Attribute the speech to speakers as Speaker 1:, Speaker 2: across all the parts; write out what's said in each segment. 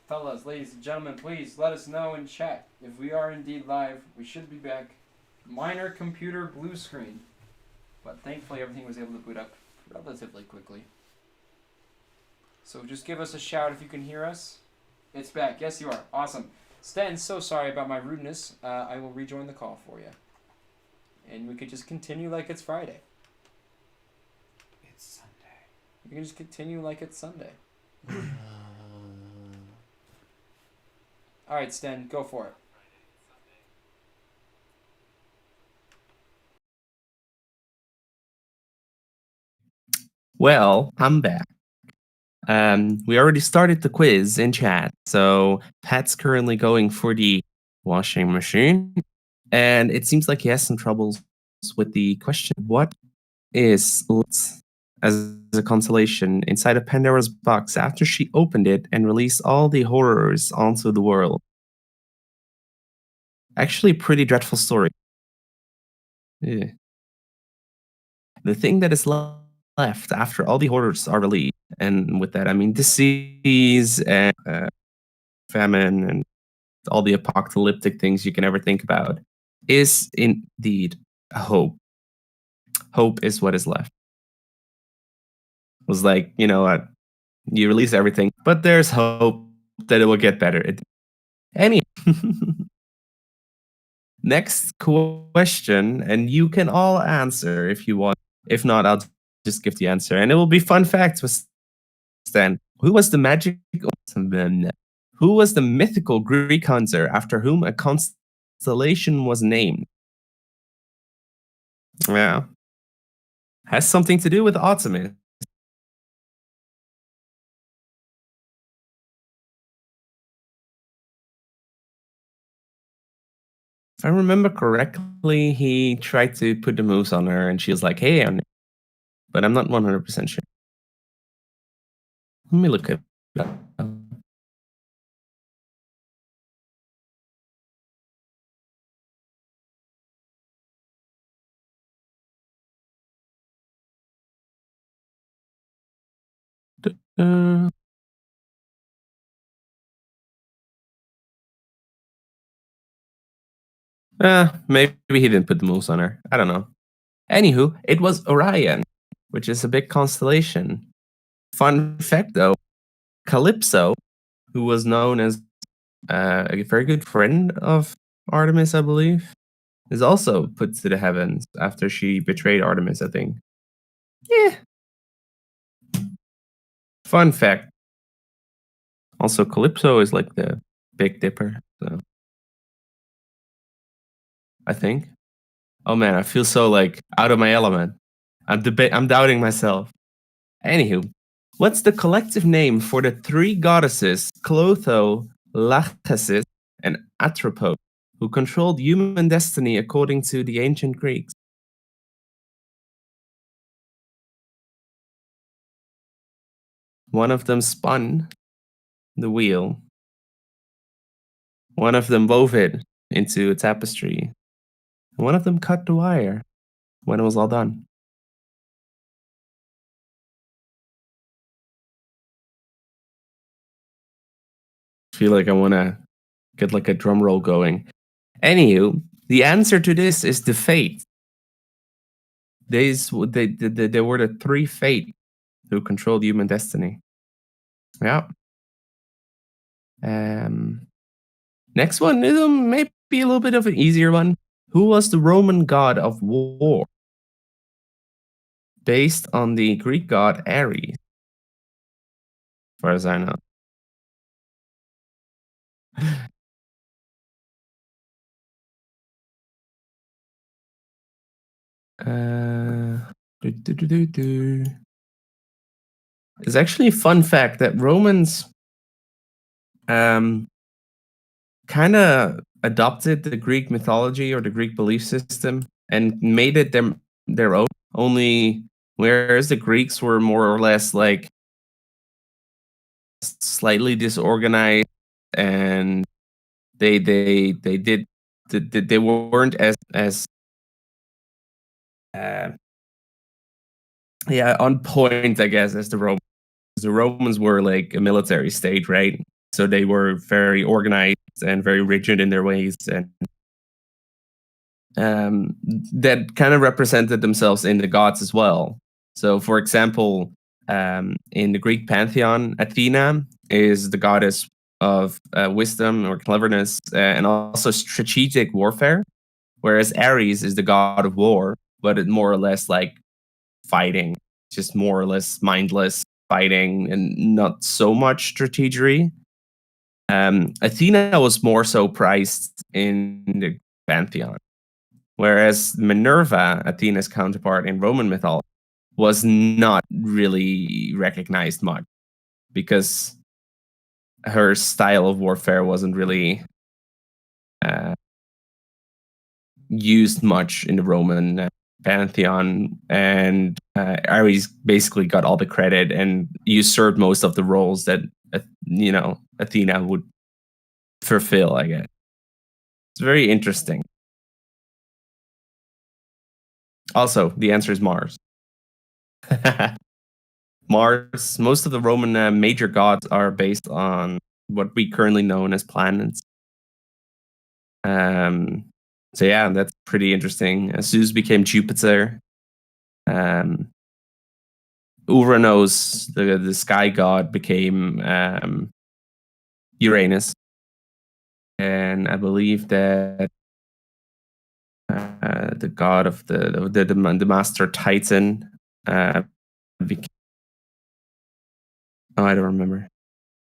Speaker 1: Fellas, ladies and gentlemen, please let us know in chat if we are indeed live. We should be back. Minor computer blue screen, but thankfully everything was able to boot up relatively quickly. So just give us a shout if you can hear us. It's back. Yes, you are. Awesome. Stan, so sorry about my rudeness. I will rejoin the call for you. And we could just continue like it's Friday.
Speaker 2: It's Sunday.
Speaker 1: We can just continue like it's Sunday. Alright, Stan, go for it.
Speaker 2: Well, I'm back. We already started the quiz in chat, so Pat's currently going for the washing machine, and it seems like he has some troubles with the question. What is as a consolation inside of Pandora's box after she opened it and released all the horrors onto the world? Actually, a pretty dreadful story. Yeah. The thing that is left after all the horrors are released, and with that I mean disease and famine and all the apocalyptic things you can ever think about, is indeed hope. Hope is what is left. It was like, you know what? You release everything, but there's hope that it will get better. Any next question, and you can all answer if you want. If not, I'll just give the answer, and it will be fun facts with Stan. Who was the Who was the mythical Greek hunter after whom a constellation was named? Yeah, has something to do with Artemis. If I remember correctly, he tried to put the moves on her, and she was like, "Hey," but I'm not 100% sure. Let me look it up. Uh, maybe he didn't put the moves on her. I don't know. Anywho, it was Orion, which is a big constellation. Fun fact though, Calypso, who was known as a very good friend of Artemis, I believe, is also put to the heavens after she betrayed Artemis, I think. Yeah. Fun fact. Also, Calypso is like the Big Dipper, so I think. Oh man, I feel so like out of my element. I'm doubting myself. Anywho, what's the collective name for the three goddesses Clotho, Lachesis, and Atropos, who controlled human destiny according to the ancient Greeks? One of them spun the wheel. One of them wove it into a tapestry. One of them cut the wire when it was all done. I feel like I want to get like a drum roll going. Anywho, the answer to this is the fate. They were the three fate who controlled human destiny. Yeah. Next one is maybe a little bit of an easier one. Who was the Roman god of war? Based on the Greek god Ares, as far as I know. It's actually a fun fact that Romans kind of adopted the Greek mythology or the Greek belief system and made it their own. Only whereas the Greeks were more or less like slightly disorganized, and they weren't as on point, I guess, as the Romans. The Romans were like a military state, right? So they were very organized and very rigid in their ways, and that kind of represented themselves in the gods as well. So, for example, in the Greek pantheon, Athena is the goddess of wisdom or cleverness and also strategic warfare, whereas Ares is the god of war, but it more or less like fighting, just more or less mindless fighting and not so much strategery. Athena was more so prized in the pantheon, whereas Minerva, Athena's counterpart in Roman mythology, was not really recognized much because her style of warfare wasn't really uh, used much in the Roman pantheon, and Ares basically got all the credit and usurped most of the roles that Athena would fulfill. I guess it's very interesting. Also, the answer is Mars. Mars. Most of the Roman major gods are based on what we currently know as planets. Um, so yeah, that's pretty interesting. Zeus became Jupiter. Um, Uranus, the sky god, became Uranus, and I believe that the god of the master Titan became. Oh, I don't remember.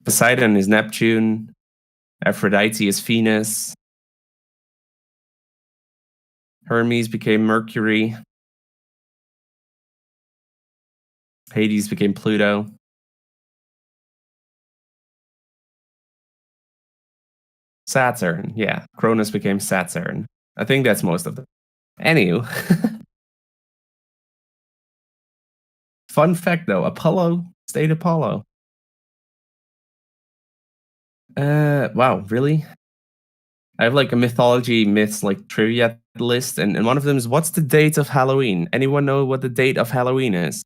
Speaker 2: Poseidon is Neptune. Aphrodite is Venus. Hermes became Mercury. Hades became Pluto. Saturn, yeah. Cronus became Saturn. I think that's most of them. Anywho, fun fact though, Apollo stayed Apollo. Wow, really? I have like a mythology myths like trivia list, and one of them is what's the date of Halloween? Anyone know what the date of Halloween is?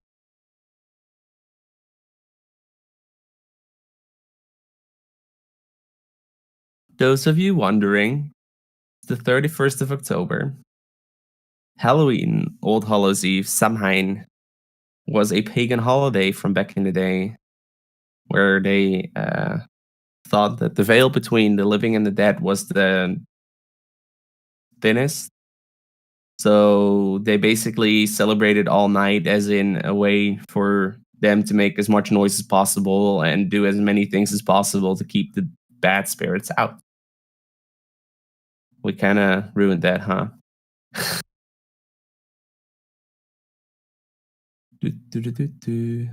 Speaker 2: Those of you wondering, the 31st of October. Halloween, Old Hallows Eve, Samhain, was a pagan holiday from back in the day where they thought that the veil between the living and the dead was the thinnest. So they basically celebrated all night as in a way for them to make as much noise as possible and do as many things as possible to keep the bad spirits out. We kind of ruined that, huh? Do, do, do, do, do.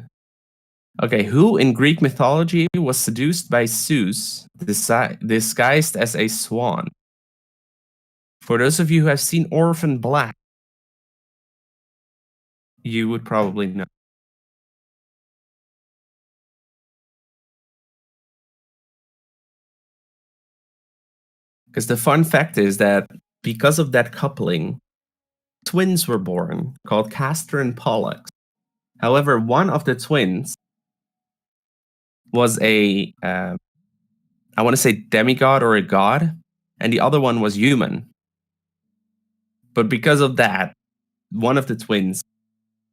Speaker 2: Okay, who in Greek mythology was seduced by Zeus, disguised as a swan? For those of you who have seen Orphan Black, you would probably know. Because the fun fact is that because of that coupling, twins were born called Castor and Pollux. However, one of the twins was I want to say demigod or a god, and the other one was human. But because of that, one of the twins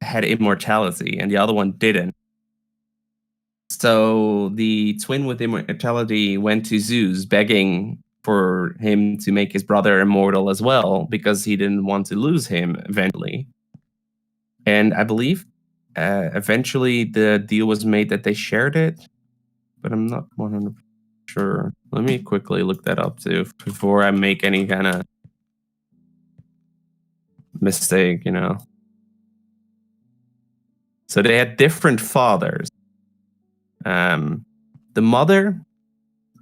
Speaker 2: had immortality and the other one didn't. So the twin with immortality went to Zeus begging for him to make his brother immortal as well because he didn't want to lose him eventually. And I believe eventually the deal was made that they shared it, but I'm not 100% sure. Let me quickly look that up too before I make any kind of mistake, you know. So they had different fathers. The mother,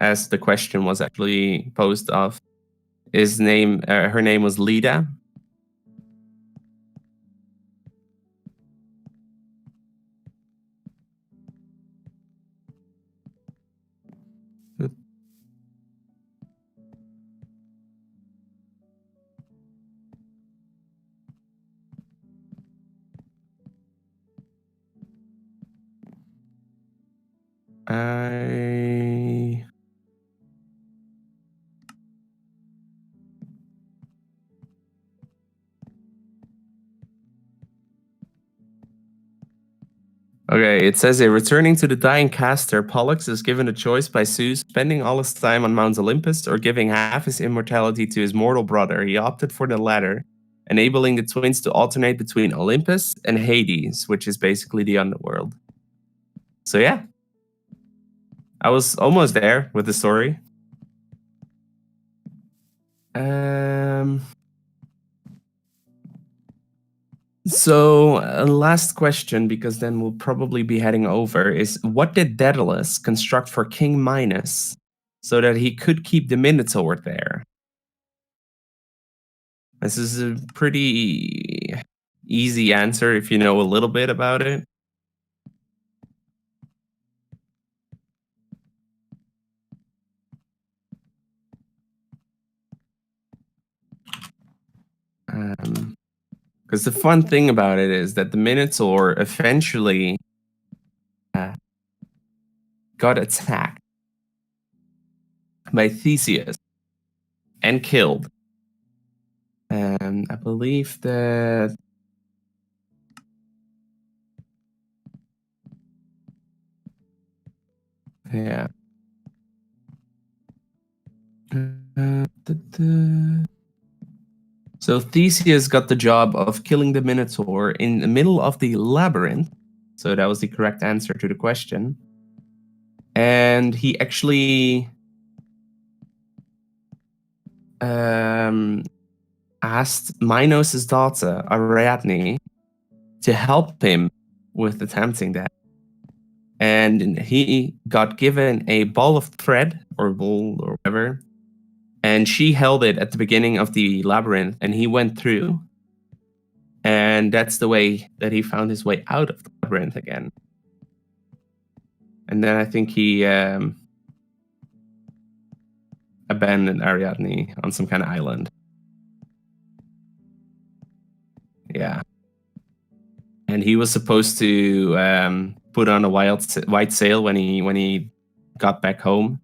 Speaker 2: as the question was actually posed of, her name was Leda. I Okay, it says here, returning to the dying caster, Pollux is given a choice by Zeus, spending all his time on Mount Olympus or giving half his immortality to his mortal brother. He opted for the latter, enabling the twins to alternate between Olympus and Hades, which is basically the underworld. So yeah, I was almost there with the story. So, last question, because then we'll probably be heading over, is what did Daedalus construct for King Minos so that he could keep the Minotaur there? This is a pretty easy answer if you know a little bit about it. Because the fun thing about it is that the Minotaur eventually got attacked by Theseus and killed. And I believe that yeah. So Theseus got the job of killing the Minotaur in the middle of the labyrinth. So that was the correct answer to the question. And he actually asked Minos' daughter, Ariadne, to help him with attempting that. And he got given a ball of thread or wool or whatever. And she held it at the beginning of the labyrinth and he went through. And that's the way that he found his way out of the labyrinth again. And then I think he abandoned Ariadne on some kind of island. Yeah. And he was supposed to put on a white sail when he got back home,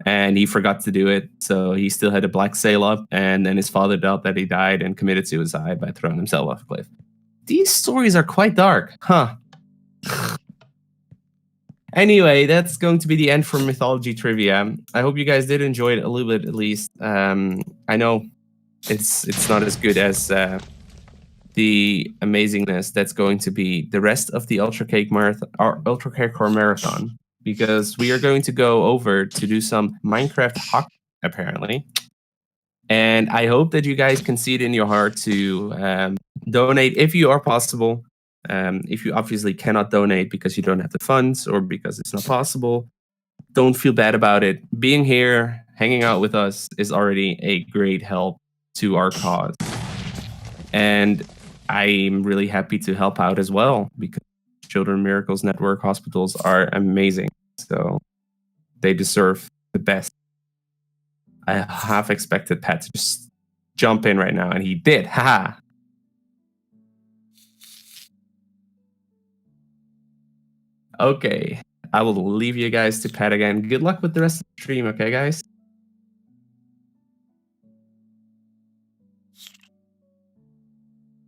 Speaker 2: and he forgot to do it. So he still had a black sail up, and then his father thought that he died and committed suicide by throwing himself off a cliff. These stories are quite dark, huh? Anyway, that's going to be the end for mythology trivia. I hope you guys did enjoy it a little bit, at least. I know it's not as good as the amazingness that's going to be the rest of the Ultra Cakecore marathon, because we are going to go over to do some Minecraft hockey, apparently. And I hope that you guys can see it in your heart to donate if you are possible. If you obviously cannot donate because you don't have the funds or because it's not possible, don't feel bad about it. Being here, hanging out with us is already a great help to our cause. And I'm really happy to help out as well because Children Miracles Network hospitals are amazing. So they deserve the best. I half expected Pat to just jump in right now, and he did. Haha. Okay. I will leave you guys to Pat again. Good luck with the rest of the stream, okay, guys?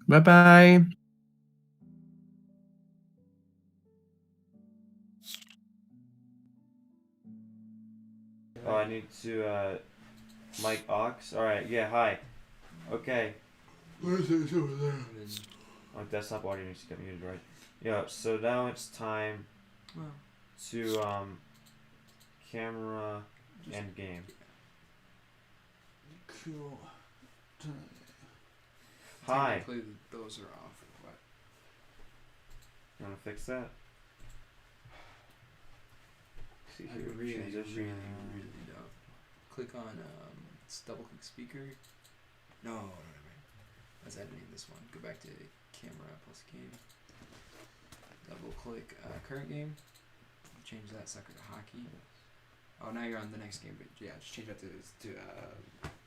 Speaker 2: Bye-bye.
Speaker 3: Oh, I need to, Mike Ox? Alright, yeah, hi. Okay.
Speaker 4: Where's it over there?
Speaker 3: Oh, desktop audio needs to get muted, right? Yeah, so now it's time to, camera and game.
Speaker 4: Cool.
Speaker 3: Hi.
Speaker 1: Technically, those are off. But
Speaker 3: You wanna fix that? See
Speaker 1: I
Speaker 3: here,
Speaker 1: really
Speaker 3: transition.
Speaker 1: don't. Click on double click speaker. No. That's editing this one. Go back to camera plus game. Double click current game. Change that sucker to hockey. Oh, now you're on the next game, but yeah, just change that to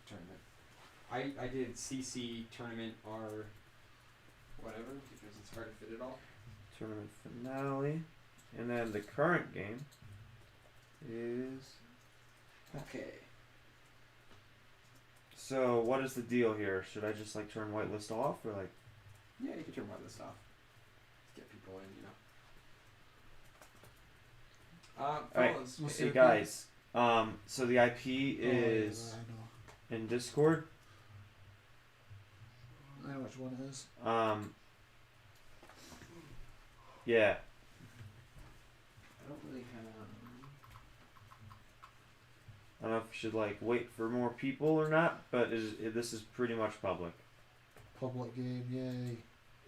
Speaker 1: tournament. I did CC tournament or whatever because it's hard to fit it all.
Speaker 3: Tournament finale. And then the current game is...
Speaker 1: Okay.
Speaker 3: So, what is the deal here? Should I just, like, turn whitelist off, or, like...
Speaker 1: Yeah, you can turn whitelist off. Get people in, you know.
Speaker 3: Alright,
Speaker 1: fellas,
Speaker 4: What's
Speaker 3: hey
Speaker 4: your
Speaker 3: guys. So the IP is
Speaker 4: Oh, yeah,
Speaker 3: in Discord.
Speaker 4: I know which one it is.
Speaker 3: Yeah.
Speaker 1: I don't really have.
Speaker 3: I don't know if we should like wait for more people or not, but this is pretty much public.
Speaker 4: Public game, yay.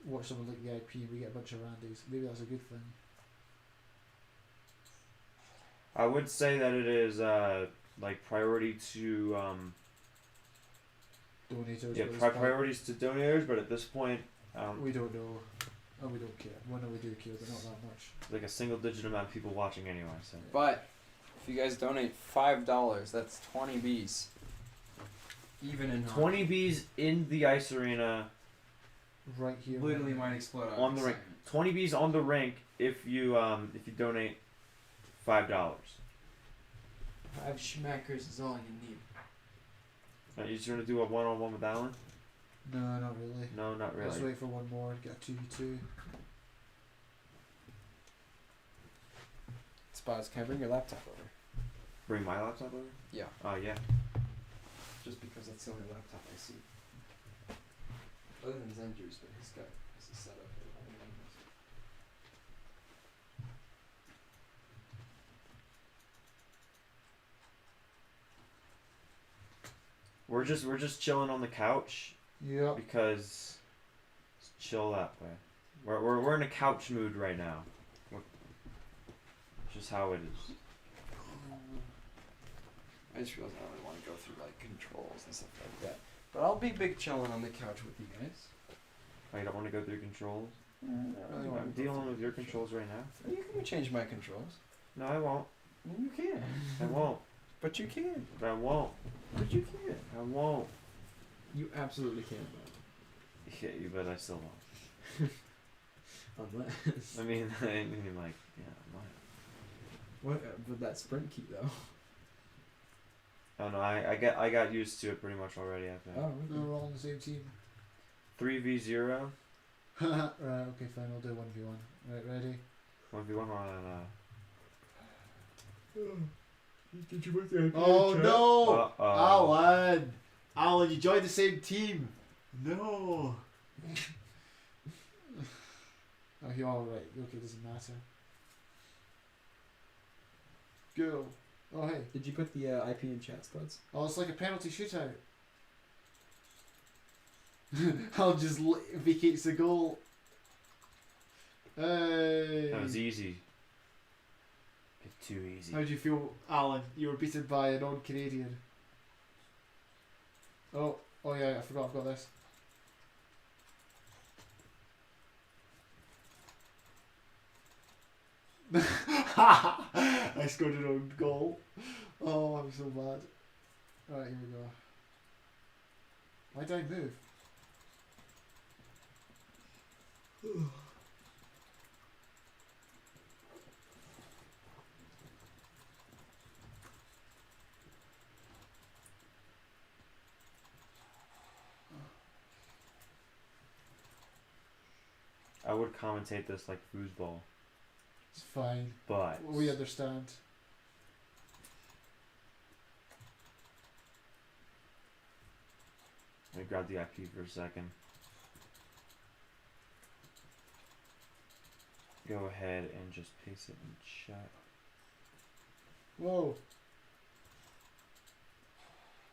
Speaker 4: Watch someone like the IP and we get a bunch of randies. Maybe that's a good thing.
Speaker 3: I would say that it is like priority to
Speaker 4: Donators.
Speaker 3: yeah
Speaker 4: at this point.
Speaker 3: priorities to donators, but at this point
Speaker 4: We don't know. And we don't care. Well, no, we do care, but not that much.
Speaker 3: like a single digit amount of people watching anyway. So
Speaker 1: But if you guys donate $5, that's 20 Bs. Even in
Speaker 3: 20 Bs in the ice arena,
Speaker 4: Right here.
Speaker 1: literally might explode out
Speaker 3: On
Speaker 1: of
Speaker 3: the
Speaker 1: a
Speaker 3: rink.
Speaker 1: second.
Speaker 3: 20 Bs on the rink if you donate $5.
Speaker 1: 5 schmackers is all you need.
Speaker 3: Are you just gonna do a one-on-one with Alan?
Speaker 4: No, not really.
Speaker 3: No, not
Speaker 4: Let's
Speaker 3: really.
Speaker 4: wait for one more and get a 2v2.
Speaker 1: Spaz, can I bring your laptop over?
Speaker 3: Bring my laptop over?
Speaker 1: Yeah.
Speaker 3: Oh yeah.
Speaker 1: Just because that's the only laptop I see. Other than Zenju's, but he's got his setup.
Speaker 3: We're just chilling on the couch
Speaker 4: Yep.
Speaker 3: because it's chill that way. We're in a couch mood right now. Just how it is.
Speaker 1: I just realized I don't really want to go through like controls and stuff like that. But I'll be big chilling on the couch with you guys.
Speaker 3: Oh, you don't want to go through controls?
Speaker 1: I don't really wanna
Speaker 3: I'm
Speaker 1: go
Speaker 3: dealing
Speaker 1: through
Speaker 3: with your
Speaker 1: controls.
Speaker 3: controls right now.
Speaker 1: You can change my controls.
Speaker 3: No, I won't.
Speaker 1: You can.
Speaker 3: I won't.
Speaker 1: But you can.
Speaker 3: I won't.
Speaker 1: But you can.
Speaker 3: I won't.
Speaker 1: You absolutely can.
Speaker 3: Yeah, you bet I still won't.
Speaker 1: Unless.
Speaker 3: I mean, like, yeah, I might.
Speaker 1: What? With that sprint key though.
Speaker 3: Oh no, I got used to it pretty much already. I think.
Speaker 1: Oh.
Speaker 4: No, we're all on the same team.
Speaker 3: 3v0.
Speaker 4: Right, okay, fine, we'll do 1v1. Right, ready?
Speaker 3: 1v1 on
Speaker 1: Did you put the
Speaker 4: Oh no!
Speaker 3: Uh-oh.
Speaker 4: Alan! Alan, you joined the same team! No! Oh, you're alright. Okay, doesn't matter. Go. Oh, hey.
Speaker 1: Did you put the IP in chat, Spuds?
Speaker 4: Oh, it's like a penalty shootout. I'll just vacates the goal. Hey.
Speaker 3: That was easy. It's too easy.
Speaker 4: How do you feel, Alan? You were beaten by a non-Canadian. Oh yeah, I forgot I've got this. I scored an own goal. Oh, I'm so bad. Alright, here we go. Why did I move?
Speaker 3: I would commentate this like foosball,
Speaker 4: It's fine.
Speaker 3: but
Speaker 4: We understand.
Speaker 3: let me grab the IP for a second. Go ahead and just paste it in chat.
Speaker 4: Whoa.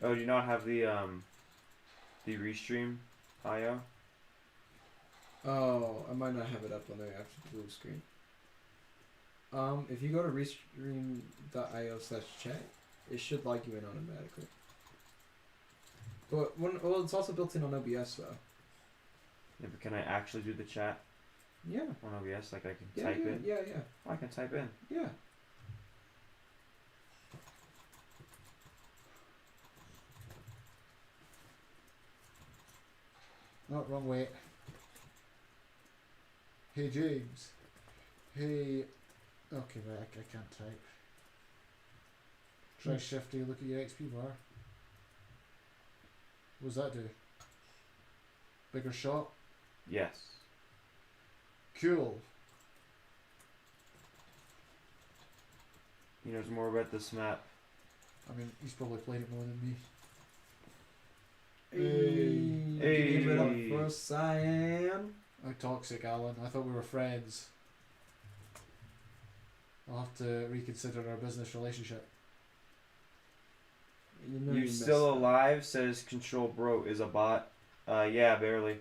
Speaker 3: Oh, do you not have the restream IO?
Speaker 1: Oh, I might not have it up on the actual blue screen. If you go to restream.io/chat, it should log you in automatically. But well, it's also built in on OBS though.
Speaker 3: Yeah, but can I actually do the chat
Speaker 1: Yeah.
Speaker 3: on OBS? Like I can
Speaker 1: Yeah,
Speaker 3: type
Speaker 1: yeah,
Speaker 3: in?
Speaker 1: yeah, yeah,
Speaker 3: Oh, I can type in.
Speaker 1: yeah.
Speaker 4: No, wrong way. Hey James. Hey. Okay, right, I can't type. Try shift A, look at your XP bar. What does that do? Bigger shot?
Speaker 3: Yes.
Speaker 4: Cool.
Speaker 3: He knows more about this map.
Speaker 4: I mean, he's probably played it more than me.
Speaker 3: Hey.
Speaker 5: Give it up for Cyan.
Speaker 4: How toxic, Alan. I thought we were friends. I'll have to reconsider our business relationship.
Speaker 5: You know
Speaker 3: You
Speaker 5: messed
Speaker 3: still
Speaker 5: up.
Speaker 3: alive? Says Control Bro is a bot. Yeah, barely.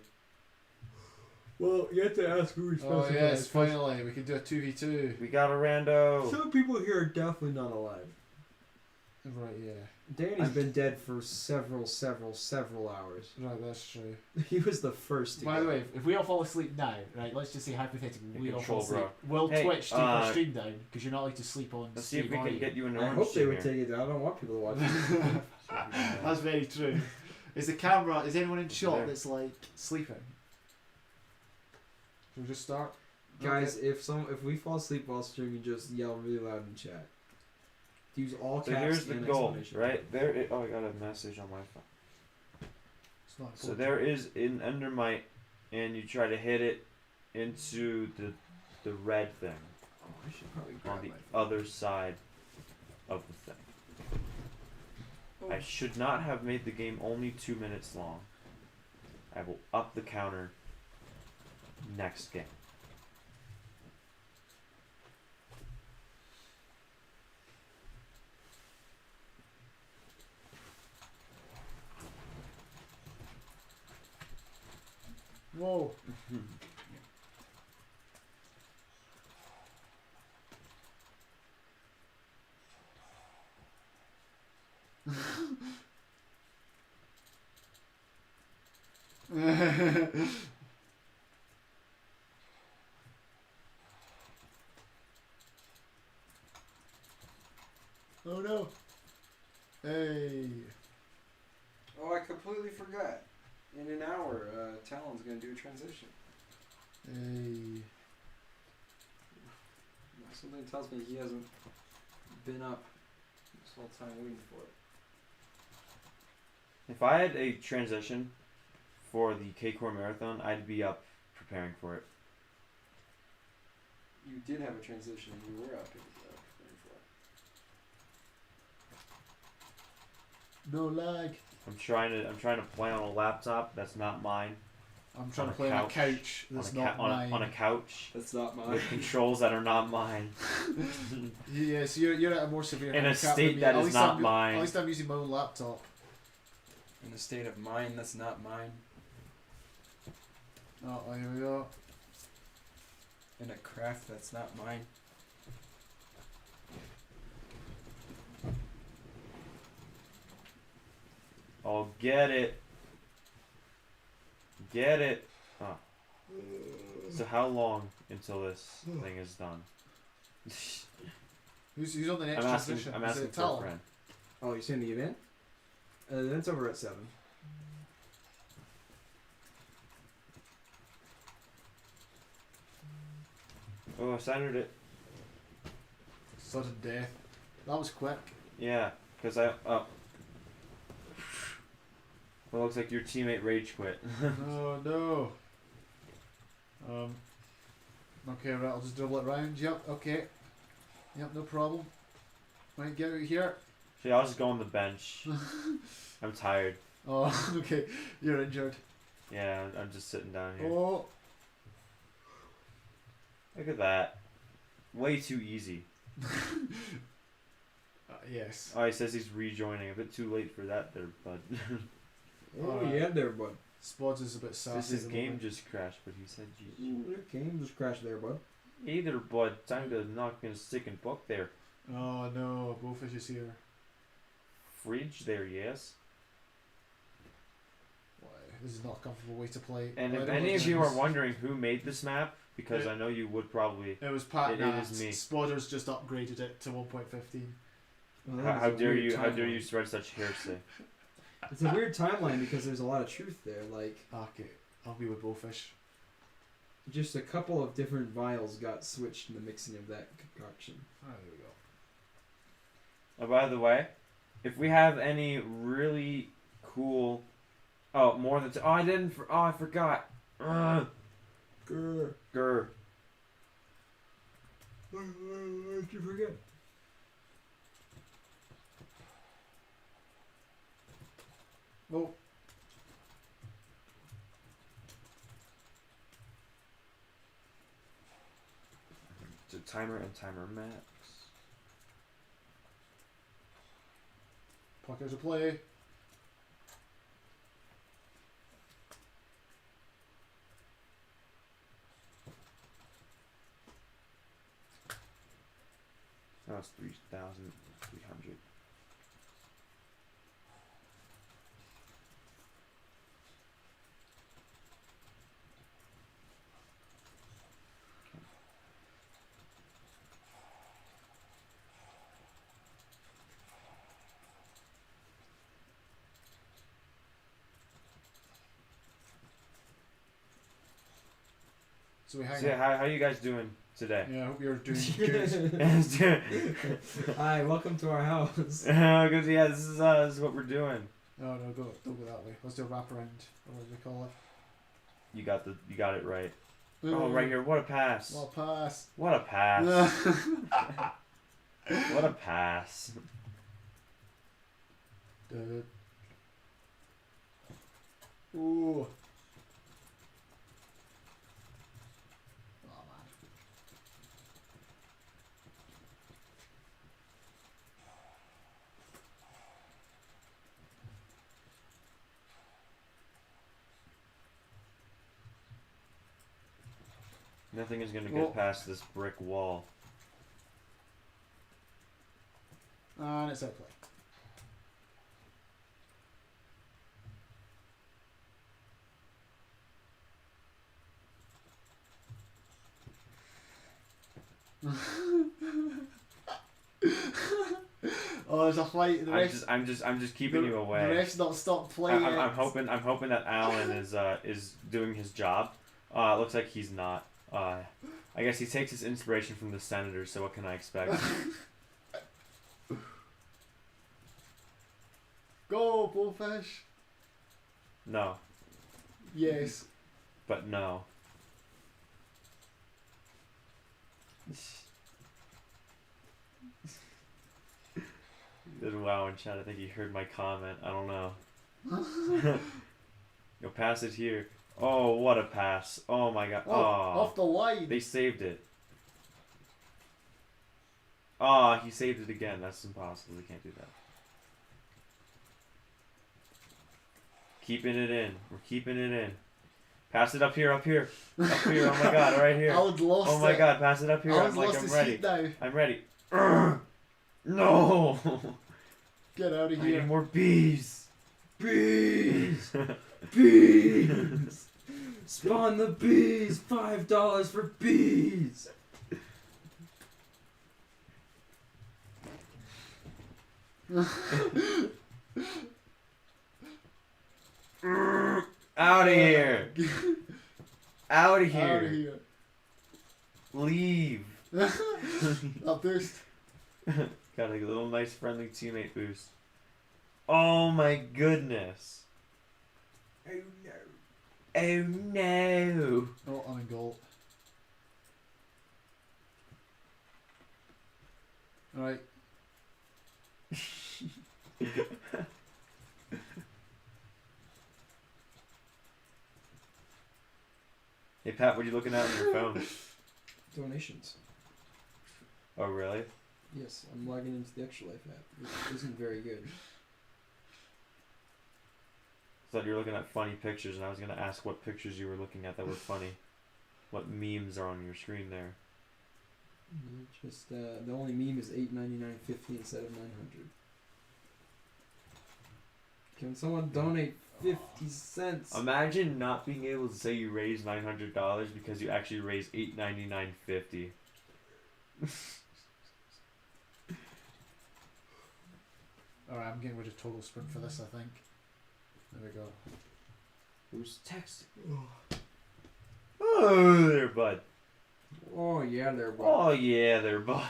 Speaker 5: Well, you have to ask who
Speaker 4: Oh yes, finally, we can do a 2v2.
Speaker 3: We got a rando.
Speaker 5: Some people here are definitely not alive.
Speaker 4: Right, yeah.
Speaker 5: Danny's been dead for several hours.
Speaker 4: Right, that's true.
Speaker 5: He was the first to
Speaker 4: By
Speaker 5: go.
Speaker 4: the way, if we all fall asleep now, right, let's just say hypothetically, we all fall
Speaker 3: Control,
Speaker 4: asleep. Will
Speaker 3: Hey,
Speaker 4: Twitch take our stream down? Because you're not allowed to sleep on
Speaker 3: Let's see if
Speaker 4: stream,
Speaker 3: we
Speaker 4: are
Speaker 3: can
Speaker 4: you?
Speaker 3: get you an
Speaker 5: I
Speaker 3: orange
Speaker 5: hope they
Speaker 3: team
Speaker 5: would
Speaker 3: here.
Speaker 5: take it down. I don't want people to watch it.
Speaker 4: That's very true. Is the camera, is anyone in shot
Speaker 3: There.
Speaker 4: that's like sleeping? Should we just start?
Speaker 5: Guys, if we fall asleep while streaming, just yell really loud in chat. Use all
Speaker 3: So
Speaker 5: caps
Speaker 3: here's the
Speaker 5: and
Speaker 3: goal,
Speaker 5: exclamation
Speaker 3: right? There. Oh, I got a message on my phone.
Speaker 4: It's not
Speaker 3: So
Speaker 4: important.
Speaker 3: there is an endermite, and you try to hit it into the red thing
Speaker 5: Oh, I should probably
Speaker 3: on
Speaker 5: grab
Speaker 3: the
Speaker 5: my phone.
Speaker 3: other side of the thing. I should not have made the game only 2 minutes long. I will up the counter next game.
Speaker 4: Whoa. Oh no. Hey.
Speaker 1: Oh, I completely forgot. In an hour, Talon's gonna do a transition.
Speaker 4: Hey.
Speaker 1: Something tells me he hasn't been up this whole time waiting for it.
Speaker 3: If I had a transition for the Cakecore marathon, I'd be up preparing for it.
Speaker 1: You did have a transition and you were up preparing for it.
Speaker 4: No lag.
Speaker 3: I'm trying to play on a laptop that's not mine.
Speaker 4: I'm trying
Speaker 3: On
Speaker 4: to
Speaker 3: a
Speaker 4: play on a
Speaker 3: couch.
Speaker 4: couch that's not mine.
Speaker 3: On a couch
Speaker 1: That's not mine.
Speaker 3: with controls that are not mine.
Speaker 4: Yeah, so you're at a more severe
Speaker 3: In a
Speaker 4: handicap
Speaker 3: state
Speaker 4: than me.
Speaker 3: that
Speaker 4: At
Speaker 3: is
Speaker 4: least
Speaker 3: not
Speaker 4: I'm,
Speaker 3: mine.
Speaker 4: At least I'm using my own laptop.
Speaker 1: In a state of mind that's not mine.
Speaker 4: Oh, here we go.
Speaker 1: In a craft that's not mine.
Speaker 3: Oh, get it. Get it. Oh. So how long until this thing is done?
Speaker 4: Who's on the next
Speaker 3: I'm asking.
Speaker 4: transition?
Speaker 3: I'm
Speaker 4: Is
Speaker 3: asking
Speaker 4: it
Speaker 3: for a
Speaker 4: Talon?
Speaker 3: friend.
Speaker 5: Oh, you saying the event? The event's over at 7.
Speaker 3: Oh, I centered it.
Speaker 4: Sudden death. That was quick.
Speaker 3: Yeah, because I. Oh. Well, looks like your teammate rage quit.
Speaker 4: Oh no. Okay, right, I'll just dribble it round. Yep, okay. Yep, no problem. Right, get out here.
Speaker 3: See, I'll just go on the bench. I'm tired.
Speaker 4: Oh, okay. You're injured.
Speaker 3: Yeah, I'm just sitting down here.
Speaker 4: Oh.
Speaker 3: Look at that. Way too easy.
Speaker 4: Yes.
Speaker 3: Oh, he says he's rejoining. A bit too late for that there, bud.
Speaker 5: Oh,
Speaker 4: Alright.
Speaker 5: yeah, there, bud.
Speaker 4: Spods is a bit sassy.
Speaker 3: This his
Speaker 4: at the
Speaker 3: game
Speaker 4: moment.
Speaker 3: just crashed, but he said, "Geez."
Speaker 5: Your game just crashed there, bud.
Speaker 3: Hey there, bud. Time to knock in a stick and book there.
Speaker 4: Oh no, Bullfish is here.
Speaker 3: Fridge there, yes.
Speaker 4: Why? This is not a comfortable way to play.
Speaker 3: And
Speaker 4: I
Speaker 3: if
Speaker 4: don't
Speaker 3: any
Speaker 4: like
Speaker 3: of you are
Speaker 4: this.
Speaker 3: wondering who made this map, because
Speaker 4: Yeah.
Speaker 3: I know you would probably.
Speaker 4: It was Pat
Speaker 3: It
Speaker 4: Nat.
Speaker 3: is me.
Speaker 4: Spotters just upgraded it to 1.15.
Speaker 5: Well, that
Speaker 3: How
Speaker 5: is a
Speaker 3: dare
Speaker 5: weird
Speaker 3: you? How dare
Speaker 5: timeline.
Speaker 3: you spread such hearsay?
Speaker 5: It's a weird timeline because there's a lot of truth there. Like,
Speaker 4: Okay, I'll be with Bullfish.
Speaker 5: just a couple of different vials got switched in the mixing of that concoction.
Speaker 4: Oh, there we go.
Speaker 3: Oh, by the way, if we have any really cool, more than I didn't. I forgot.
Speaker 5: Grr.
Speaker 3: Grr.
Speaker 5: What did you forget?
Speaker 3: timer and timer max.
Speaker 4: Puck out of play.
Speaker 3: Now it's 3,300.
Speaker 4: So we hang
Speaker 3: So
Speaker 4: out.
Speaker 3: how you guys doing today?
Speaker 4: Yeah, I hope you're doing good.
Speaker 5: Hi, welcome to our house.
Speaker 3: Because yeah, this is what we're doing.
Speaker 4: No, don't go that way. Let's do a wraparound. Or what do we call it?
Speaker 3: You got it right. Oh, right here. What a pass.
Speaker 4: Well, pass.
Speaker 3: What a pass. What a pass.
Speaker 4: Dude. Ooh. Oh man.
Speaker 3: Nothing is gonna get past this brick wall.
Speaker 4: And it's outplay. Oh, there's a fight.
Speaker 3: I'm just keeping you away.
Speaker 4: The ref's not stopped playing.
Speaker 3: I'm hoping that Alan is doing his job. Looks like he's not. I guess he takes his inspiration from the Senators. So what can I expect?
Speaker 4: Go, Bullfish.
Speaker 3: No,
Speaker 4: Yes.
Speaker 3: but no. He did wow in chat. I think he heard my comment. I don't know. Yo, pass it here. Oh, what a pass. Oh my god.
Speaker 4: Oh,
Speaker 3: Oh,
Speaker 4: off the line.
Speaker 3: they saved it. Oh, he saved it again. That's impossible. They can't do that. Keeping it in. We're keeping it in. Pass it up here, up here. Up here. Oh my god, right here.
Speaker 4: Alan's lost
Speaker 3: Oh my
Speaker 4: it.
Speaker 3: god, pass it up here.
Speaker 4: Alan's
Speaker 3: I'm
Speaker 4: lost his
Speaker 3: ready.
Speaker 4: heat now.
Speaker 3: I'm ready. No!
Speaker 4: Get out of
Speaker 3: I need
Speaker 4: here.
Speaker 3: more bees.
Speaker 5: Bees! Bees! Spawn the bees! $5 for bees!
Speaker 3: Out of here. Out of here.
Speaker 4: Out of here.
Speaker 3: Leave.
Speaker 4: That boost.
Speaker 3: Got a little nice friendly teammate boost. Oh my goodness.
Speaker 5: Oh no.
Speaker 3: Oh no.
Speaker 4: Oh, I'm in goal. Alright.
Speaker 3: Hey Pat, what are you looking at on your phone?
Speaker 5: Donations.
Speaker 3: Oh really?
Speaker 5: Yes, I'm logging into the Extra Life app. It isn't very good.
Speaker 3: I thought you were looking at funny pictures, and I was gonna ask what pictures you were looking at that were funny. What memes are on your screen there?
Speaker 5: Just the only meme is $8.99.50 instead of $900. Can someone donate 50 cents?
Speaker 3: Imagine not being able to say you raised $900 because you actually raised $899.50.
Speaker 4: Alright, I'm getting rid of total sprint for this, I think. There we go.
Speaker 3: Who's texting? Oh, there, bud.
Speaker 5: Oh yeah, there, bud.
Speaker 3: Oh yeah, there, bud.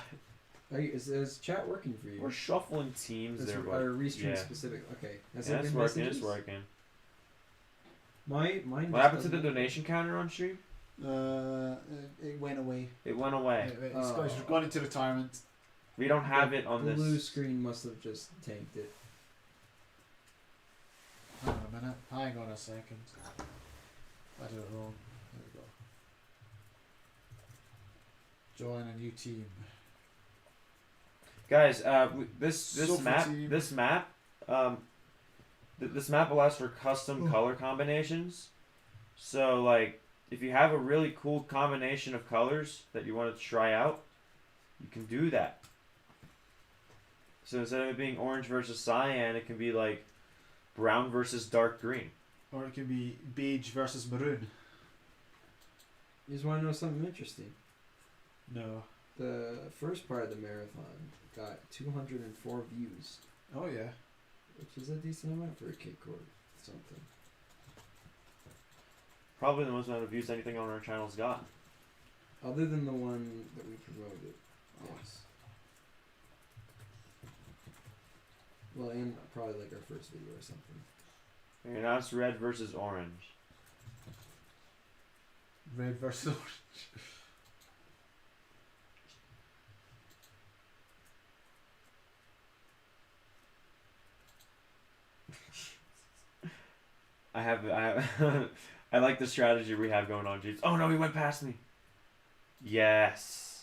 Speaker 5: Is chat working for you?
Speaker 3: We're shuffling teams there, bud.
Speaker 5: Or restream
Speaker 3: Yeah.
Speaker 5: specific. Okay. Has
Speaker 3: Yeah,
Speaker 5: there
Speaker 3: it's
Speaker 5: been
Speaker 3: working.
Speaker 5: messages?
Speaker 3: It's working.
Speaker 5: Mine.
Speaker 3: What
Speaker 5: just
Speaker 3: happened to the
Speaker 5: doesn't-
Speaker 3: donation counter on stream?
Speaker 4: It went away.
Speaker 3: It went away.
Speaker 4: It's gone into retirement.
Speaker 3: We don't have it on
Speaker 5: Blue
Speaker 3: this.
Speaker 5: screen must have just tanked it.
Speaker 4: Hang on a minute. Hang on a second. I did it wrong. There we go. Join a new team.
Speaker 3: Guys, this
Speaker 4: Sofa
Speaker 3: map
Speaker 4: team.
Speaker 3: this map this map allows for custom color combinations. So like, if you have a really cool combination of colors that you want to try out, you can do that. So instead of it being orange versus cyan, it can be like brown versus dark green.
Speaker 4: Or it can be beige versus maroon.
Speaker 5: You just want to know something interesting?
Speaker 4: No.
Speaker 5: The first part of the marathon got 204 views,
Speaker 4: Oh yeah.
Speaker 5: which is a decent amount for a Cakecore something.
Speaker 3: Probably the most amount of views anything on our channel's got.
Speaker 5: Other than the one that we promoted. Yes. Well, and probably like our first video or something.
Speaker 3: Okay, now it's red versus orange.
Speaker 4: Red versus orange.
Speaker 3: I have I like the strategy we have going on, Jeeps. Oh no, he went past me. Yes.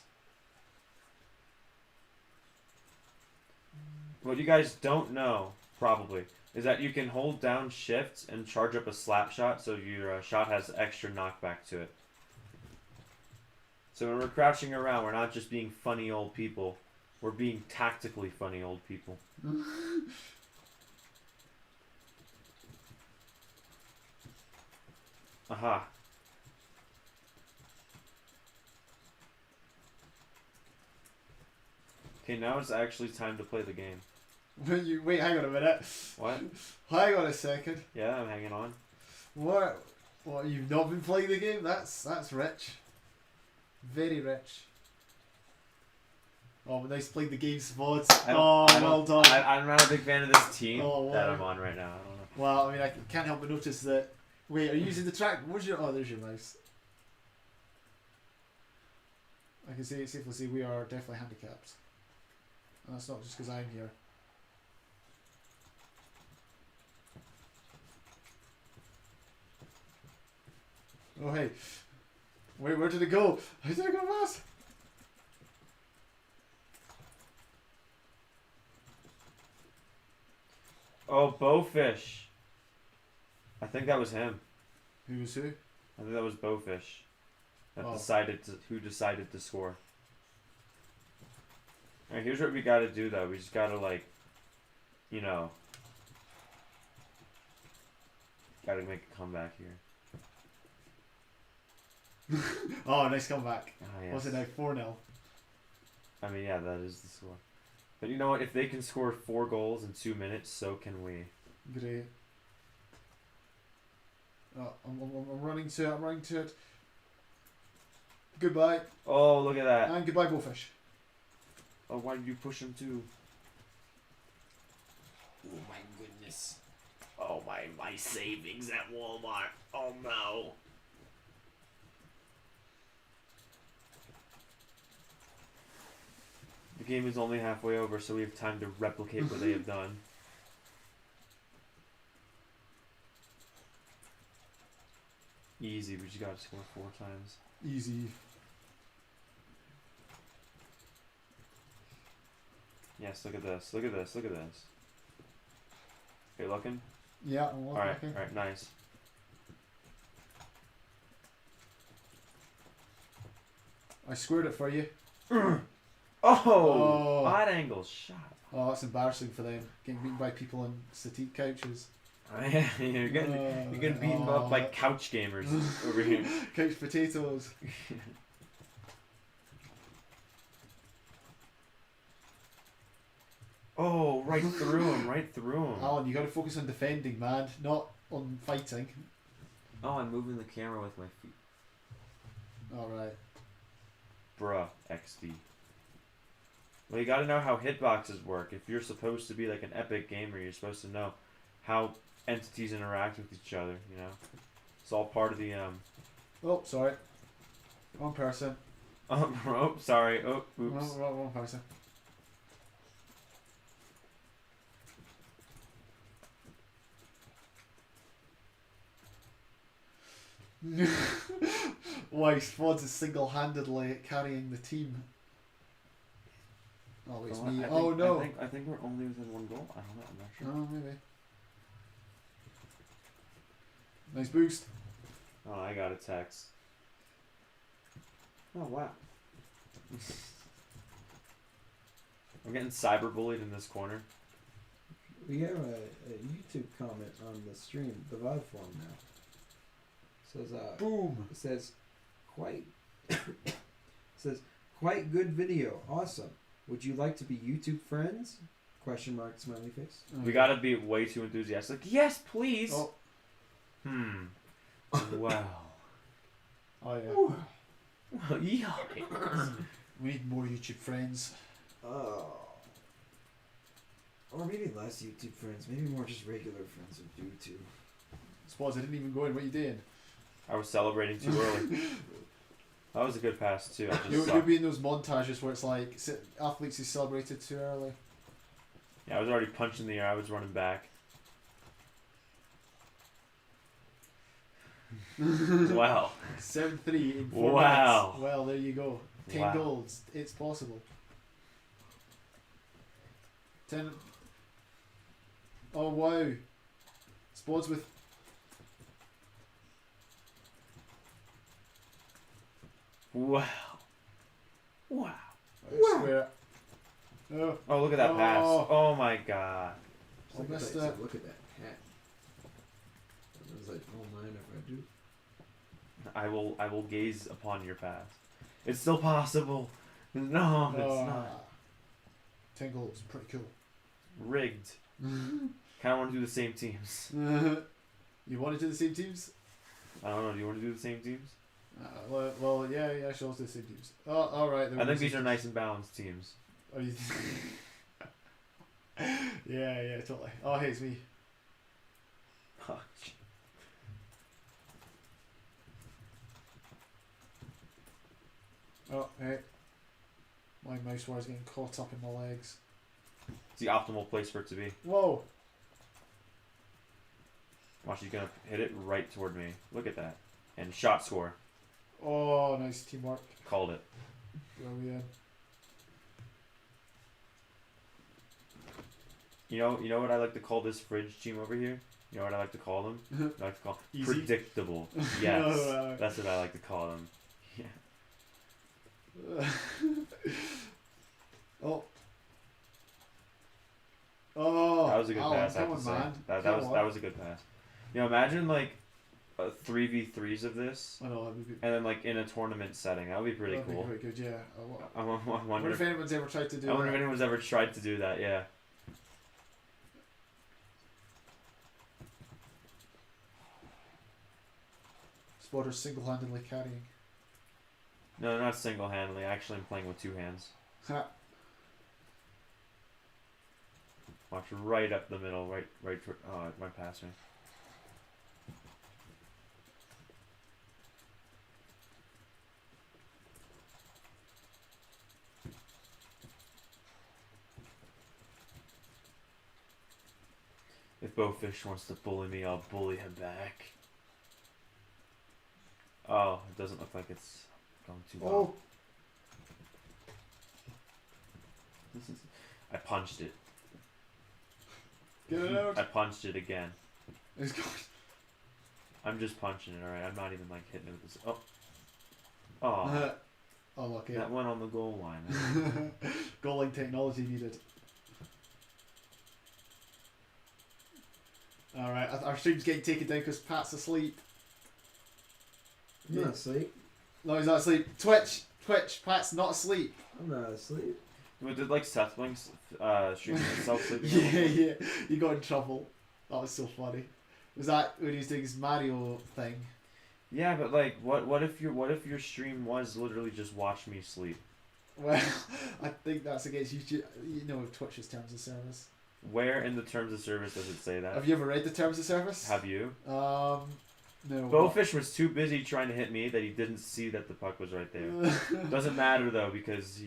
Speaker 3: What you guys don't know, probably, is that you can hold down shift and charge up a slap shot so your shot has extra knockback to it. So when we're crouching around, we're not just being funny old people. We're being tactically funny old people. Aha. Okay, now it's actually time to play the game.
Speaker 4: Wait, hang on a minute.
Speaker 3: What?
Speaker 4: Hang on a second.
Speaker 3: Yeah, I'm hanging on.
Speaker 4: What? What? You've not been playing the game? That's rich. Very rich. Oh, nice playing the game's mods. Well done.
Speaker 3: I'm not a big fan of this team
Speaker 4: Oh,
Speaker 3: that
Speaker 4: wow.
Speaker 3: I'm on right now. I don't know.
Speaker 4: Well, I mean, I can't help but notice that. Wait, are you using the track? Where's your? Oh, there's your mouse. I can safely say we are definitely handicapped. And that's not just because I'm here. Oh hey, wait, where did it go? How did it go fast?
Speaker 3: Oh, Bowfish. I think that was him.
Speaker 4: Who was who?
Speaker 3: I think that was Bowfish. That
Speaker 4: Oh.
Speaker 3: who decided to score. Alright, here's what we gotta do though. We just gotta like, you know, gotta make a comeback here.
Speaker 4: Oh, nice comeback.
Speaker 3: Ah, yes.
Speaker 4: What's it now? 4-0.
Speaker 3: I mean, yeah, that is the score. But you know what? If they can score 4 goals in 2 minutes, so can we.
Speaker 4: Great. Oh, I'm running to it. I'm running to it. Goodbye.
Speaker 3: Oh, look at that.
Speaker 4: And goodbye, Bowfish.
Speaker 3: Oh, why did you push him too?
Speaker 1: Oh my goodness.
Speaker 3: Oh, my savings at Walmart. Oh, no. The game is only halfway over, so we have time to replicate what they have done. Easy, we just gotta score 4 times.
Speaker 4: Easy.
Speaker 3: Yes, look at this, look at this, look at this. Okay, looking?
Speaker 4: Yeah, I'm
Speaker 3: Alright,
Speaker 4: looking.
Speaker 3: alright, nice.
Speaker 4: I squared it for you.
Speaker 3: Oh! Odd angle shot.
Speaker 4: Oh, that's embarrassing for them. Getting beaten by people on settee couches.
Speaker 3: you're getting beaten up by couch gamers over here.
Speaker 4: Couch potatoes.
Speaker 3: Oh, right through him, right through him.
Speaker 4: Alan, you gotta focus on defending, man, not on fighting.
Speaker 3: Oh, I'm moving the camera with my feet.
Speaker 4: Alright.
Speaker 3: Bruh, XD. Well, you gotta know how hitboxes work. If you're supposed to be like an epic gamer, you're supposed to know how entities interact with each other, you know? It's all part of the,
Speaker 4: Oh, sorry. Wrong person.
Speaker 3: oh, sorry. Oh, oops.
Speaker 4: Wrong person. Why Squads is single-handedly carrying the team. Oh, it's me. Oh no.
Speaker 3: I think we're only within one goal. I don't know. I'm not sure.
Speaker 4: Oh, maybe. Nice boost.
Speaker 3: Oh, I got a text. Oh wow. I'm getting cyberbullied in this corner.
Speaker 5: We have a YouTube comment on the stream, the VOD form now. Says
Speaker 4: Boom.
Speaker 5: it says quite says quite good video, awesome. Would you like to be YouTube friends? Question mark smiley face.
Speaker 3: We gotta be way too enthusiastic. Yes, please.
Speaker 4: Oh.
Speaker 3: Wow.
Speaker 4: Oh yeah.
Speaker 3: Well, yeah.
Speaker 4: We need more YouTube friends.
Speaker 5: Oh. Or maybe less YouTube friends. Maybe more just regular friends with YouTube.
Speaker 4: Squads, I didn't even go in. What you doing?
Speaker 3: I was celebrating too early. That was a good pass too. I just
Speaker 4: You'll
Speaker 3: sucked.
Speaker 4: be in those montages where it's like athletes who celebrated too early.
Speaker 3: Yeah, I was already punching the air. I was running back. Wow.
Speaker 4: 7-3 in 4
Speaker 3: Wow.
Speaker 4: minutes. Well, there you go. 10
Speaker 3: Wow.
Speaker 4: goals. It's possible. 10. Oh wow. Squads with.
Speaker 3: Wow. Wow.
Speaker 4: I swear. Oh,
Speaker 3: Oh, look at that pass.
Speaker 4: Oh.
Speaker 3: Oh my god.
Speaker 4: I missed that.
Speaker 5: Look at that hat. I was like, oh mind if I do.
Speaker 3: I will gaze upon your pass. It's still possible. No, it's not.
Speaker 4: 10 goals. Pretty cool.
Speaker 3: Rigged. Kind of want to do the same teams.
Speaker 4: You want to do the same teams?
Speaker 3: I don't know. Do you want to do the same teams?
Speaker 4: Well, yeah, sure, let's do the same teams. Oh, alright.
Speaker 3: I think these are nice and balanced teams.
Speaker 4: Oh, you yeah, totally. Oh, hey, it's me. Oh, hey. My mouse wire is getting caught up in my legs.
Speaker 3: It's the optimal place for it to be.
Speaker 4: Whoa!
Speaker 3: Watch, he's gonna hit it right toward me. Look at that. And shot score.
Speaker 4: Oh, nice teamwork.
Speaker 3: Called it.
Speaker 4: Where are we in?
Speaker 3: You know what I like to call this fridge team over here? You know what I like to call them? I like to call
Speaker 4: Easy?
Speaker 3: predictable. Yes.
Speaker 4: No,
Speaker 3: That's what I like to call them. Yeah.
Speaker 4: Oh. Oh.
Speaker 3: That was a good
Speaker 4: Alan,
Speaker 3: pass, I have
Speaker 4: come
Speaker 3: to
Speaker 4: on,
Speaker 3: say.
Speaker 4: man.
Speaker 3: That
Speaker 4: Come
Speaker 3: was
Speaker 4: on.
Speaker 3: that was a good pass. You know, imagine like 3v3s of this,
Speaker 4: I know, that'd be
Speaker 3: and then like in a tournament setting. That would be pretty
Speaker 4: that'd
Speaker 3: cool.
Speaker 4: be quite good, yeah.
Speaker 3: I
Speaker 4: I
Speaker 3: wonder
Speaker 4: wonder if anyone's ever tried to do
Speaker 3: I wonder if
Speaker 4: that.
Speaker 3: anyone's ever tried to do that. Yeah.
Speaker 4: Spotters single-handedly carrying.
Speaker 3: No, not single-handedly. Actually, I'm playing with two hands.
Speaker 4: Ha.
Speaker 3: Watch right up the middle, right. Oh, it might pass me. If Bowfish wants to bully me, I'll bully him back. Oh, it doesn't look like it's going too well.
Speaker 4: Oh,
Speaker 3: I punched it.
Speaker 4: get it out.
Speaker 3: I punched it again.
Speaker 4: It's going.
Speaker 3: I'm just punching it, alright? I'm not even like hitting it with this. Oh. Oh.
Speaker 4: Oh, lucky.
Speaker 3: That went on the goal line.
Speaker 4: Goal line technology needed. Alright, our stream's getting taken down because Pat's asleep.
Speaker 5: I'm not asleep.
Speaker 4: No, he's not asleep. Twitch, Pat's not asleep.
Speaker 5: I'm not asleep.
Speaker 3: Did like Seth Links stream himself sleeping?
Speaker 4: Yeah, you got in trouble. That was so funny. Was that when he was doing his Mario thing?
Speaker 3: Yeah, but like, what if your stream was literally just watch me sleep?
Speaker 4: Well, I think that's against YouTube. You know Twitch's terms of service.
Speaker 3: Where in the terms of service does it say that?
Speaker 4: Have you ever read the terms of service?
Speaker 3: Have you?
Speaker 4: No.
Speaker 3: Bowfish was too busy trying to hit me that he didn't see that the puck was right there. Doesn't matter though because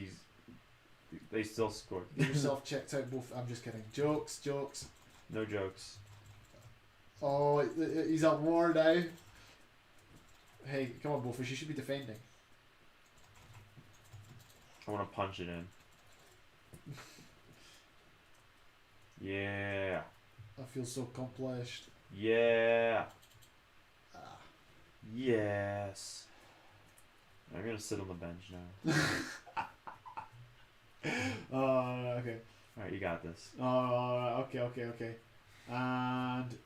Speaker 3: they still scored.
Speaker 4: Get yourself checked out. Both. I'm just kidding. Jokes.
Speaker 3: No jokes.
Speaker 4: Oh, he's at war now. Hey, come on, Bullfish. You should be defending.
Speaker 3: I want to punch it in. Yeah.
Speaker 4: I feel so accomplished.
Speaker 3: Yeah.
Speaker 4: Ah.
Speaker 3: Yes. I'm gonna sit on the bench now.
Speaker 4: Okay.
Speaker 3: Alright, you got this.
Speaker 4: Okay. And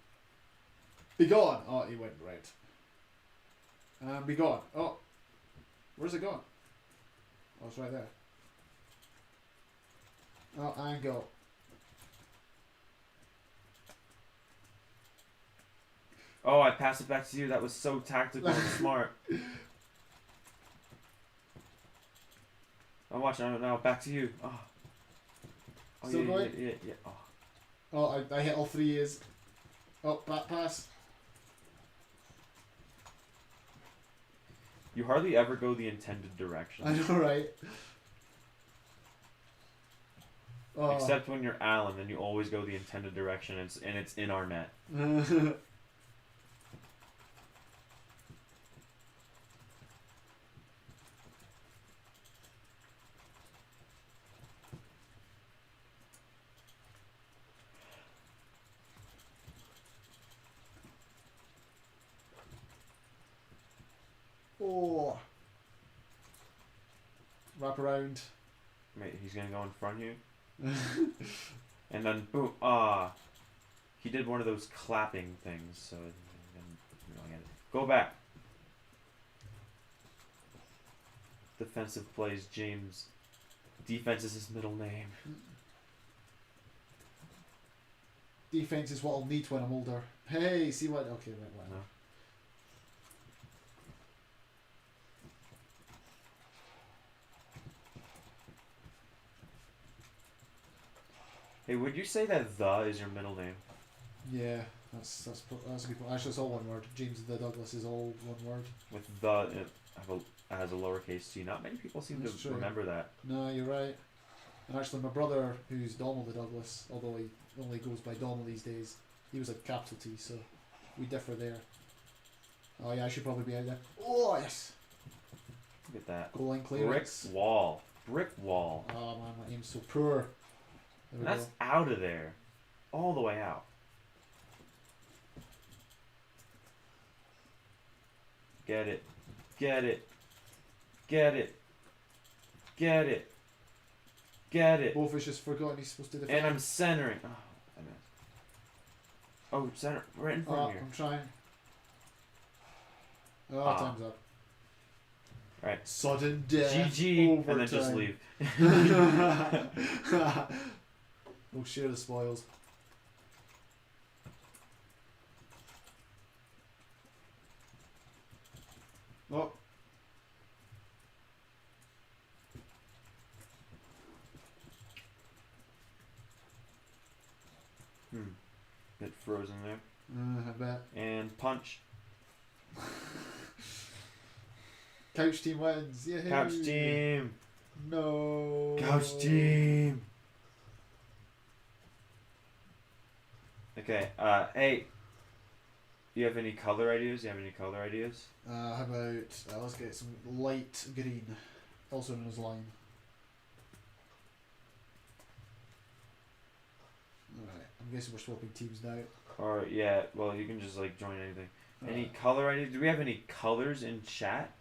Speaker 4: be gone. Oh, he went right. And be gone. Oh, where's it gone? Oh, it's right there. Oh, and go.
Speaker 3: Oh, I passed it back to you. That was so tactical and smart. I'm watching it now. Back to you. Oh. Oh,
Speaker 4: Still
Speaker 3: yeah,
Speaker 4: going?
Speaker 3: Yeah. Oh.
Speaker 4: Oh, I hit all three years. Oh, pass.
Speaker 3: You hardly ever go the intended direction.
Speaker 4: I know, right? Oh.
Speaker 3: Except when you're Alan, then you always go the intended direction, and it's in our net.
Speaker 4: Oh. Wrap around.
Speaker 3: Wait, he's gonna go in front of you, and then boom! He did one of those clapping things, so you don't get it. Go back. Defensive plays James. Defense is his middle name.
Speaker 4: Defense is what I'll need when I'm older. Hey, see what? Okay, right, well.
Speaker 3: No. Hey, would you say that the is your middle name?
Speaker 4: Yeah, that's a good point. Actually, it's all one word. James the Douglas is all one word.
Speaker 3: With the it has a lowercase t. Not many people seem
Speaker 4: That's
Speaker 3: to
Speaker 4: true.
Speaker 3: remember that.
Speaker 4: No, you're right. And actually, my brother, who's Donald the Douglas, although he only goes by Donald these days, he was a capital T, so we differ there. Oh yeah, I should probably be out there. Oh yes.
Speaker 3: Look at that.
Speaker 4: Goal line
Speaker 3: Brick
Speaker 4: clearance.
Speaker 3: wall. Brick wall.
Speaker 4: Oh man, my aim's so poor. There we
Speaker 3: That's
Speaker 4: go.
Speaker 3: out of there. All the way out. Get it. Get it. Get it. Get it. Get it.
Speaker 4: Bullfish has forgotten he's supposed to defend.
Speaker 3: And I'm centering. Oh, I missed. Oh, center. Right in front
Speaker 4: Oh,
Speaker 3: of here.
Speaker 4: I'm trying. Oh,
Speaker 3: Ah.
Speaker 4: time's up.
Speaker 3: Right.
Speaker 4: Sudden death.
Speaker 3: GG. And then just
Speaker 4: overtime.
Speaker 3: leave.
Speaker 4: We'll share the spoils. Oh.
Speaker 3: Bit frozen there.
Speaker 4: I bet.
Speaker 3: And punch.
Speaker 4: Couch team wins. Yay.
Speaker 3: Couch team.
Speaker 4: No.
Speaker 3: Couch team. Okay. Hey. Do you have any color ideas? How
Speaker 4: about let's get some light green, also known as lime. Alright, I'm guessing we're swapping teams now.
Speaker 3: Or yeah, well you can just like join anything. Any color ideas? Do we have any colors in chat?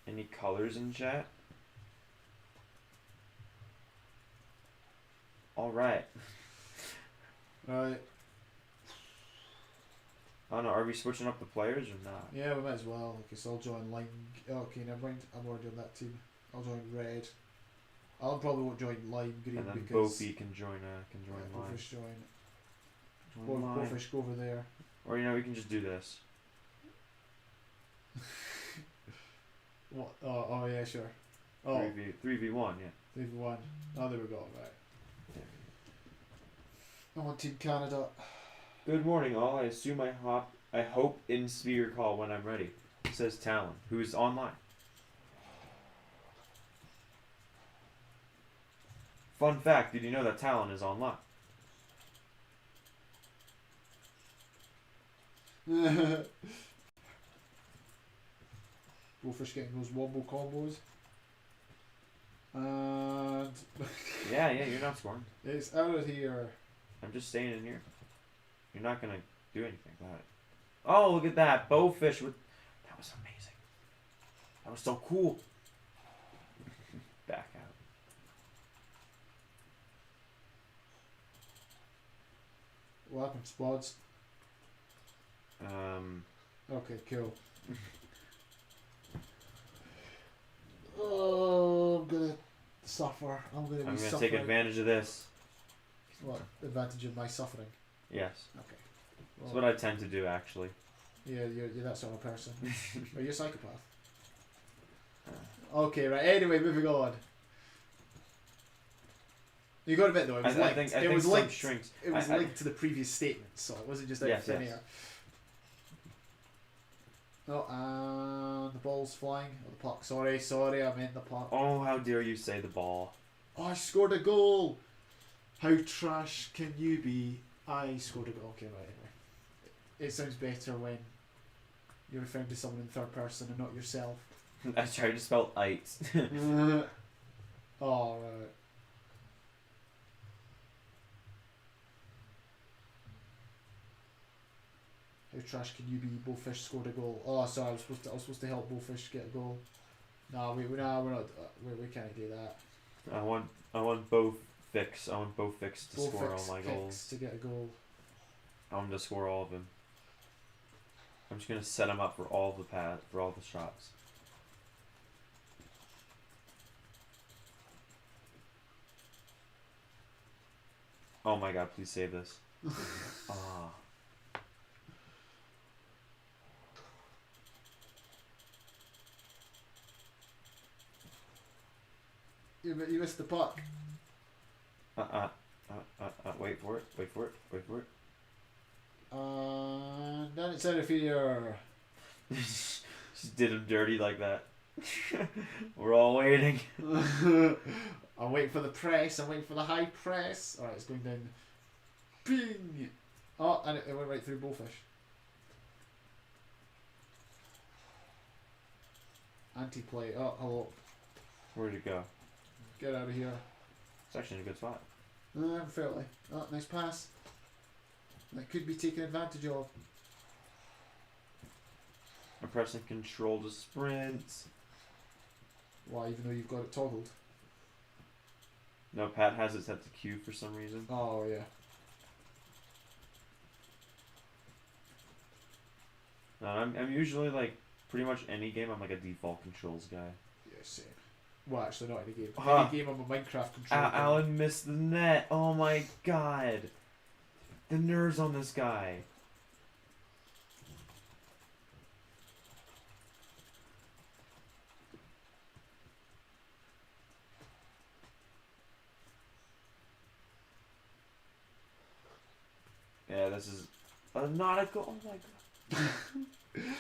Speaker 3: Any colors in chat? Alright.
Speaker 4: Right.
Speaker 3: I don't know, are we switching up the players or not?
Speaker 4: Yeah, we might as well. Okay, so I'll join lime. Okay, never mind. I'm already on that team. I'll join red. I probably won't join lime green
Speaker 3: And then
Speaker 4: because
Speaker 3: Bofi can join line.
Speaker 4: Bullfish join.
Speaker 3: Join line.
Speaker 4: Bullfish go over there.
Speaker 3: Or you know we can just do this.
Speaker 4: What? Oh yeah, sure. Oh,
Speaker 3: 3v1, yeah.
Speaker 4: 3v1. Oh, there we go. Right.
Speaker 3: There.
Speaker 4: I'm on Team Canada.
Speaker 3: Good morning, all. I assume I hope in speaker call when I'm ready. Says Talon, who's online. Fun fact: did you know that Talon is online?
Speaker 4: Bullfish getting those wombo combos. And
Speaker 3: Yeah, you're not scoring.
Speaker 4: it's out of here.
Speaker 3: I'm just staying in here. You're not gonna do anything about it. Oh, look at that bowfish with. That was amazing. That was so cool. Back out.
Speaker 4: What happened, Spods? Okay, cool. Oh, I'm gonna suffer. I'm gonna
Speaker 3: I'm
Speaker 4: be
Speaker 3: gonna
Speaker 4: suffering.
Speaker 3: take advantage of this.
Speaker 4: What advantage of my suffering?
Speaker 3: Yes,
Speaker 4: Okay.
Speaker 3: that's what I tend to do actually.
Speaker 4: Yeah, you're that sort of person. Are you a psychopath? Okay, right. Anyway, moving on. You got a bit though. It was linked.
Speaker 3: I
Speaker 4: it
Speaker 3: think
Speaker 4: was
Speaker 3: some
Speaker 4: linked.
Speaker 3: shrinks.
Speaker 4: It was linked to the previous statement, so it wasn't just out of thin
Speaker 3: Yes.
Speaker 4: air. Oh, and the ball's flying. Oh, the puck. Sorry, I meant the puck.
Speaker 3: Oh, how dare you say the ball?
Speaker 4: Oh, I scored a goal. How trash can you be? I scored a goal. Okay, right. Anyway, it sounds better when you're referring to someone in third person and not yourself.
Speaker 3: I tried to spell it.
Speaker 4: Oh, right. How trash can you be? Bullfish scored a goal. Oh, sorry, I was supposed to help Bullfish get a goal. No, we're not. We can't do that.
Speaker 3: I want both fix. I want both fix to score
Speaker 4: Bullfix
Speaker 3: all my
Speaker 4: kicks
Speaker 3: goals.
Speaker 4: to get a goal.
Speaker 3: I want him to score all of them. I'm just gonna set him up for all the shots. Oh my god! Please save this. Ah.
Speaker 4: You missed the puck.
Speaker 3: Wait for it. Wait for it. Wait for it.
Speaker 4: And then it's out of here.
Speaker 3: Just did him dirty like that. We're all waiting.
Speaker 4: I'm waiting for the press. I'm waiting for the high press. Alright, it's going down. Bing! Oh, and it went right through Bullfish. Anti-play. Oh, hello.
Speaker 3: Where'd it go?
Speaker 4: Get out of here.
Speaker 3: It's actually in a good spot.
Speaker 4: Fairly. Oh, nice pass. That could be taken advantage of.
Speaker 3: I'm pressing control to sprint.
Speaker 4: Why, even though you've got it toggled?
Speaker 3: No, Pat has it set to Q for some reason.
Speaker 4: Oh, yeah.
Speaker 3: No, I'm usually like pretty much any game. I'm like a default controls guy.
Speaker 4: Yeah, same. Well, actually, not any game.
Speaker 3: Huh.
Speaker 4: Any game I'm a Minecraft controller.
Speaker 3: Alan missed the net. Oh my god. The nerves on this guy. Yeah, this is a nautical. Oh my god.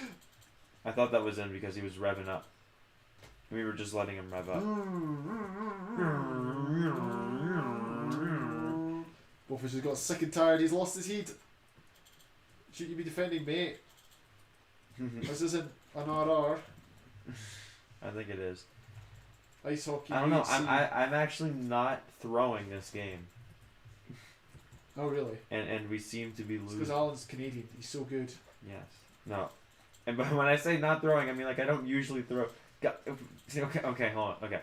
Speaker 3: I thought that was in because he was revving up. We were just letting him rev up.
Speaker 4: Bullfish has got sick and tired. He's lost his heat. Shouldn't you be defending, mate? This isn't an RR.
Speaker 3: I think it is.
Speaker 4: Ice hockey.
Speaker 3: I don't know.
Speaker 4: UFC.
Speaker 3: I'm actually not throwing this game,
Speaker 4: Oh, really?
Speaker 3: and we seem to be
Speaker 4: It's because
Speaker 3: losing.
Speaker 4: Alan's Canadian. He's so good.
Speaker 3: Yes. No. And but when I say not throwing, I mean like I don't usually throw. Okay, hold on. Okay.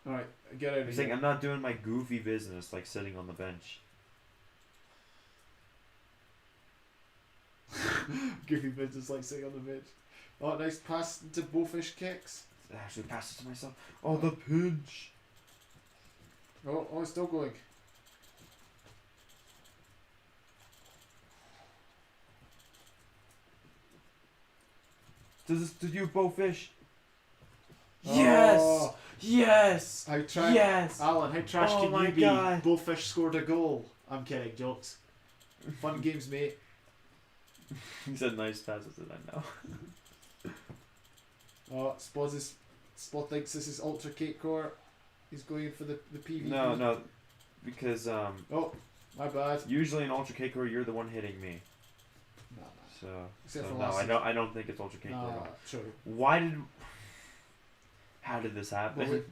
Speaker 4: Alright, get out
Speaker 3: I'm
Speaker 4: of
Speaker 3: saying
Speaker 4: here.
Speaker 3: I'm not doing my goofy business like sitting on the bench.
Speaker 4: Goofy business like sitting on the bench. Oh, nice pass into Bullfish kicks.
Speaker 3: I actually passed it to myself. Oh, the pinch.
Speaker 4: Oh, it's still going.
Speaker 3: Did you bowfish?
Speaker 4: Oh.
Speaker 3: Yes. Yes.
Speaker 4: How trash,
Speaker 3: Yes.
Speaker 4: Alan, how trash
Speaker 3: Oh
Speaker 4: can
Speaker 3: my
Speaker 4: you be?
Speaker 3: God.
Speaker 4: Bullfish scored a goal. I'm kidding, jokes. Fun games, mate.
Speaker 3: He said nice passes, and I know.
Speaker 4: Oh, Spot thinks this is Ultra Cakecore. He's going in for the PvP.
Speaker 3: No, because
Speaker 4: Oh, my bad.
Speaker 3: usually in Ultra Cakecore you're the one hitting me.
Speaker 4: Nah.
Speaker 3: So,
Speaker 4: Except
Speaker 3: so
Speaker 4: for
Speaker 3: no,
Speaker 4: last
Speaker 3: I don't think it's Ultra Cakecore at all.
Speaker 4: Sure.
Speaker 3: How did this happen?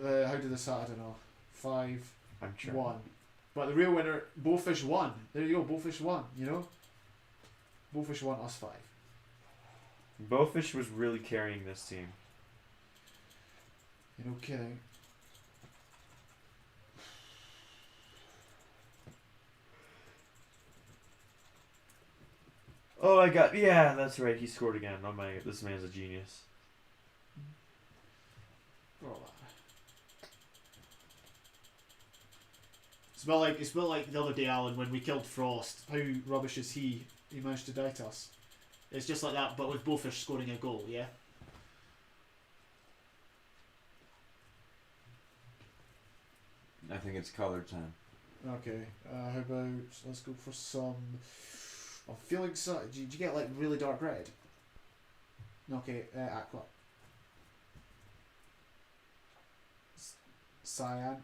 Speaker 4: Well, how did this happen? I don't know. 5-1.
Speaker 3: I'm sure.
Speaker 4: But the real winner, Bowfish won. There you go, Bowfish won, you know? Bowfish won, us 5.
Speaker 3: Bowfish was really carrying this team.
Speaker 4: You're no kidding.
Speaker 3: Oh my god, yeah, that's right, he scored again. Oh my, this man's a genius.
Speaker 4: Oh. It smelled like the other day, Alan, when we killed Frost. How rubbish is he? He managed to die to us. It's just like that, but with Bowfish scoring a goal, yeah?
Speaker 6: I think it's color time.
Speaker 4: Okay, how about, let's go for some, I'm feeling so, did you get like really dark red? Okay, aqua. Cyan.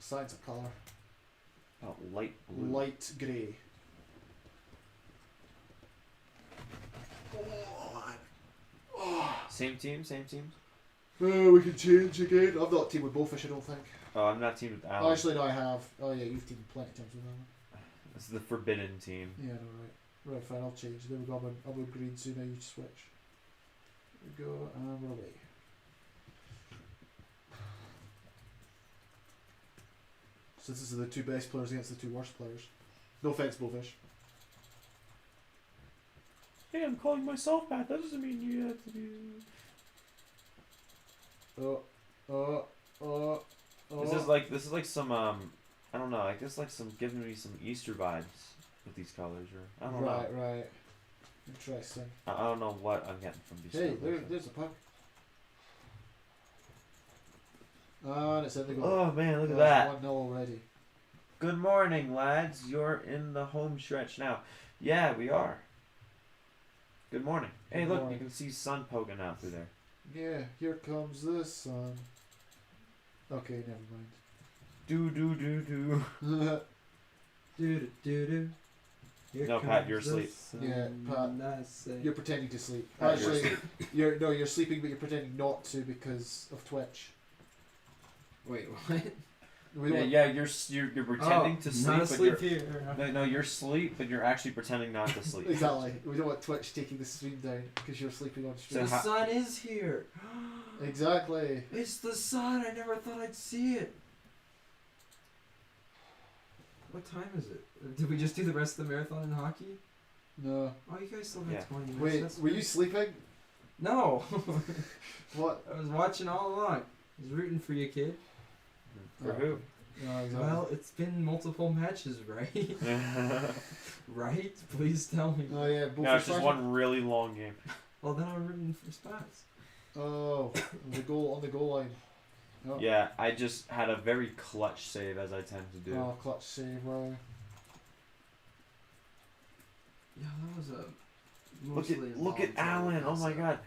Speaker 4: Cyan's a colour.
Speaker 3: Oh, light blue.
Speaker 4: Light grey.
Speaker 3: Same team, same team.
Speaker 4: Oh, we can change again. I've not teamed with Bowfish, I don't think.
Speaker 3: Oh, I'm not teamed with
Speaker 4: Oh,
Speaker 3: Alan.
Speaker 4: actually, no, I have. Oh, yeah, you've teamed plenty of times with Alan.
Speaker 3: This is the forbidden team.
Speaker 4: Yeah, no, right. Right, fine, I'll change. There we go, I'll go green soon, now you switch. There we go, and we're away. So this is the two best players against the two worst players. No offense, Bowfish.
Speaker 3: Hey, I'm calling myself back. That doesn't mean you have to be. This is like some I don't know. I guess like some giving me some Easter vibes with these colors, or I don't know.
Speaker 4: Right. Interesting.
Speaker 3: I don't know what I'm getting from these.
Speaker 4: Hey,
Speaker 3: colors.
Speaker 4: there's a puck. And it's in the goal.
Speaker 3: Oh man, look at that!
Speaker 4: 1-0 already.
Speaker 3: Good morning, lads. You're in the home stretch now. Yeah, we are. Good morning. Hey,
Speaker 4: Good
Speaker 3: look,
Speaker 4: morning.
Speaker 3: you can see sun poking out through there.
Speaker 4: Yeah, here comes the sun. Okay, never mind.
Speaker 3: Do.
Speaker 5: Do do do.
Speaker 3: No, Pat, you're asleep.
Speaker 4: Yeah, Pat,
Speaker 5: Say.
Speaker 4: You're pretending to sleep.
Speaker 3: Pat, you're
Speaker 4: Actually, you're sleeping, but you're pretending not to because of Twitch.
Speaker 5: Wait, what?
Speaker 4: We don't want-
Speaker 3: You're pretending to sleep,
Speaker 5: Not
Speaker 3: but
Speaker 5: asleep
Speaker 3: you're
Speaker 5: here.
Speaker 3: no, you're asleep, but you're actually pretending not to sleep.
Speaker 4: Exactly. We don't want Twitch taking the stream down because you're sleeping on stream.
Speaker 5: The sun is here.
Speaker 4: Exactly.
Speaker 5: It's the sun. I never thought I'd see it. What time is it? Did we just do the rest of the marathon in hockey?
Speaker 4: No.
Speaker 5: Oh, you guys still have
Speaker 3: Yeah.
Speaker 5: 20 minutes.
Speaker 4: Wait,
Speaker 5: That's
Speaker 4: were you
Speaker 5: great.
Speaker 4: sleeping?
Speaker 5: No.
Speaker 4: What?
Speaker 5: I was watching all along. I was rooting for you, kid.
Speaker 3: For who?
Speaker 4: No, exactly.
Speaker 5: Well, it's been multiple matches, right? Right? Please tell me.
Speaker 4: Oh yeah, both
Speaker 3: No, it's just one really long game.
Speaker 5: Well, then I'm rooting for spots.
Speaker 4: Oh, the goal on the goal line. Oh.
Speaker 3: Yeah, I just had a very clutch save, as I tend to do.
Speaker 4: Oh, clutch save. Wow.
Speaker 5: Yeah, that was a.
Speaker 3: Look at Alan! Oh my god,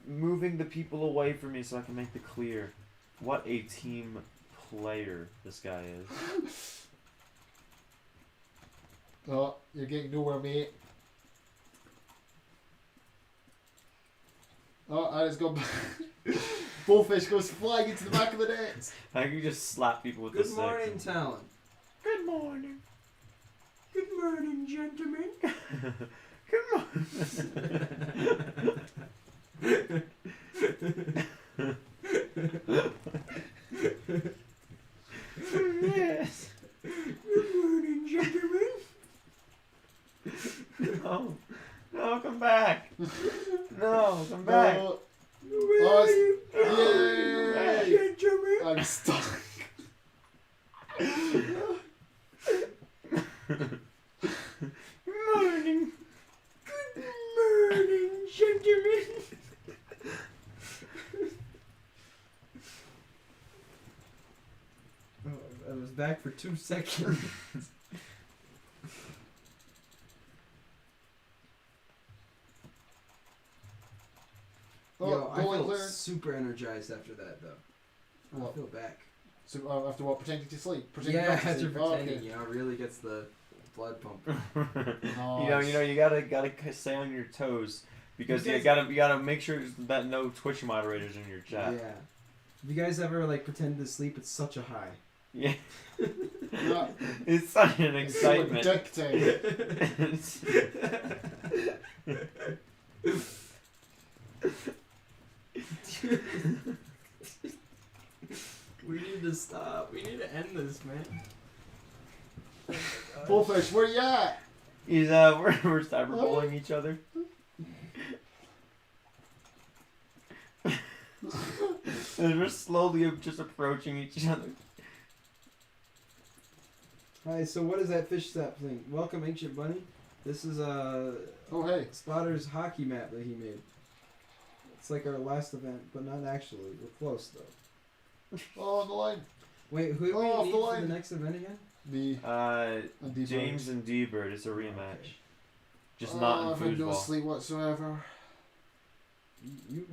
Speaker 3: moving the people away from me so I can make the clear. What a team player this guy is.
Speaker 4: Oh, you're getting nowhere, mate. Oh, and it's gone back. Bullfish goes flying into the back of the net.
Speaker 3: I can just slap people with
Speaker 5: Good
Speaker 3: the stick.
Speaker 5: morning, Talon.
Speaker 3: Good morning.
Speaker 5: Good morning, gentlemen.
Speaker 3: Yes.
Speaker 5: Good morning, gentlemen.
Speaker 3: No. No, come back. No, come back.
Speaker 4: No.
Speaker 5: Where are you?
Speaker 4: Yay!
Speaker 5: Gentlemen.
Speaker 4: I'm stuck.
Speaker 3: Morning.
Speaker 5: Good morning, gentlemen. Oh, I was back for 2 seconds.
Speaker 4: Oh,
Speaker 5: Yo, I
Speaker 4: goal line
Speaker 5: feel
Speaker 4: clearance.
Speaker 5: super energized after that, though. I
Speaker 4: What?
Speaker 5: feel back.
Speaker 4: So after what? Pretending to sleep. Pretending
Speaker 5: Yeah,
Speaker 4: not to
Speaker 5: after
Speaker 4: sleep. Oh,
Speaker 5: pretending,
Speaker 4: okay.
Speaker 5: you know, it really gets the blood pumping.
Speaker 3: You gotta stay on your toes because
Speaker 5: You
Speaker 3: you
Speaker 5: guys-
Speaker 3: gotta make sure that no Twitch moderators in your chat.
Speaker 5: Yeah. Have you guys ever like pretended to sleep? It's such a high.
Speaker 3: Yeah.
Speaker 4: Yeah.
Speaker 3: It's such an
Speaker 4: It's so
Speaker 3: excitement.
Speaker 4: addicting.
Speaker 5: We need to stop. We need to end this, man.
Speaker 4: Bullfish, where you at?
Speaker 3: He's we're cyberbullying each other. And we're slowly just approaching each other.
Speaker 5: Alright, so what is that fish slap thing? Welcome, Ancient Bunny. This is
Speaker 4: Oh hey.
Speaker 5: Spotter's hockey map that he made. It's like our last event, but not actually. We're close though.
Speaker 4: Oh, on the line.
Speaker 5: Wait, who do
Speaker 4: Oh, off
Speaker 5: we
Speaker 4: the
Speaker 5: need for
Speaker 4: line.
Speaker 5: the next event again?
Speaker 4: Me and D
Speaker 3: James and D-Bird. It's a rematch.
Speaker 5: Okay.
Speaker 3: Just
Speaker 4: Oh,
Speaker 3: not
Speaker 4: I've
Speaker 3: in
Speaker 4: had no
Speaker 3: foosball.
Speaker 4: sleep whatsoever.
Speaker 5: You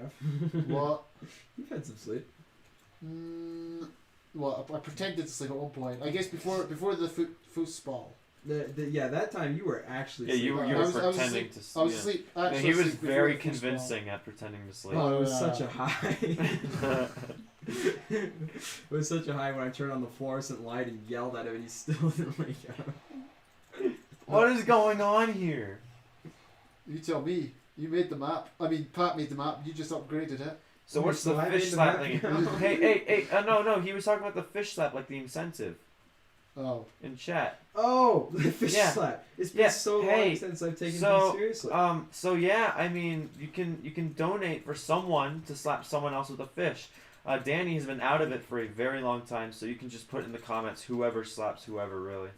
Speaker 5: have.
Speaker 4: What?
Speaker 5: You've had some sleep.
Speaker 4: Well, I pretended to sleep at one point. I guess before the foosball.
Speaker 5: Yeah, that time you were actually.
Speaker 3: Yeah, you were
Speaker 4: I was
Speaker 3: pretending
Speaker 4: asleep.
Speaker 3: to
Speaker 4: I
Speaker 3: sleep.
Speaker 4: was asleep.
Speaker 3: Yeah,
Speaker 4: Actually
Speaker 3: he was
Speaker 4: asleep before
Speaker 3: very
Speaker 4: the foosball.
Speaker 3: convincing at pretending to sleep.
Speaker 5: Oh, it was
Speaker 4: Yeah.
Speaker 5: such a high. It was such a high when I turned on the fluorescent light and yelled at him, and he still didn't wake up.
Speaker 3: What is going on here?
Speaker 4: You tell me. You made the map. I mean, Pat made the map. You just upgraded it.
Speaker 3: So
Speaker 5: We're
Speaker 3: what's the
Speaker 5: sliding
Speaker 3: fish
Speaker 5: the
Speaker 3: slap
Speaker 5: map
Speaker 3: thing?
Speaker 5: now.
Speaker 3: Hey, no, he was talking about the fish slap, like the incentive
Speaker 4: Oh.
Speaker 3: in chat.
Speaker 5: Oh, the fish
Speaker 3: Yeah.
Speaker 5: slap! It's been
Speaker 3: Yeah,
Speaker 5: so
Speaker 3: hey,
Speaker 5: long since I've taken
Speaker 3: so,
Speaker 5: things seriously.
Speaker 3: So yeah, I mean, you can donate for someone to slap someone else with a fish. Danny has been out of it for a very long time, so you can just put in the comments whoever slaps whoever, really.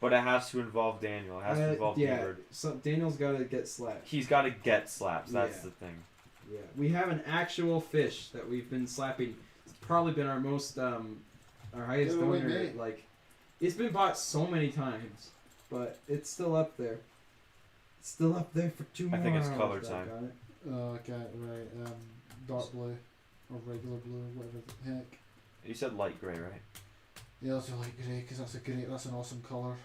Speaker 3: But it has to involve Daniel. It has to involve
Speaker 5: yeah,
Speaker 3: D-Bird.
Speaker 5: so Daniel's got to get slapped.
Speaker 3: He's got to get slaps. That's
Speaker 5: Yeah.
Speaker 3: the thing.
Speaker 5: Yeah, we have an actual fish that we've been slapping. It's probably been our most, our highest
Speaker 4: Give it away,
Speaker 5: donor.
Speaker 4: mate.
Speaker 5: Like, it's been bought so many times, but it's still up there. It's still up there for 2 more
Speaker 3: I think it's
Speaker 5: hours.
Speaker 3: color
Speaker 5: Doc
Speaker 3: time.
Speaker 5: on it.
Speaker 4: Oh, okay, right. Dark blue or regular blue, whatever the heck.
Speaker 3: You said light gray, right?
Speaker 4: Yeah, that's a light grey because that's an awesome colour.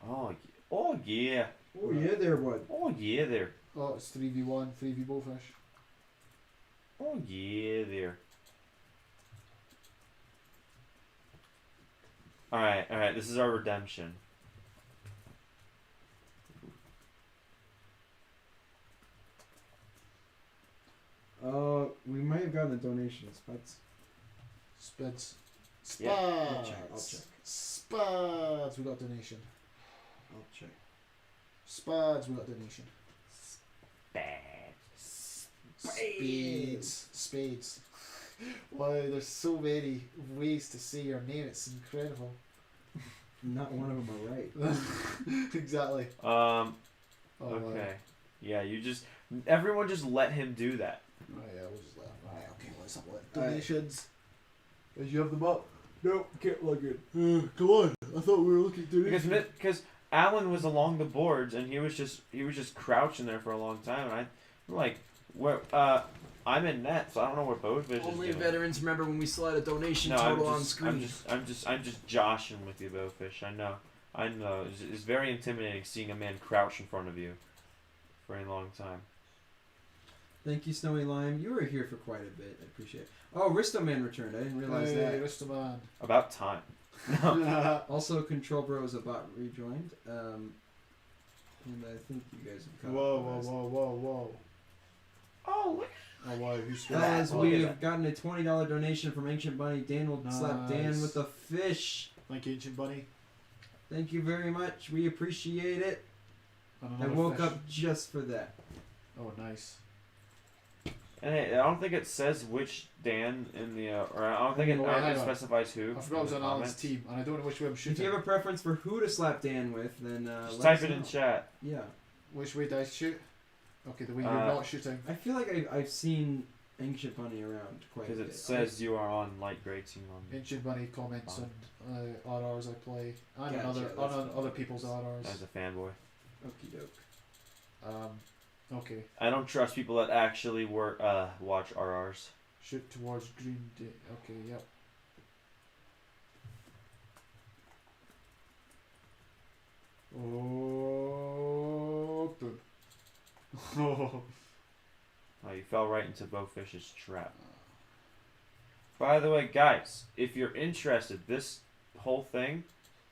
Speaker 3: Oh yeah.
Speaker 5: Oh yeah, there, bud.
Speaker 3: Oh yeah, there.
Speaker 4: Oh, it's 3v1, 3v bullfish.
Speaker 3: Oh yeah, there. All right. This is our redemption.
Speaker 5: We might have gotten a donation, Spuds.
Speaker 4: Spids.
Speaker 3: Yeah.
Speaker 5: I'll check.
Speaker 4: Spuds, we got a donation.
Speaker 5: I'll check.
Speaker 4: Spuds, we got a donation.
Speaker 3: Bad.
Speaker 4: Spades. Wow, there's so many ways to say your name, it's incredible.
Speaker 5: Not one of them are right.
Speaker 4: Exactly.
Speaker 3: Okay.
Speaker 4: wow.
Speaker 3: Yeah, everyone just let him do that.
Speaker 4: Oh yeah, we'll just laugh. Alright, okay, let's have what? Donations. As you have them up.
Speaker 5: Nope, can't log in.
Speaker 4: Come on. I thought we were looking at donations.
Speaker 3: Because Alan was along the boards and he was just crouching there for a long time, and I'm like, where I'm in net, so I don't know where Boatfish is
Speaker 5: Only
Speaker 3: doing.
Speaker 5: veterans remember when we slide a donation
Speaker 3: No,
Speaker 5: total
Speaker 3: I'm
Speaker 5: on
Speaker 3: just,
Speaker 5: screen.
Speaker 3: I'm just joshing with you, Boatfish. I know. It's very intimidating seeing a man crouch in front of you for a long time.
Speaker 5: Thank you, Snowy Lime. You were here for quite a bit. I appreciate it. Oh, Risto Man returned. I didn't realize
Speaker 4: Hey,
Speaker 5: that.
Speaker 4: Ristoman.
Speaker 3: About time. No.
Speaker 5: Also, Control Bro is about rejoined. And I think you guys have come.
Speaker 4: Whoa.
Speaker 3: Oh, look.
Speaker 4: Oh wow, who's
Speaker 5: Guys,
Speaker 3: Oh,
Speaker 5: we
Speaker 3: yeah.
Speaker 5: have gotten a $20 donation from Ancient Bunny. Dan will slap Dan
Speaker 4: Nice.
Speaker 5: with the fish.
Speaker 4: Thank you, Ancient Bunny.
Speaker 5: Thank you very much. We appreciate it.
Speaker 4: And
Speaker 5: I
Speaker 4: another
Speaker 5: woke
Speaker 4: fish.
Speaker 5: up just for that.
Speaker 4: Oh, nice.
Speaker 3: And hey, I don't think it says which Dan in the, or I don't think it,
Speaker 4: Oh,
Speaker 3: I don't
Speaker 4: hang
Speaker 3: think it
Speaker 4: on.
Speaker 3: specifies who.
Speaker 4: I forgot it was
Speaker 3: in
Speaker 4: on
Speaker 3: the
Speaker 4: Alan's
Speaker 3: comments.
Speaker 4: team, and I don't know which way I'm
Speaker 5: If
Speaker 4: shooting.
Speaker 5: you have a preference for who to slap Dan with, then
Speaker 3: Just
Speaker 5: let
Speaker 3: type
Speaker 5: us
Speaker 3: it in
Speaker 5: know.
Speaker 3: chat.
Speaker 5: Yeah.
Speaker 4: Which way do I shoot? Okay, the way you're
Speaker 3: Uh,
Speaker 4: not shooting.
Speaker 5: I feel like I've seen Ancient Bunny around quite a
Speaker 3: Because
Speaker 5: bit.
Speaker 3: it says you are on light gray team on.
Speaker 4: Ancient Bunny comments on RRs I play, and
Speaker 5: Gotcha,
Speaker 4: on
Speaker 5: that's
Speaker 4: other
Speaker 5: fine.
Speaker 4: people's RRs.
Speaker 3: As a fanboy.
Speaker 5: Okie doke.
Speaker 4: Okay.
Speaker 3: I don't trust people that actually work watch RRs.
Speaker 4: Shoot towards green. Okay, yep. Oh, boom. Oh.
Speaker 3: Oh, you fell right into Bowfish's trap. By the way, guys, if you're interested, this whole thing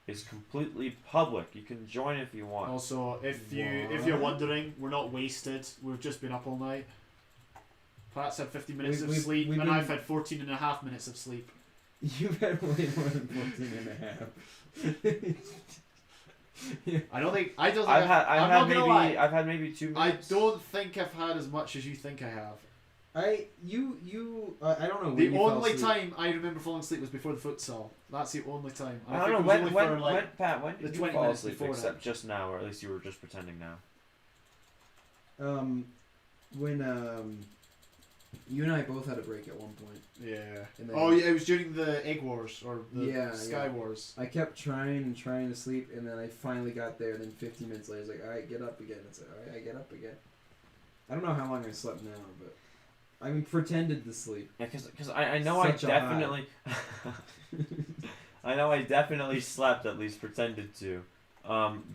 Speaker 3: is completely public. You can join if you want.
Speaker 4: Also, if you're wondering, we're not wasted. We've just been up all night. Pat's had 50 minutes of sleep,
Speaker 5: we've
Speaker 4: and
Speaker 5: been-
Speaker 4: I've had 14 and a half minutes of sleep.
Speaker 5: You've had way more than 14 and a half.
Speaker 4: I don't think
Speaker 3: I've
Speaker 4: I'm not gonna lie.
Speaker 3: had maybe 2
Speaker 4: I
Speaker 3: minutes.
Speaker 4: don't think I've had as much as you think I have.
Speaker 5: I don't know when
Speaker 4: The
Speaker 5: you fell
Speaker 4: only
Speaker 5: asleep.
Speaker 4: time I remember falling asleep was before the futsal. That's the only time.
Speaker 3: I don't
Speaker 4: think
Speaker 3: know
Speaker 4: it was
Speaker 3: when
Speaker 4: only
Speaker 3: when,
Speaker 4: for, like,
Speaker 3: when Pat when
Speaker 4: the
Speaker 3: did you
Speaker 4: 20
Speaker 3: fall
Speaker 4: minutes
Speaker 3: asleep
Speaker 4: before
Speaker 3: except
Speaker 4: that.
Speaker 3: just now, or at least you were just pretending now.
Speaker 5: When you and I both had a break at one point.
Speaker 4: Yeah.
Speaker 5: And then
Speaker 4: Oh yeah, it was during the Egg Wars or the
Speaker 5: Yeah,
Speaker 4: Sky
Speaker 5: yeah.
Speaker 4: Wars.
Speaker 5: I kept trying to sleep, and then I finally got there. And then 15 minutes later, I was like, "All right, get up again." It's like, "All right, I get up again." I don't know how long I slept now, but I mean, pretended to sleep.
Speaker 3: Yeah, because I know
Speaker 5: Such a
Speaker 3: I definitely I know I definitely slept, at least pretended to,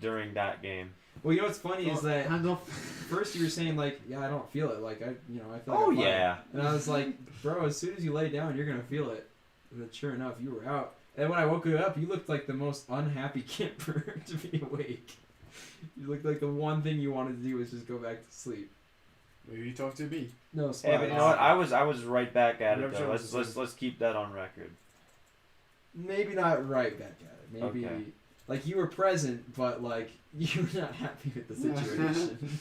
Speaker 3: during that game.
Speaker 5: Well, you know what's funny is that
Speaker 4: Hand off.
Speaker 5: first you were saying like, "Yeah, I don't feel it." Like I feel like
Speaker 3: Oh
Speaker 5: I'm fine.
Speaker 3: yeah.
Speaker 5: And I was like, "Bro, as soon as you lay down, you're gonna feel it." And then sure enough, you were out. And when I woke you up, you looked like the most unhappy camper to be awake. You looked like the one thing you wanted to do was just go back to sleep.
Speaker 4: Were you talking to me?
Speaker 5: No,
Speaker 3: Hey,
Speaker 5: Spot.
Speaker 3: but you know what? I was right back at it
Speaker 4: Never
Speaker 3: though.
Speaker 4: sure
Speaker 3: Let's
Speaker 4: what's
Speaker 3: let's keep that on record.
Speaker 5: Maybe not right back at it. Maybe
Speaker 3: Okay.
Speaker 5: like you were present, but like you were not happy with the situation.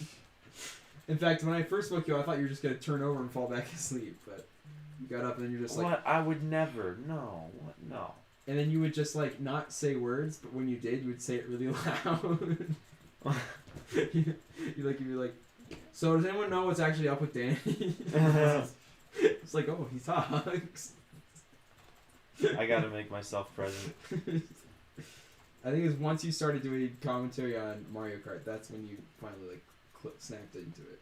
Speaker 5: In fact, when I first woke you up, I thought you were just gonna turn over and fall back asleep, but you got up and then you're just like,
Speaker 3: What? I would never. No. What? No.
Speaker 5: and then you would just like not say words, but when you did, you would say it really loud. you'd be like, so does anyone know what's actually up with Danny? It's like, oh, he talks.
Speaker 3: I gotta make myself present.
Speaker 5: I think it was once you started doing commentary on Mario Kart, that's when you finally like snapped into it.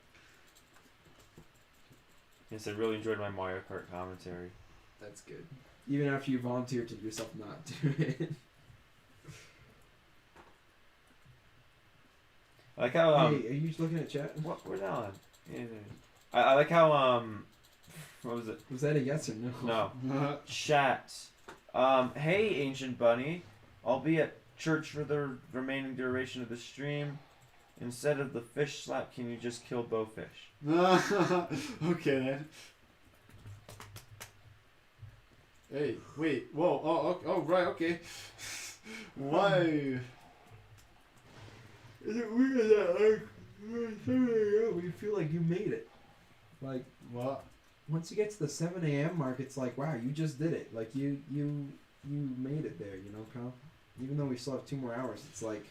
Speaker 3: Yes, I really enjoyed my Mario Kart commentary.
Speaker 5: That's good. Even after you volunteered to yourself not do it.
Speaker 3: I like how
Speaker 5: Hey, are you looking at chat?
Speaker 3: Where's Alan? I like how what was it?
Speaker 5: Was that a yes or no?
Speaker 3: No. Chat. Hey Ancient Bunny, I'll be at church for the remaining duration of the stream. Instead of the fish slap, can you just kill Bowfish?
Speaker 4: Okay then. Hey, wait, whoa, oh, right, okay. Wow.
Speaker 5: Is it weird that like you feel like you made it? Like
Speaker 4: What?
Speaker 5: once you get to the 7 a.m. mark, it's like, wow, you just did it. Like you made it there, you know, pal. Even though we still have 2 more hours, it's like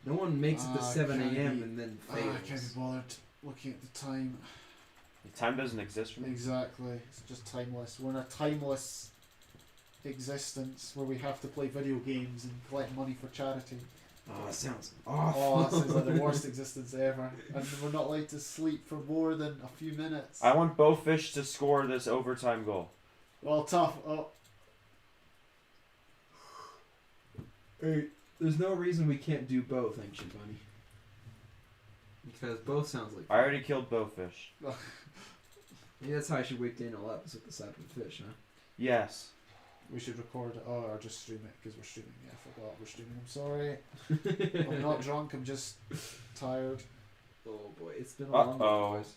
Speaker 5: no one makes it to 7
Speaker 4: can't
Speaker 5: a.m.
Speaker 4: be-
Speaker 5: and then
Speaker 4: I can't
Speaker 5: fails.
Speaker 4: be bothered looking at the time.
Speaker 3: The time doesn't exist for me.
Speaker 4: Exactly. It's just timeless. We're in a timeless existence where we have to play video games and collect money for charity.
Speaker 5: Oh, that sounds awful.
Speaker 4: Oh, that sounds like the worst existence ever. And we're not allowed to sleep for more than a few minutes.
Speaker 3: I want Bowfish to score this overtime goal.
Speaker 4: Well, tough. Oh,
Speaker 5: Hey, there's no reason we can't do both, Ancient Bunny. Because both sounds like.
Speaker 3: I already killed Bowfish.
Speaker 5: Maybe that's how I should wake Daniel up, is with the slap of the fish, huh?
Speaker 3: Yes.
Speaker 4: we should record it. Oh, or just stream it because we're streaming. Yeah, I forgot we're streaming. I'm sorry. I'm not drunk. I'm just tired.
Speaker 5: Oh boy, it's been a long day,
Speaker 3: Uh-oh.
Speaker 5: boys.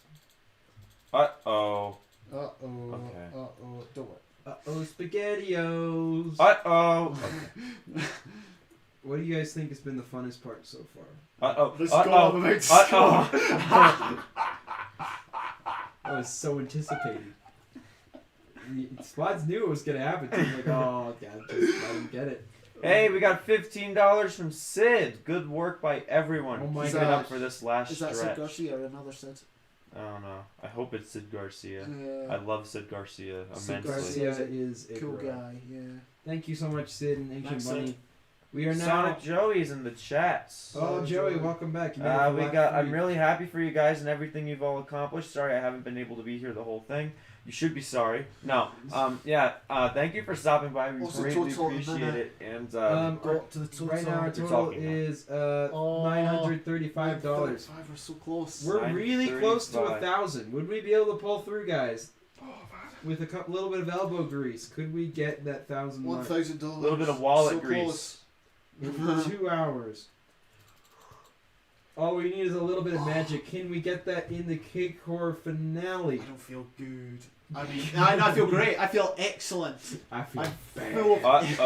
Speaker 3: Uh-oh.
Speaker 4: Uh oh.
Speaker 3: Okay.
Speaker 4: Uh oh. Don't worry.
Speaker 5: Uh-oh, SpaghettiOs!
Speaker 3: Uh-oh.
Speaker 5: What do you guys think has been the funnest part so far?
Speaker 3: Uh-oh.
Speaker 4: Let's go. I'm about to
Speaker 3: Uh-oh.
Speaker 5: I was so anticipated. Spots knew it was gonna happen. So I'm like, oh god, just let him get it.
Speaker 3: Hey, we got $15 from Sid. Good work by everyone.
Speaker 5: Oh my
Speaker 3: Keep it
Speaker 4: God.
Speaker 3: up for this last
Speaker 4: Is that Sid
Speaker 3: stretch.
Speaker 4: Garcia or another Sid?
Speaker 3: I don't know. I hope it's Sid Garcia. I love Sid Garcia
Speaker 4: Sid
Speaker 3: immensely.
Speaker 4: Garcia.
Speaker 5: Garcia is a
Speaker 4: Cool
Speaker 5: bro.
Speaker 4: guy. Yeah.
Speaker 5: Thank you so much, Sid and Ancient
Speaker 4: Thanks,
Speaker 5: Bunny.
Speaker 4: Sid.
Speaker 5: We are now.
Speaker 3: Sonic Joey's in the chats.
Speaker 5: Oh, Joey, welcome back. You made it for
Speaker 3: We
Speaker 5: lap
Speaker 3: got.
Speaker 5: 3.
Speaker 3: I'm really happy for you guys and everything you've all accomplished. Sorry I haven't been able to be here the whole thing. You should be sorry. No. Yeah. Thank you for stopping by. We
Speaker 4: What's the
Speaker 3: greatly
Speaker 4: total in a
Speaker 3: appreciate
Speaker 4: minute?
Speaker 3: it. And
Speaker 4: Go up to the total.
Speaker 5: Right now our
Speaker 3: You're
Speaker 5: total
Speaker 3: talking now.
Speaker 5: is
Speaker 4: Oh,
Speaker 5: $935.
Speaker 4: We're so close.
Speaker 5: We're really close to
Speaker 3: 935.
Speaker 5: 1,000. Would we be able to pull through, guys? With a little bit of elbow grease, could we get that 1,000 mark?
Speaker 4: $1,000.
Speaker 3: a little bit of wallet
Speaker 4: so
Speaker 3: grease.
Speaker 4: Close.
Speaker 5: In 2 hours. All we need is a little bit of magic. Can we get that in the Cakecore finale?
Speaker 4: I don't feel good. I mean, I feel great. I feel excellent.
Speaker 5: I feel
Speaker 4: I'm
Speaker 5: bad.
Speaker 4: full of.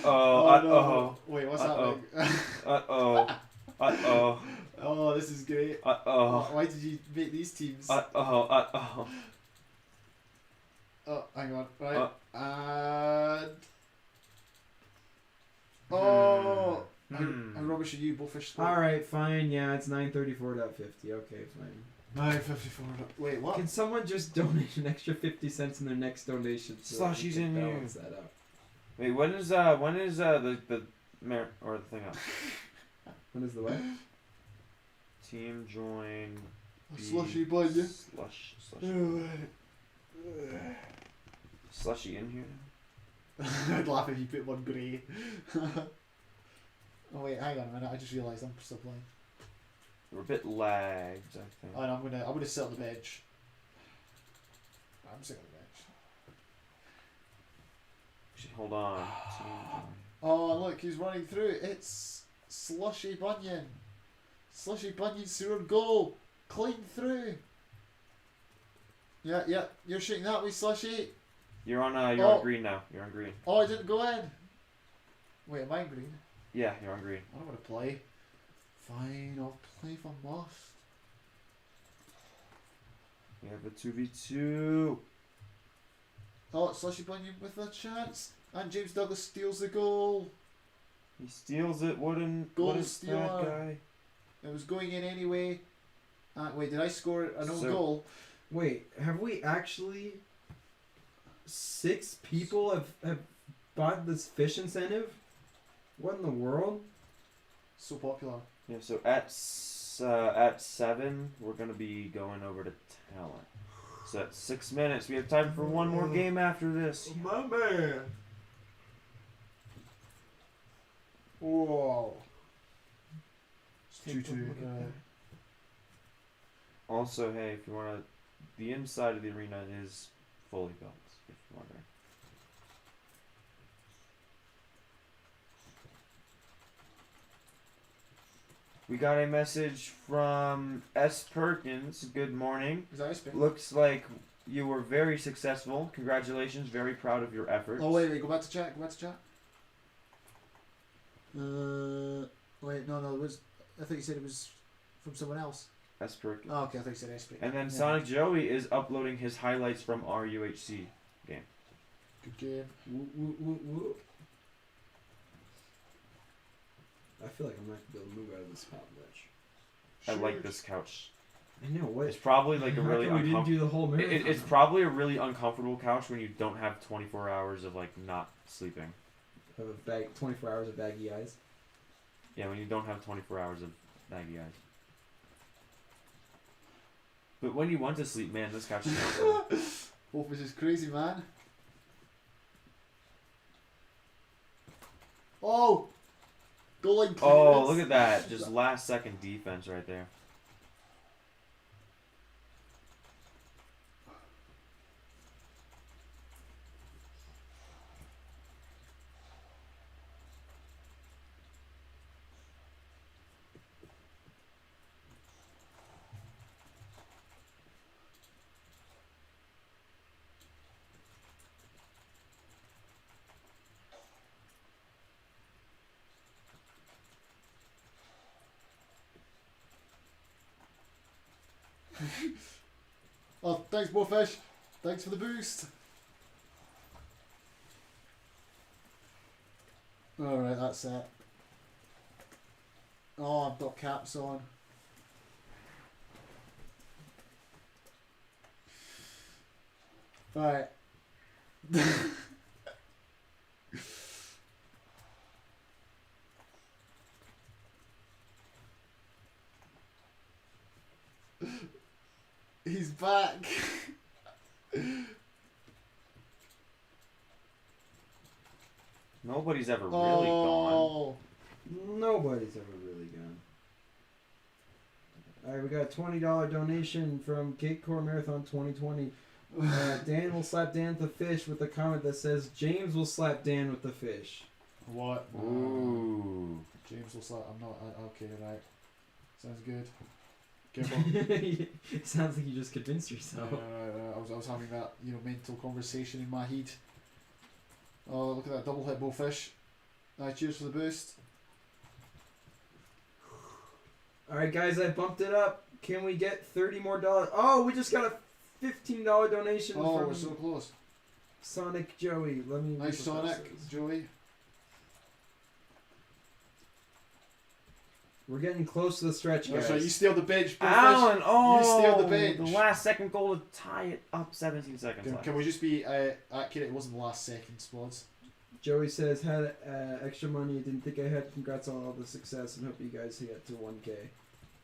Speaker 3: Uh-oh.
Speaker 4: Wait, what's
Speaker 3: Uh-oh.
Speaker 4: happening?
Speaker 3: Uh-oh. Uh-oh.
Speaker 4: Oh, this is great.
Speaker 3: Uh-oh.
Speaker 4: Why did you make these teams?
Speaker 3: Uh-oh. Uh-oh.
Speaker 4: Oh, hang on. Right. And. Oh! How rubbish are you, Bullfish?
Speaker 5: Alright, fine. Yeah, it's 934.50. Okay, fine.
Speaker 4: 954. Wait, what?
Speaker 5: Can someone just donate an extra 50 cents in their next donation? So that we
Speaker 3: Slushies
Speaker 5: can
Speaker 3: in you.
Speaker 5: balance that out?
Speaker 3: Wait, when is the or the thing up?
Speaker 5: When is the what?
Speaker 3: Team join.
Speaker 4: Slushy bun,
Speaker 3: Slushy in here.
Speaker 4: I'd laugh if you put one grey. Oh wait, hang on a minute. I just realised I'm still playing.
Speaker 3: We're a bit lagged, I think.
Speaker 4: Oh, no, I'm gonna sit on the bench. I'm sitting on the bench.
Speaker 3: Actually, hold on. Team join.
Speaker 4: Oh look, he's running through. It's Slushy Bunyan. Slushy Bunyan sewer goal. Clean through. Yeah. You're shooting that way, Slushy.
Speaker 3: You're on green now. You're on green.
Speaker 4: Oh, I didn't go in. Wait, am I in green?
Speaker 3: Yeah, you're on green.
Speaker 4: I don't want to play. Fine, I'll play if I must.
Speaker 3: We have a 2v2.
Speaker 4: Oh, Slushy Bunyan with a chance. And James Douglas steals the goal.
Speaker 3: He steals it. What a
Speaker 4: Goal
Speaker 3: sad
Speaker 4: stealer.
Speaker 3: guy.
Speaker 4: It was going in anyway. Wait, did I score an own
Speaker 3: So-
Speaker 4: goal?
Speaker 5: Wait, have we actually... 6 people have bought this fish incentive? What in the world?
Speaker 4: So popular.
Speaker 3: Yeah. So at 7, we're gonna be going over to talent. So at 6 minutes, we have time for one more game after this.
Speaker 4: My man. Whoa. It's 2-2.
Speaker 3: Also, hey, if you wanna, the inside of the arena is fully built. If you're wondering. We got a message from S. Perkins. Good morning.
Speaker 4: Is that ice cream?
Speaker 3: Looks like you were very successful. Congratulations. Very proud of your efforts.
Speaker 4: Oh wait, go back to chat. Go back to chat. Wait, no, it was. I thought you said it was from someone else.
Speaker 3: S. Perkins.
Speaker 4: Oh, okay, I thought you said ice cream.
Speaker 3: And then
Speaker 4: Yeah.
Speaker 3: Sonic Joey is uploading his highlights from our UHC game.
Speaker 4: Good game.
Speaker 5: Woo, woo, woo, woo. I feel like I'm not gonna be able to move out of this spot much.
Speaker 3: I like this couch.
Speaker 5: I know, what?
Speaker 3: It's probably like a
Speaker 5: How
Speaker 3: really
Speaker 5: come we didn't
Speaker 3: uncomfortable.
Speaker 5: do the whole marathon?
Speaker 3: It's probably a really uncomfortable couch when you don't have 24 hours of like not sleeping.
Speaker 5: Of a bag, 24 hours of baggy eyes.
Speaker 3: Yeah, when you don't have 24 hours of baggy eyes. But when you want to sleep, man, this couch is awesome.
Speaker 4: Wolf is just crazy, man. Oh! Goal line clearance.
Speaker 3: Oh, look at that. Just last second defense right there.
Speaker 4: Oh, thanks, Bullfish. Thanks for the boost. Alright, that's it. Oh, I've got caps on. Right. He's back.
Speaker 3: Nobody's ever really gone.
Speaker 4: Oh.
Speaker 5: Nobody's ever really gone. Alright, we got a $20 donation from Cakecore Marathon 2020. Dan will slap Dan with the fish with a comment that says James will slap Dan with the fish.
Speaker 4: What?
Speaker 3: Ooh.
Speaker 4: James will slap. I'm not. Okay, right. Sounds good. Careful.
Speaker 5: It sounds like you just convinced yourself.
Speaker 4: I was having that mental conversation in my head. Oh, look at that double hit bowfish. Cheers for the boost.
Speaker 5: Alright guys, I bumped it up. Can we get $30 more? Oh, we just got a $15 donation
Speaker 4: Oh,
Speaker 5: from
Speaker 4: we're so close.
Speaker 5: Sonic Joey. Let me
Speaker 4: Nice
Speaker 5: read what that
Speaker 4: Sonic,
Speaker 5: says.
Speaker 4: Joey.
Speaker 5: We're getting close to the stretch, guys.
Speaker 4: That's right. You steal the bench, bowfish.
Speaker 3: Alan! Oh!
Speaker 4: You steal the bench.
Speaker 3: The last second goal to tie it up 17 seconds left.
Speaker 4: Can we just be accurate? It wasn't the last second, Spods.
Speaker 5: Joey says, had extra money, didn't think I had. Congrats on all the success and hope you guys get to 1K.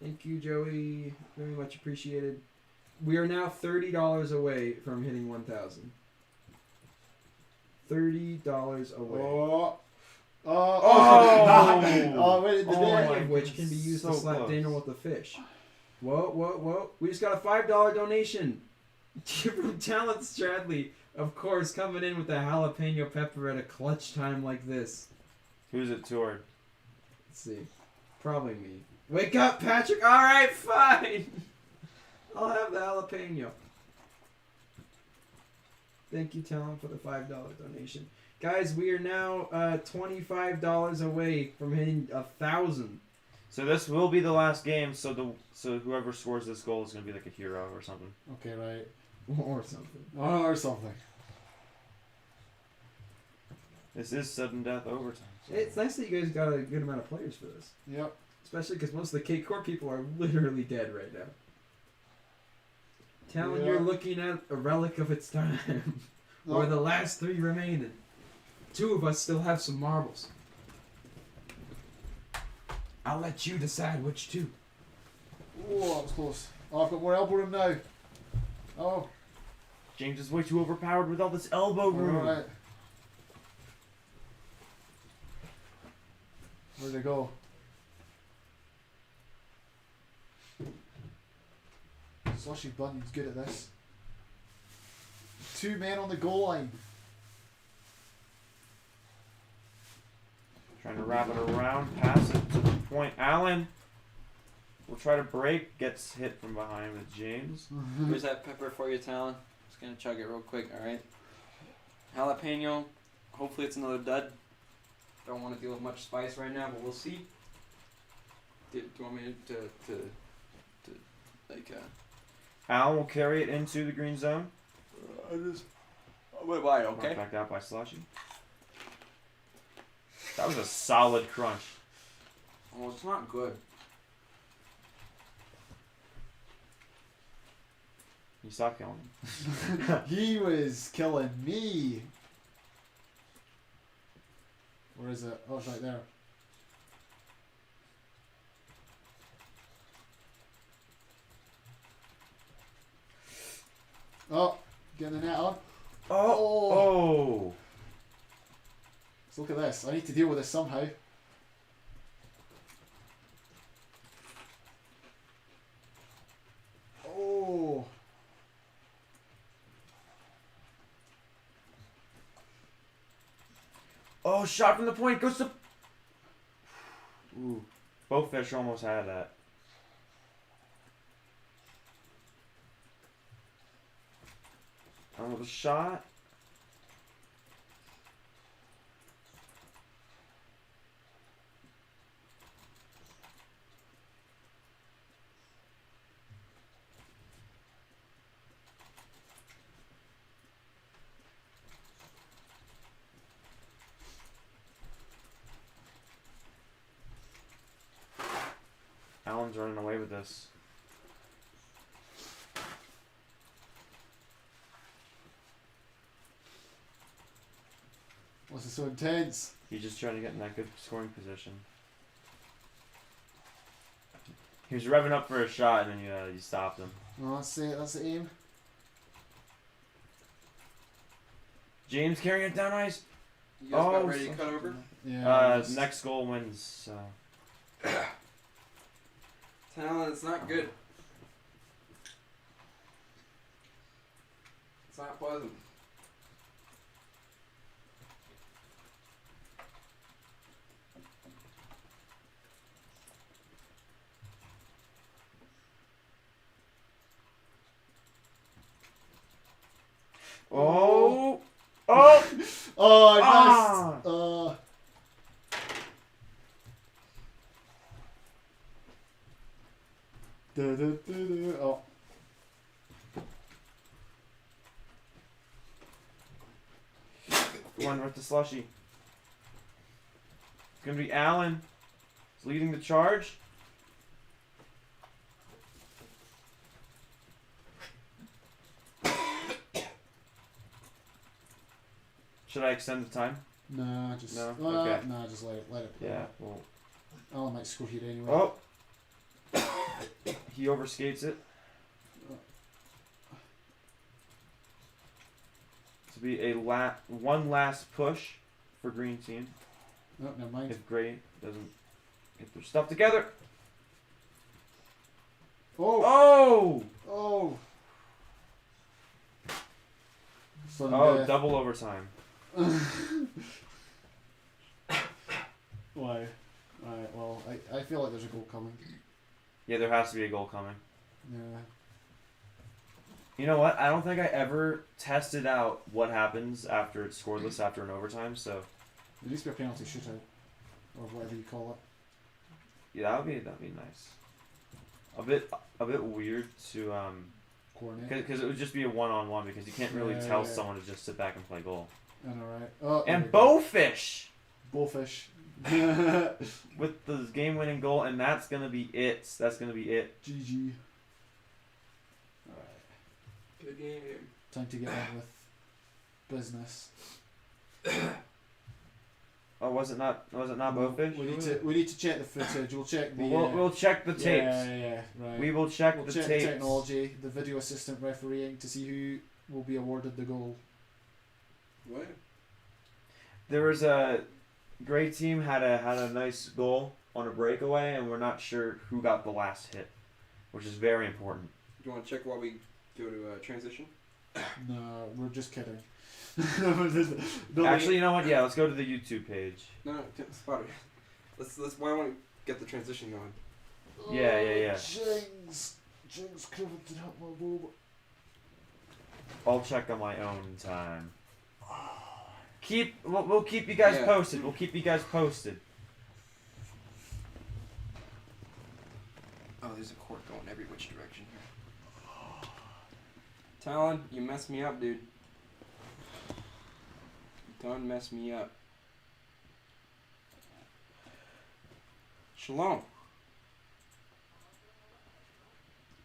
Speaker 5: Thank you, Joey. Very much appreciated. We are now $30 away from hitting 1,000. $30 away.
Speaker 4: Oh, where did the
Speaker 3: Oh
Speaker 4: net?
Speaker 3: my
Speaker 5: Of which can be used to
Speaker 3: so
Speaker 5: slap
Speaker 3: close.
Speaker 5: Daniel with the fish. Whoa. We just got a $5 donation from Talent Stradley. Of course, coming in with a jalapeno pepper at a clutch time like this.
Speaker 3: Who's it toward?
Speaker 5: Let's see. Probably me. Wake up, Patrick! Alright, fine! I'll have the jalapeno. Thank you, Talon, for the $5 donation. Guys, we are now $25 away from hitting 1,000.
Speaker 3: So this will be the last game. So whoever scores this goal is gonna be like a hero or something.
Speaker 4: Okay, right.
Speaker 5: Or something.
Speaker 4: Or something.
Speaker 3: This is sudden death overtime. So.
Speaker 5: It's nice that you guys got a good amount of players for this.
Speaker 4: Yep.
Speaker 5: Especially because most of the Cakecore people are literally dead right now. Talon,
Speaker 4: Yeah.
Speaker 5: you're looking at a relic of its time.
Speaker 4: No.
Speaker 5: Or the last 3 remaining. 2 of us still have some marbles. I'll let you decide which 2.
Speaker 4: Oh, that was close. Oh, I've got more elbow room now. Oh.
Speaker 3: James is way too overpowered with all this elbow room.
Speaker 4: Alright. Where'd they go? Slushy Bunyan's good at this. 2 men on the goal line.
Speaker 3: Trying to wrap it around, pass it to the point. Allen will try to break, gets hit from behind with James.
Speaker 1: Here's that pepper for you, Talon. Just gonna chug it real quick, alright? Jalapeno. Hopefully it's another dud. Don't want to deal with much spice right now, but we'll see. Do you want me to like,
Speaker 3: Allen will carry it into the green zone.
Speaker 1: wait, why,
Speaker 3: Knocked back out by Slushy. That was a solid crunch.
Speaker 1: Well, it's not good.
Speaker 3: You stop killing him.
Speaker 4: He was killing me. Where is it? Oh, it's right there. Oh, getting the net on.
Speaker 3: Oh!
Speaker 4: So look at this. I need to deal with this somehow. Oh.
Speaker 3: Oh, shot from the point goes to. Ooh, both fish almost had that. Another shot. Allen's running away with this.
Speaker 4: What's it so intense?
Speaker 3: He's just trying to get in that good scoring position. He was revving up for a shot, and then you stopped him.
Speaker 4: Oh, that's it. That's the aim.
Speaker 3: James carrying it down ice.
Speaker 1: You guys about
Speaker 3: Oh,
Speaker 1: ready to cut over?
Speaker 4: Yeah.
Speaker 3: Next goal wins.
Speaker 1: Talon, it's not good. It's not pleasant.
Speaker 3: Oh! Oh!
Speaker 4: Oh, I
Speaker 3: Ah!
Speaker 4: missed. Oh.
Speaker 3: One with the slushy. It's gonna be Alan. He's leading the charge. Should I extend the time?
Speaker 4: Nah, just
Speaker 3: No? Okay.
Speaker 4: Nah, just let it play.
Speaker 3: Yeah. Well.
Speaker 4: Alan might score here anyway.
Speaker 3: Oh. He overskates it. To be a one last push for green team.
Speaker 4: No, never mind.
Speaker 3: If gray doesn't get their stuff together.
Speaker 4: Oh.
Speaker 3: Oh!
Speaker 4: Oh. Sudden
Speaker 3: Oh,
Speaker 4: death.
Speaker 3: double overtime.
Speaker 4: Why? Alright, well, I feel like there's a goal coming.
Speaker 3: Yeah, there has to be a goal coming.
Speaker 4: Yeah.
Speaker 3: You know what? I don't think I ever tested out what happens after it's scoreless after an overtime, so
Speaker 4: There needs to be a penalty shootout. Or whatever you call it.
Speaker 3: yeah, that'd be nice. A bit weird to
Speaker 4: Cornet.
Speaker 3: because it would just be a one-on-one because you can't really
Speaker 4: Yeah,
Speaker 3: tell
Speaker 4: yeah.
Speaker 3: someone to just sit back and play goal.
Speaker 4: I know, right? Oh,
Speaker 3: And
Speaker 4: there we go.
Speaker 3: Bowfish
Speaker 4: Bowfish.
Speaker 3: with the game-winning goal, and that's gonna be it. That's gonna be it.
Speaker 4: GG. Alright.
Speaker 1: Good game.
Speaker 4: Time to get on with business.
Speaker 3: Oh, was it not Bowfish?
Speaker 4: We need to check the footage. We'll check the.
Speaker 3: We'll check the tapes.
Speaker 4: Yeah, right.
Speaker 3: We will check
Speaker 4: We'll
Speaker 3: the
Speaker 4: check
Speaker 3: tapes.
Speaker 4: the technology, the video assistant refereeing to see who will be awarded the goal.
Speaker 1: What?
Speaker 3: There was a gray team had a nice goal on a breakaway, and we're not sure who got the last hit, which is very important.
Speaker 1: Do you want to check while we go to transition?
Speaker 4: No, we're just kidding.
Speaker 3: Actually, you know what? Yeah, let's go to the YouTube page.
Speaker 1: No, Spotter. Let's. Why don't we get the transition going?
Speaker 3: Yeah.
Speaker 4: Jinx covered up my boob.
Speaker 3: I'll check on my own time. We'll keep you guys posted. We'll keep you guys posted.
Speaker 1: Oh, there's a court going every which direction here. Talon, you messed me up, dude. Done messed me up. Shalom.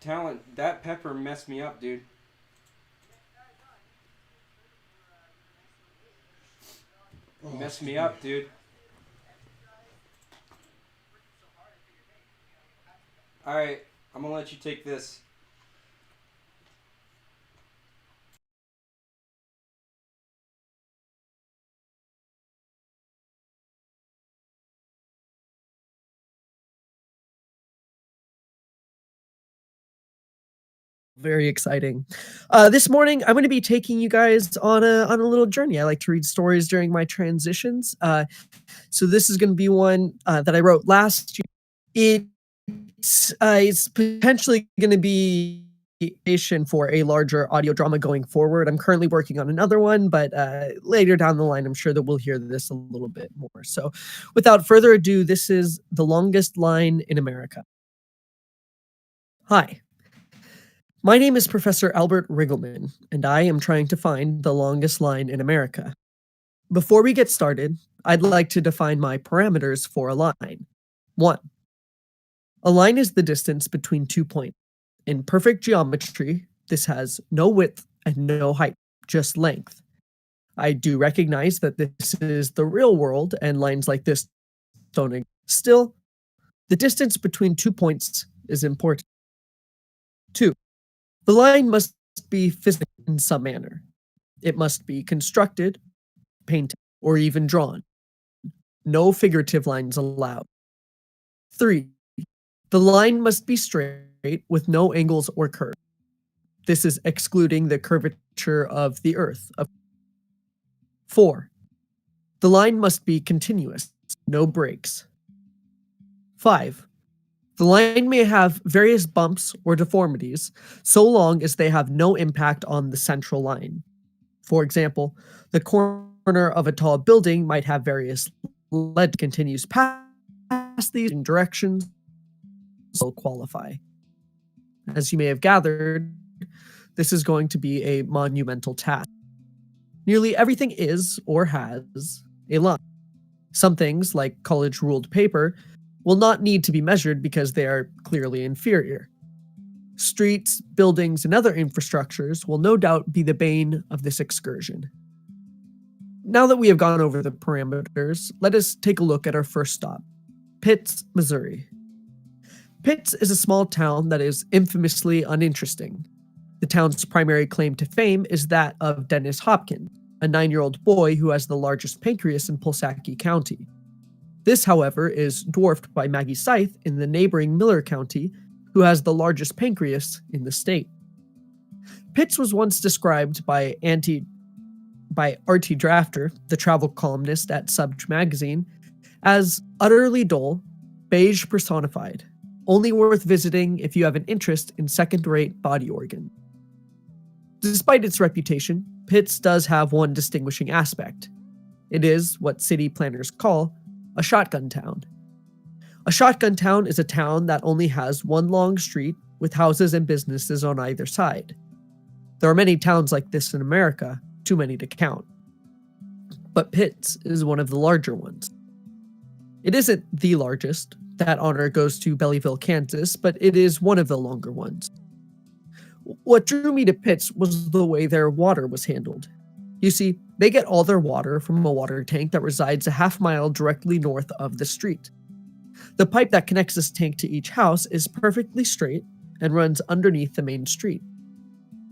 Speaker 1: Talon, that pepper messed me up, dude. Messed me up, dude. Alright, I'm gonna let you take this.
Speaker 7: Very exciting. This morning, I'm going to be taking you guys on a little journey. I like to read stories during my transitions. So this is going to be one that I wrote last year. It's potentially going to be for a larger audio drama going forward. I'm currently working on another one, but later down the line, I'm sure that we'll hear this a little bit more. So without further ado, this is The Longest Line in America. Hi. My name is Professor Albert Riggleman, and I am trying to find the longest line in America. Before we get started, I'd like to define my parameters for a line. 1. A line is the distance between 2 points. In perfect geometry, this has no width and no height, just length. I do recognize that this is the real world and lines like this don't exist. Still, the distance between 2 points is important. 2. The line must be physical in some manner. It must be constructed, painted. or even drawn. No figurative lines allowed. 3. The line must be straight with no angles or curves. This is excluding the curvature of the Earth. 4. The line must be continuous, no breaks. 5. The line may have various bumps or deformities so long as they have no impact on the central line. For example, the corner of a tall building might have various lead continues past these directions will qualify. As you may have gathered, this is going to be a monumental task. Nearly everything is or has a line. Some things, like college-ruled paper, will not need to be measured because they are clearly inferior. Streets, buildings, and other infrastructures will no doubt be the bane of this excursion. Now that we have gone over the parameters, let us take a look at our first stop, Pitts, Missouri. Pitts is a small town that is infamously uninteresting. The town's primary claim to fame is that of Dennis Hopkins, a 9-year-old boy who has the largest pancreas in Pulaski County. This, however, is dwarfed by Maggie Scythe in the neighboring Miller County, who has the largest pancreas in the state. Pitts was once described by R.T. Drafter, the travel columnist at Subj magazine, as utterly dull, beige personified, only worth visiting if you have an interest in second-rate body organ. Despite its reputation, Pitts does have one distinguishing aspect. It is what city planners call a shotgun town. A shotgun town is a town that only has one long street with houses and businesses on either side. There are many towns like this in America, too many to count. But Pitts is one of the larger ones. It isn't the largest. That honor goes to Belleville, Kansas, but it is one of the longer ones. What drew me to Pitts was the way their water was handled. You see, they get all their water from a water tank that resides a half-mile directly north of the street. The pipe that connects this tank to each house is perfectly straight and runs underneath the main street.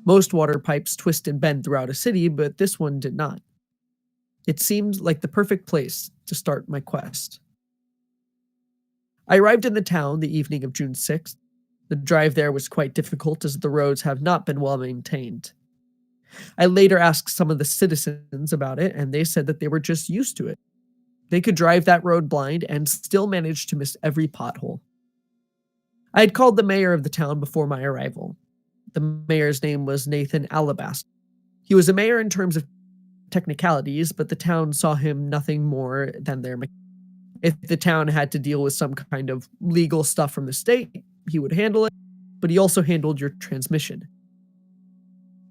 Speaker 7: Most water pipes twist and bend throughout a city, but this one did not. It seemed like the perfect place to start my quest. I arrived in the town the evening of June 6th. The drive there was quite difficult as the roads have not been well maintained. I later asked some of the citizens about it, and they said that they were just used to it. They could drive that road blind and still manage to miss every pothole. I had called the mayor of the town before my arrival. The mayor's name was Nathan Alabaster. He was a mayor in terms of technicalities, but the town saw him nothing more than their mechanic. If the town had to deal with some kind of legal stuff from the state, he would handle it, but he also handled your transmission.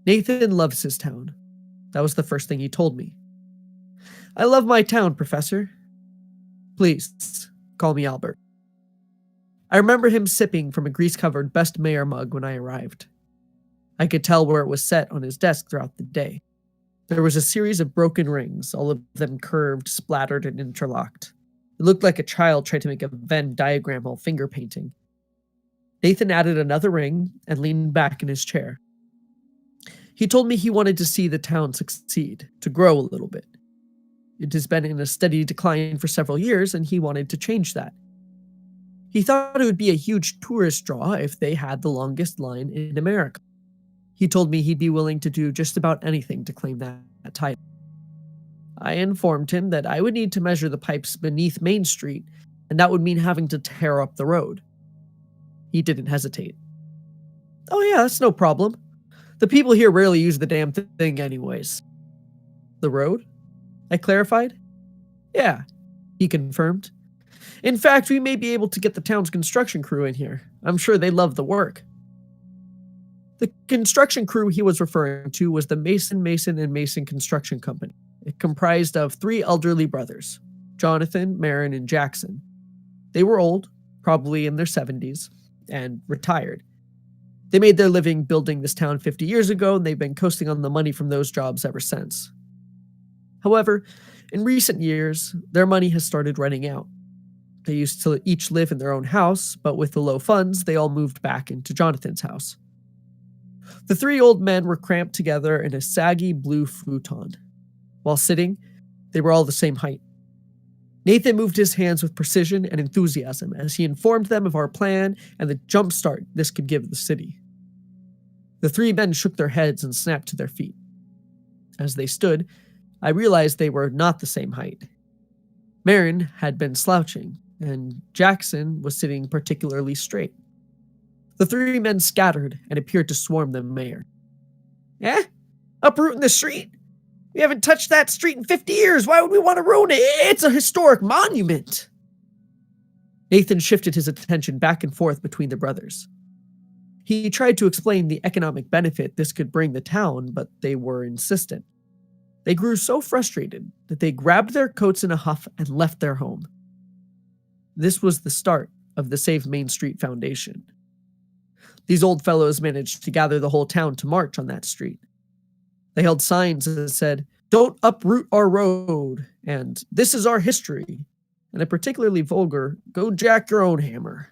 Speaker 7: Nathan loves his town. That was the first thing he told me. I love my town, Professor. Please, call me Albert. I remember him sipping from a grease-covered Best Mayor mug when I arrived. I could tell where it was set on his desk throughout the day. There was a series of broken rings, all of them curved, splattered, and interlocked. It looked like a child tried to make a Venn diagram while finger painting. Nathan added another ring and leaned back in his chair. He told me he wanted to see the town succeed, to grow a little bit. It has been in a steady decline for several years, and he wanted to change that. He thought it would be a huge tourist draw if they had the longest line in America. He told me he'd be willing to do just about anything to claim that title. I informed him that I would need to measure the pipes beneath Main Street, and that would mean having to tear up the road. He didn't hesitate. Oh yeah, that's no problem. The people here rarely use the damn thing anyways. The road? I clarified. Yeah, he confirmed. In fact, we may be able to get the town's construction crew in here. I'm sure they love the work. The construction crew he was referring to was the Mason Construction Company. It comprised of 3 elderly brothers, Jonathan, Marin, and Jackson. They were old, probably in their 70s, and retired. They made their living building this town 50 years ago, and they've been coasting on the money from those jobs ever since. However, in recent years, their money has started running out. They used to each live in their own house, but with the low funds, they all moved back into Jonathan's house. The 3 old men were cramped together in a saggy blue futon. While sitting, They were all the same height. Nathan moved his hands with precision and enthusiasm as he informed them of our plan and the jump start this could give the city. The three men shook their heads and snapped to their feet. As they stood, I realized they were not the same height. Marin had been slouching, and Jackson was sitting particularly straight. The three men scattered and appeared to swarm the mayor. Eh? Uprooting the street? We haven't touched that street in 50 years. Why would we want to ruin it? It's a historic monument. Nathan shifted his attention back and forth between the brothers. He tried to explain the economic benefit this could bring the town, but they were insistent. They grew so frustrated that they grabbed their coats in a huff and left their home. This was the start of the Save Main Street Foundation. These old fellows managed to gather the whole town to march on that street. They held signs that said, "Don't uproot our road," and "This is our history," and a particularly vulgar, "Go jack your own hammer."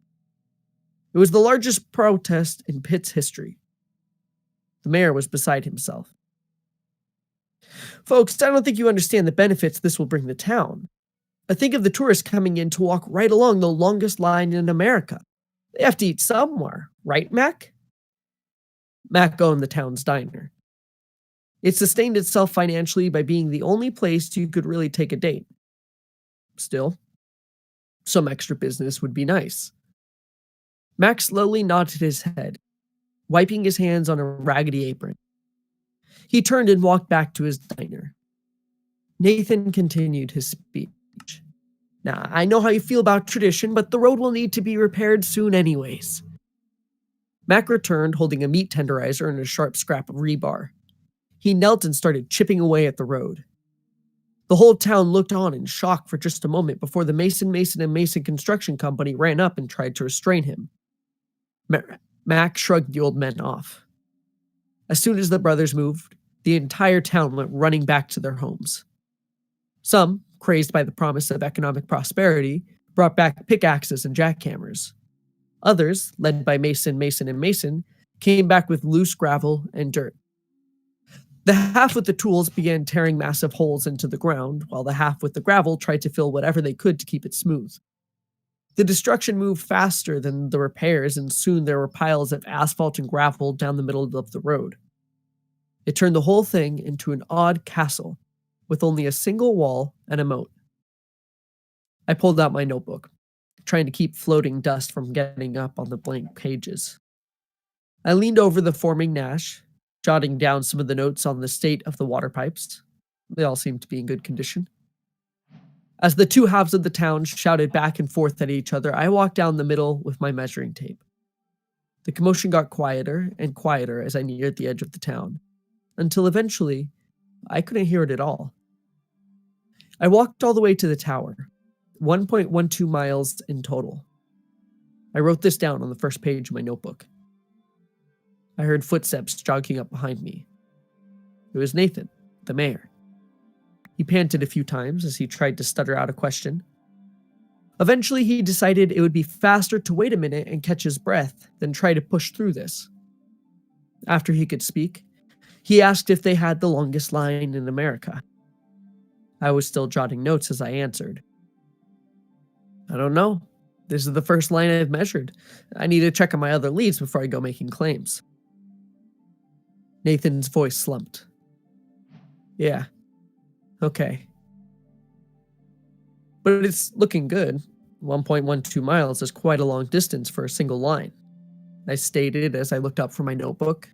Speaker 7: It was the largest protest in Pitt's history. The mayor was beside himself. Folks, I don't think you understand the benefits this will bring the town. I think of the tourists coming in to walk right along the longest line in America. They have to eat somewhere, right, Mac? Mac owned the town's diner. It sustained itself financially by being the only place you could really take a date. Still, some extra business would be nice. Mac slowly nodded his head, wiping his hands on a raggedy apron. He turned and walked back to his diner. Nathan continued his speech. "Now, I know how you feel about tradition, but the road will need to be repaired soon anyways." Mac returned holding a meat tenderizer and a sharp scrap of rebar. He knelt and started chipping away at the road. The whole town looked on in shock for just a moment before the Mason & Mason Construction Company ran up and tried to restrain him. Mac shrugged the old men off. As soon as the brothers moved, the entire town went running back to their homes. Some, crazed by the promise of economic prosperity, brought back pickaxes and jackhammers. Others, led by Mason & Mason, came back with loose gravel and dirt. The half with the tools began tearing massive holes into the ground, while the half with the gravel tried to fill whatever they could to keep it smooth. The destruction moved faster than the repairs, and soon there were piles of asphalt and gravel down the middle of the road. It turned the whole thing into an odd castle, with only a single wall and a moat. I pulled out my notebook, trying to keep floating dust from getting up on the blank pages. I leaned over the forming Nash, jotting down some of the notes on the state of the water pipes. They all seemed to be in good condition. As the two halves of the town shouted back and forth at each other, I walked down the middle with my measuring tape. The commotion got quieter and quieter as I neared the edge of the town, until eventually, I couldn't hear it at all. I walked all the way to the tower, 1.12 miles in total. I wrote this down on the first page of my notebook. I heard footsteps jogging up behind me. It was Nathan, the mayor. He panted a few times as he tried to stutter out a question. Eventually, he decided it would be faster to wait a minute and catch his breath than try to push through this. After he could speak, he asked if they had the longest line in America. I was still jotting notes as I answered. "I don't know. This is the first line I've measured. I need to check on my other leads before I go making claims." Nathan's voice slumped. "Yeah. Okay. But it's looking good. 1.12 miles is quite a long distance for a single line," I stated as I looked up from my notebook.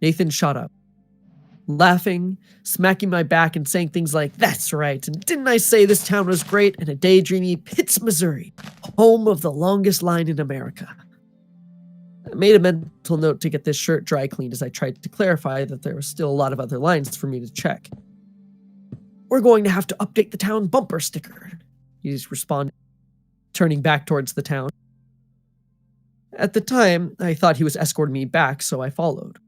Speaker 7: Nathan shot up, laughing, smacking my back and saying things like, "That's right, and didn't I say this town was great and a daydreamy Pitts, Missouri, home of the longest line in America." I made a mental note to get this shirt dry cleaned as I tried to clarify that there was still a lot of other lines for me to check. "We're going to have to update the town bumper sticker," he responded, turning back towards the town. At the time, I thought he was escorting me back, so I followed.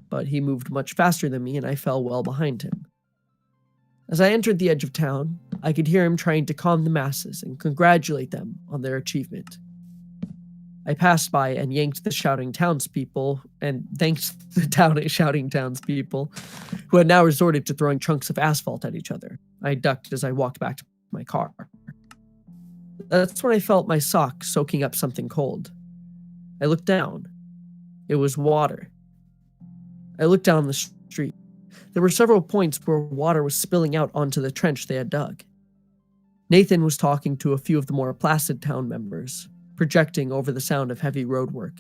Speaker 7: But he moved much faster than me, and I fell well behind him. As I entered the edge of town, I could hear him trying to calm the masses and congratulate them on their achievement. I passed by and yanked the shouting townspeople and thanked the shouting townspeople who had now resorted to throwing chunks of asphalt at each other. I ducked as I walked back to my car. That's when I felt my sock soaking up something cold. I looked down. It was water. I looked down the street. There were several points where water was spilling out onto the trench they had dug. Nathan was talking to a few of the more placid town members, projecting over the sound of heavy roadwork.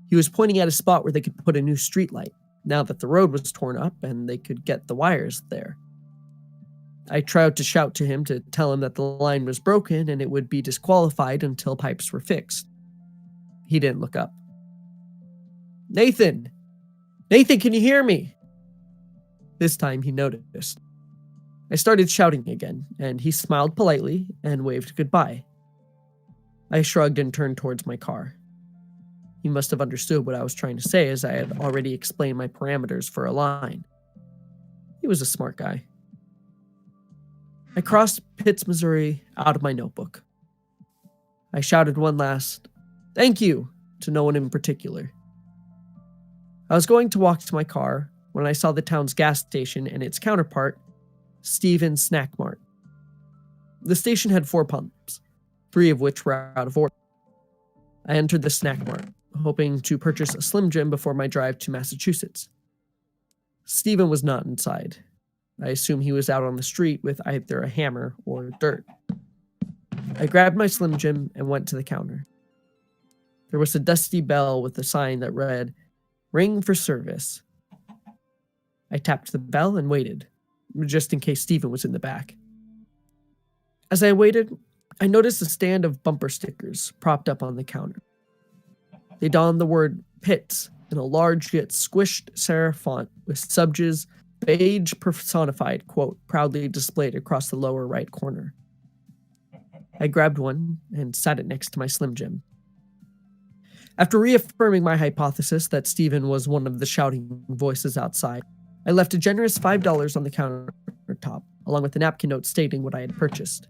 Speaker 7: He was pointing at a spot where they could put a new streetlight, now that the road was torn up and they could get the wires there. I tried to shout to him to tell him that the line was broken and it would be disqualified until pipes were fixed. He didn't look up. Nathan! Nathan, can you hear me? This time he noticed. I started shouting again, and he smiled politely and waved goodbye. I shrugged and turned towards my car. He must have understood what I was trying to say, as I had already explained my parameters for a line. He was a smart guy. I crossed Pitts, Missouri out of my notebook. I shouted one last, "Thank you," to no one in particular. I was going to walk to my car when I saw the town's gas station and its counterpart, Stephen's Snack Mart. The station had 4 pumps, 3 of which were out of order. I entered the Snack Mart, hoping to purchase a Slim Jim before my drive to Massachusetts. Stephen was not inside. I assume he was out on the street with either a hammer or dirt. I grabbed my Slim Jim and went to the counter. There was a dusty bell with a sign that read, "Ring for service." I tapped the bell and waited, just in case Stephen was in the back. As I waited, I noticed a stand of bumper stickers propped up on the counter. They donned the word Pitts in a large yet squished serif font with Subge's beige personified quote proudly displayed across the lower right corner. I grabbed one and sat it next to my Slim Jim. After reaffirming my hypothesis that Stephen was one of the shouting voices outside, I left a generous $5 on the countertop, along with a napkin note stating what I had purchased.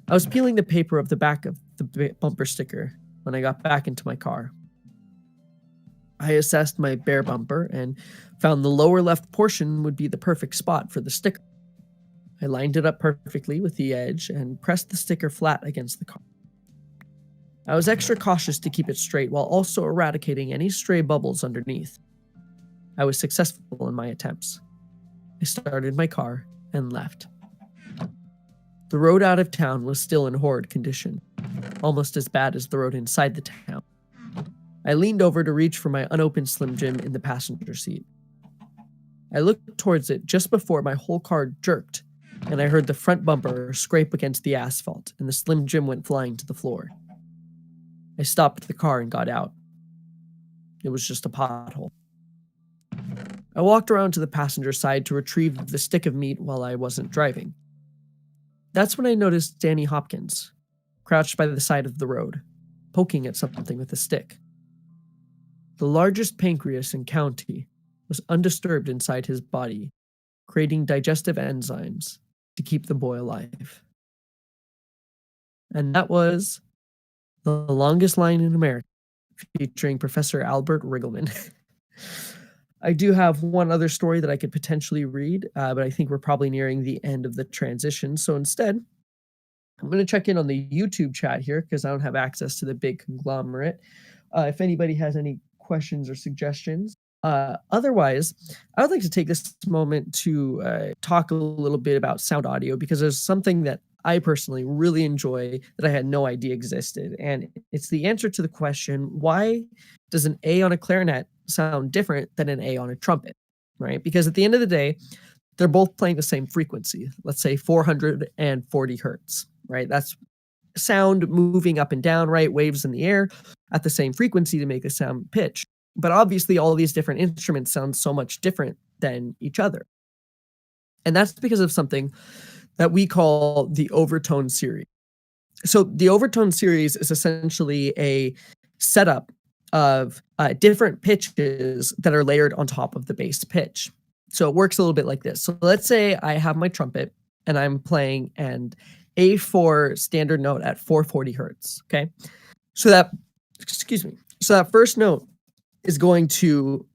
Speaker 7: I was peeling the paper of the back of the bumper sticker when I got back into my car. I assessed my bare bumper and found the lower left portion would be the perfect spot for the sticker. I lined it up perfectly with the edge and pressed the sticker flat against the car. I was extra cautious to keep it straight while also eradicating any stray bubbles underneath. I was successful in my attempts. I started my car and left. The road out of town was still in horrid condition, almost as bad as the road inside the town. I leaned over to reach for my unopened Slim Jim in the passenger seat. I looked towards it just before my whole car jerked, and I heard the front bumper scrape against the asphalt, and the Slim Jim went flying to the floor. I stopped the car and got out. It was just a pothole. I walked around to the passenger side to retrieve the stick of meat while I wasn't driving. That's when I noticed Danny Hopkins, crouched by the side of the road, poking at something with a stick. The largest pancreas in county was undisturbed inside his body, creating digestive enzymes to keep the boy alive. And that was The Longest Line in America, featuring Professor Albert Riggleman. I do have one other story that I could potentially read, but I think we're probably nearing the end of the transition. So instead, I'm going to check in on the YouTube chat here because I don't have access to the big conglomerate. If anybody has any questions or suggestions. Otherwise, I would like to take this moment to talk a little bit about sound audio because there's something that I personally really enjoy that I had no idea existed. And it's the answer to the question, why does an A on a clarinet sound different than an A on a trumpet, right? Because at the end of the day, they're both playing the same frequency. Let's say 440 hertz, right? That's sound moving up and down, right? Waves in the air at the same frequency to make the sound pitch. But obviously all of these different instruments sound so much different than each other. And that's because of something that we call the overtone series. So the overtone series is essentially a setup of different pitches that are layered on top of the bass pitch. So it works a little bit like this. So let's say I have my trumpet and I'm playing an A4 standard note at 440 hertz, okay? So that, excuse me, so that first note is going to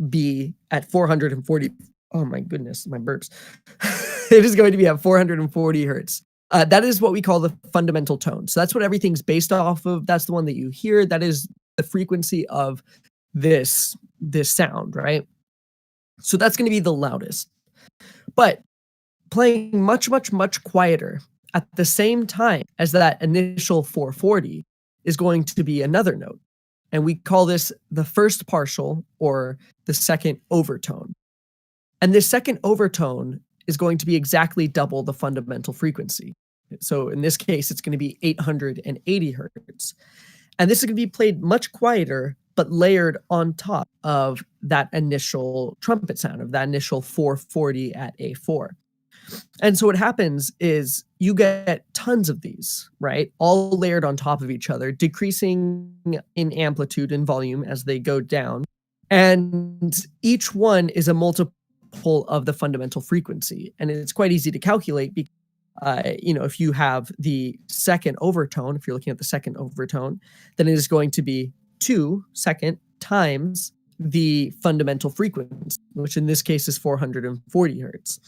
Speaker 7: be at 440. Oh my goodness, my burps. It is going to be at 440 hertz. That is what we call the fundamental tone. So that's what everything's based off of. That's the one that you hear. That is the frequency of this sound, right? So that's going to be the loudest. But playing much, much, much quieter at the same time as that initial 440 is going to be another note. And we call this the first partial or the second overtone. And this second overtone is going to be exactly double the fundamental frequency. So in this case, it's going to be 880 hertz. And this is going to be played much quieter, but layered on top of that initial trumpet sound, of that initial 440 at A4. And so what happens is you get tons of these, right? All layered on top of each other, decreasing in amplitude and volume as they go down. And each one is a multiple of the fundamental frequency. And it's quite easy to calculate because, if you have the second overtone, if you're looking at the second overtone, then it is going to be 2 second times the fundamental frequency, which in this case is 440 hertz.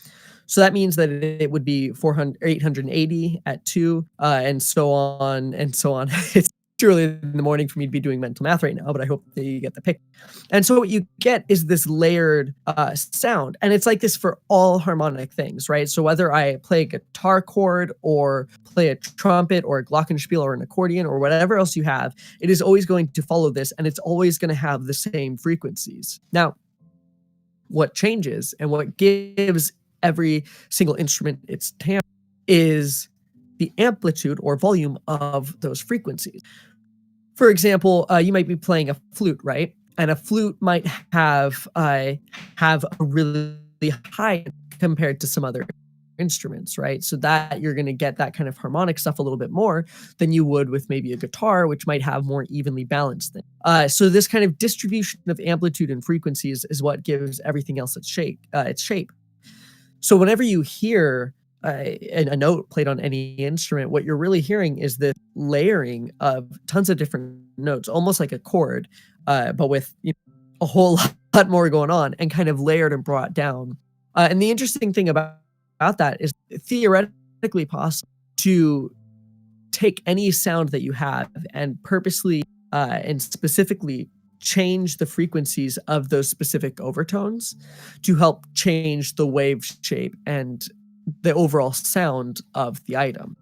Speaker 7: So that means that it would be 880 at 2, and so on and so on. It's too early in the morning for me to be doing mental math right now, but I hope that you get the picture. And so what you get is this layered sound, and it's like this for all harmonic things, right? So whether I play a guitar chord or play a trumpet or a glockenspiel or an accordion or whatever else you have, it is always going to follow this, and it's always going to have the same frequencies. Now, what changes and what gives every single instrument its timbre is the amplitude or volume of those frequencies. For example, you might be playing a flute, right? And a flute might have a really high compared to some other instruments, right? So that you're going to get that kind of harmonic stuff a little bit more than you would with maybe a guitar, which might have more evenly balanced things. So this kind of distribution of amplitude and frequencies is what gives everything else its shape. So whenever you hear a note played on any instrument, what you're really hearing is the layering of tons of different notes, almost like a chord, but with a whole lot more going on and kind of layered and brought down. And the interesting thing about that is theoretically possible to take any sound that you have and purposely and specifically change the frequencies of those specific overtones to help change the wave shape and the overall sound of the item.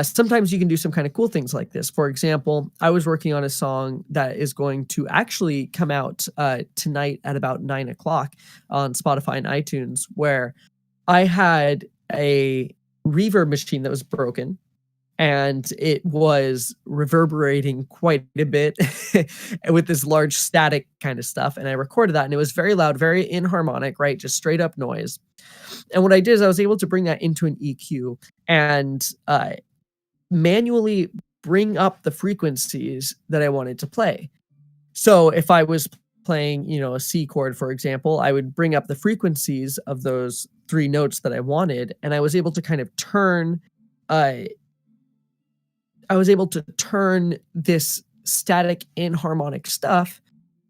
Speaker 7: Sometimes you can do some kind of cool things like this. For example, I was working on a song that is going to actually come out tonight at about 9 o'clock on Spotify and iTunes, where I had a reverb machine that was broken and it was reverberating quite a bit with this large static kind of stuff. And I recorded that and it was very loud, very inharmonic, right? Just straight up noise. And what I did is I was able to bring that into an EQ and manually bring up the frequencies that I wanted to play. So if I was playing, a C chord, for example, I would bring up the frequencies of those 3 notes that I wanted. And I was able to kind of turn this static inharmonic stuff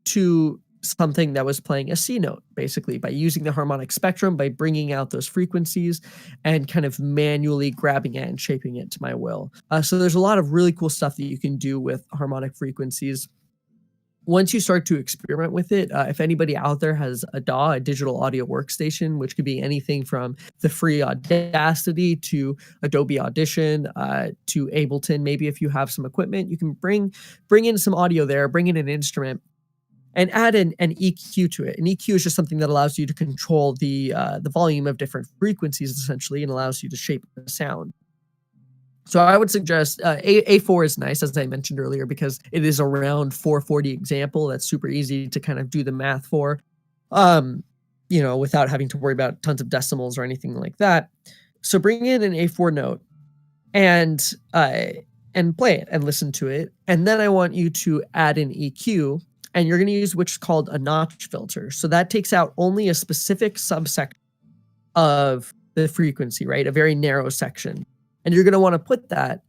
Speaker 7: to something that was playing a C note, basically, by using the harmonic spectrum, by bringing out those frequencies and kind of manually grabbing it and shaping it to my will. So there's a lot of really cool stuff that you can do with harmonic frequencies. Once you start to experiment with it, if anybody out there has a DAW, a digital audio workstation, which could be anything from the free Audacity to Adobe Audition to Ableton, maybe if you have some equipment, you can bring in some audio there, bring in an instrument, and add an EQ to it. An EQ is just something that allows you to control the volume of different frequencies, essentially, and allows you to shape the sound. So I would suggest A4 is nice, as I mentioned earlier, because it is around 440 example. That's super easy to kind of do the math for, without having to worry about tons of decimals or anything like that. So bring in an A4 note and play it and listen to it. And then I want you to add an EQ, and you're going to use what's called a notch filter. So that takes out only a specific subsection of the frequency, right? A very narrow section. And you're going to want to put that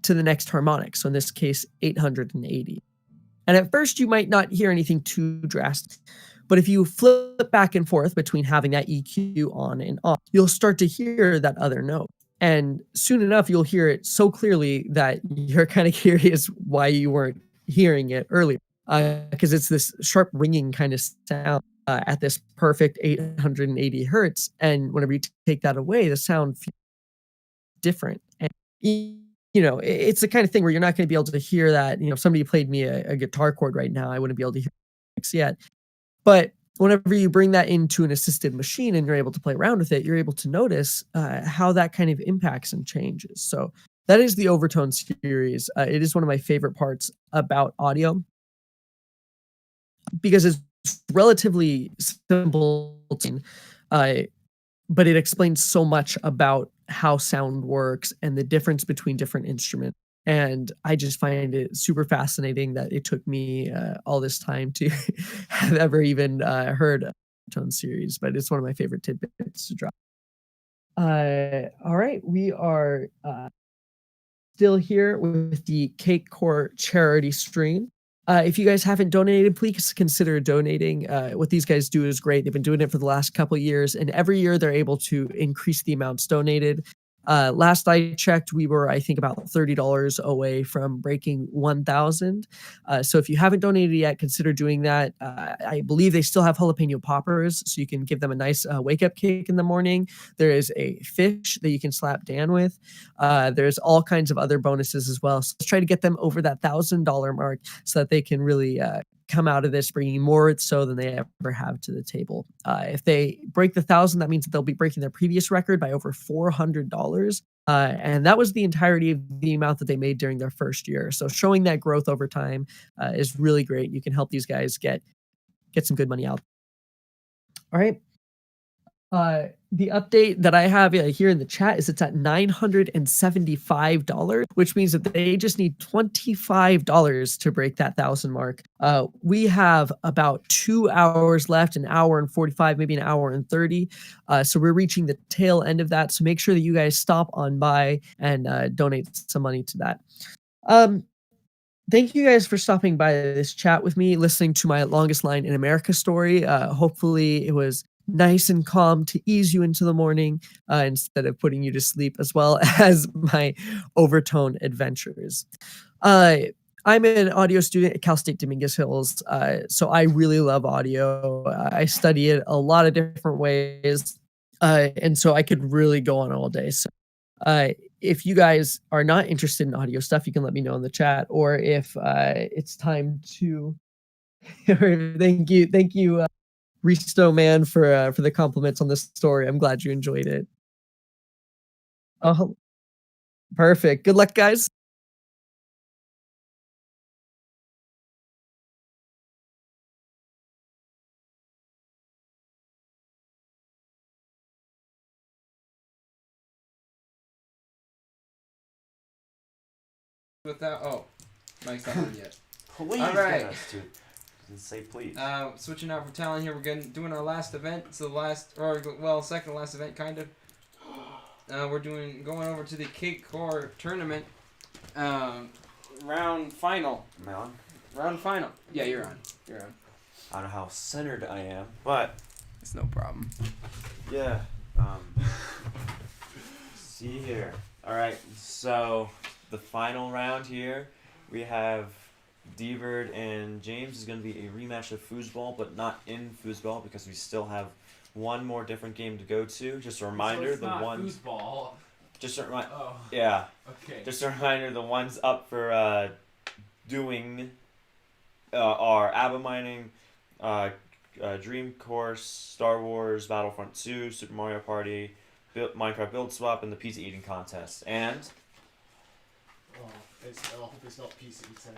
Speaker 7: to the next harmonic. So in this case, 880. And at first, you might not hear anything too drastic. But if you flip back and forth between having that EQ on and off, you'll start to hear that other note. And soon enough, you'll hear it so clearly that you're kind of curious why you weren't hearing it earlier. Because it's this sharp ringing kind of sound at this perfect 880 hertz. And whenever you take that away, the sound feels different. And it's the kind of thing where you're not going to be able to hear that. If somebody played me a guitar chord right now, I wouldn't be able to hear it yet. But whenever you bring that into an assisted machine and you're able to play around with it, you're able to notice how that kind of impacts and changes. So that is the Overtone series. It is one of my favorite parts about audio because it's relatively simple, but it explains so much about how sound works and the difference between different instruments. And I just find it super fascinating that it took me all this time to have ever even heard a tone series, but it's one of my favorite tidbits to drop. All right, we are still here with the Cakecore charity stream. If you guys haven't donated, please consider donating. What these guys do is great. They've been doing it for the last couple of years, and every year they're able to increase the amounts donated. Last I checked, we were, I think, about $30 away from breaking 1,000. So if you haven't donated yet, consider doing that. I believe they still have jalapeno poppers, so you can give them a nice wake-up kick in the morning. There is a fish that you can slap Dan with. There's all kinds of other bonuses as well. So let's try to get them over that $1,000 mark so that they can really come out of this bringing more so than they ever have to the table. If they break the 1,000, that means that they'll be breaking their previous record by over $400. And that was the entirety of the amount that they made during their first year. So showing that growth over time is really great. You can help these guys get some good money out. All right. The update that I have here in the chat is it's at $975, which means that they just need $25 to break that 1,000 mark. We have about 2 hours left, an hour and 45, maybe an hour and 30. So we're reaching the tail end of that. So make sure that you guys stop on by and donate some money to that. Thank you guys for stopping by this chat with me, listening to my longest line in America story. Hopefully it was nice and calm to ease you into the morning instead of putting you to sleep, as well as my overtone adventures. I'm an audio student at Cal State Dominguez Hills, so I really love audio. I study it a lot of different ways, and so I could really go on all day. So if you guys are not interested in audio stuff, you can let me know in the chat, or if it's time to thank you Risto man for the compliments on this story. I'm glad you enjoyed it. Oh, perfect. Good luck, guys.
Speaker 1: Without Mike's not on yet.
Speaker 3: Please
Speaker 1: All right.
Speaker 3: get us to say please.
Speaker 1: Switching out for talent here, we're doing our last event. It's the second to last event, kind of. We're going over to the Cakecore tournament. Round final.
Speaker 3: Am I on?
Speaker 1: Round final. Yeah, you're on.
Speaker 3: I don't know how centered I am, but
Speaker 1: it's no problem.
Speaker 3: Yeah. See here. All right. So the final round here, we have D-Bird and James is going to be a rematch of foosball, but not in foosball because we still have one more different game to go to. Just a reminder,
Speaker 5: so it's
Speaker 3: the
Speaker 5: not
Speaker 3: ones.
Speaker 5: Foosball.
Speaker 3: Just a reminder.
Speaker 5: Oh.
Speaker 3: Yeah.
Speaker 5: Okay.
Speaker 3: Just a reminder, the ones up for doing are ABBA mining, Dream Course, Star Wars Battlefront 2, Super Mario Party, Minecraft Build Swap, and the pizza eating contest. And
Speaker 4: I hope it's not pizza eating.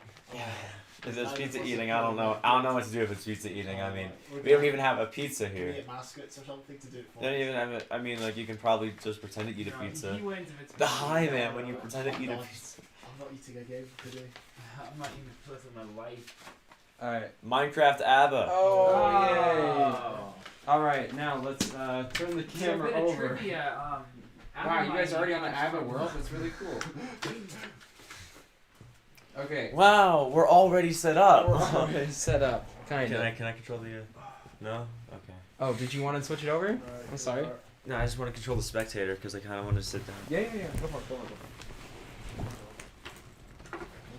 Speaker 3: if it's pizza eating, I don't know what to do if it's pizza eating. I mean, we don't even have a pizza
Speaker 4: We
Speaker 3: here.
Speaker 4: get mascots or something to do it for.
Speaker 3: They don't even have it. I mean, like you can probably just pretend to eat a pizza.
Speaker 5: He wins if it's
Speaker 3: The high man when you pretend to eat a
Speaker 4: I'm
Speaker 3: pizza.
Speaker 4: not eating again today.
Speaker 5: I'm not even close with my life.
Speaker 1: Alright.
Speaker 3: Minecraft ABBA.
Speaker 1: Oh, yay! Alright, now let's turn the camera over.
Speaker 5: Trivia,
Speaker 1: Wow, you guys are already on the ABBA world? That's really cool.
Speaker 5: Okay.
Speaker 3: Wow, we're already set up.
Speaker 5: We're already set up. Kind
Speaker 3: Can
Speaker 5: of.
Speaker 3: I control the? No. Okay.
Speaker 5: Oh, did you want to switch it over? I'm sorry.
Speaker 3: No, I just want to control the spectator because I kind of want to sit down.
Speaker 5: Yeah. Go for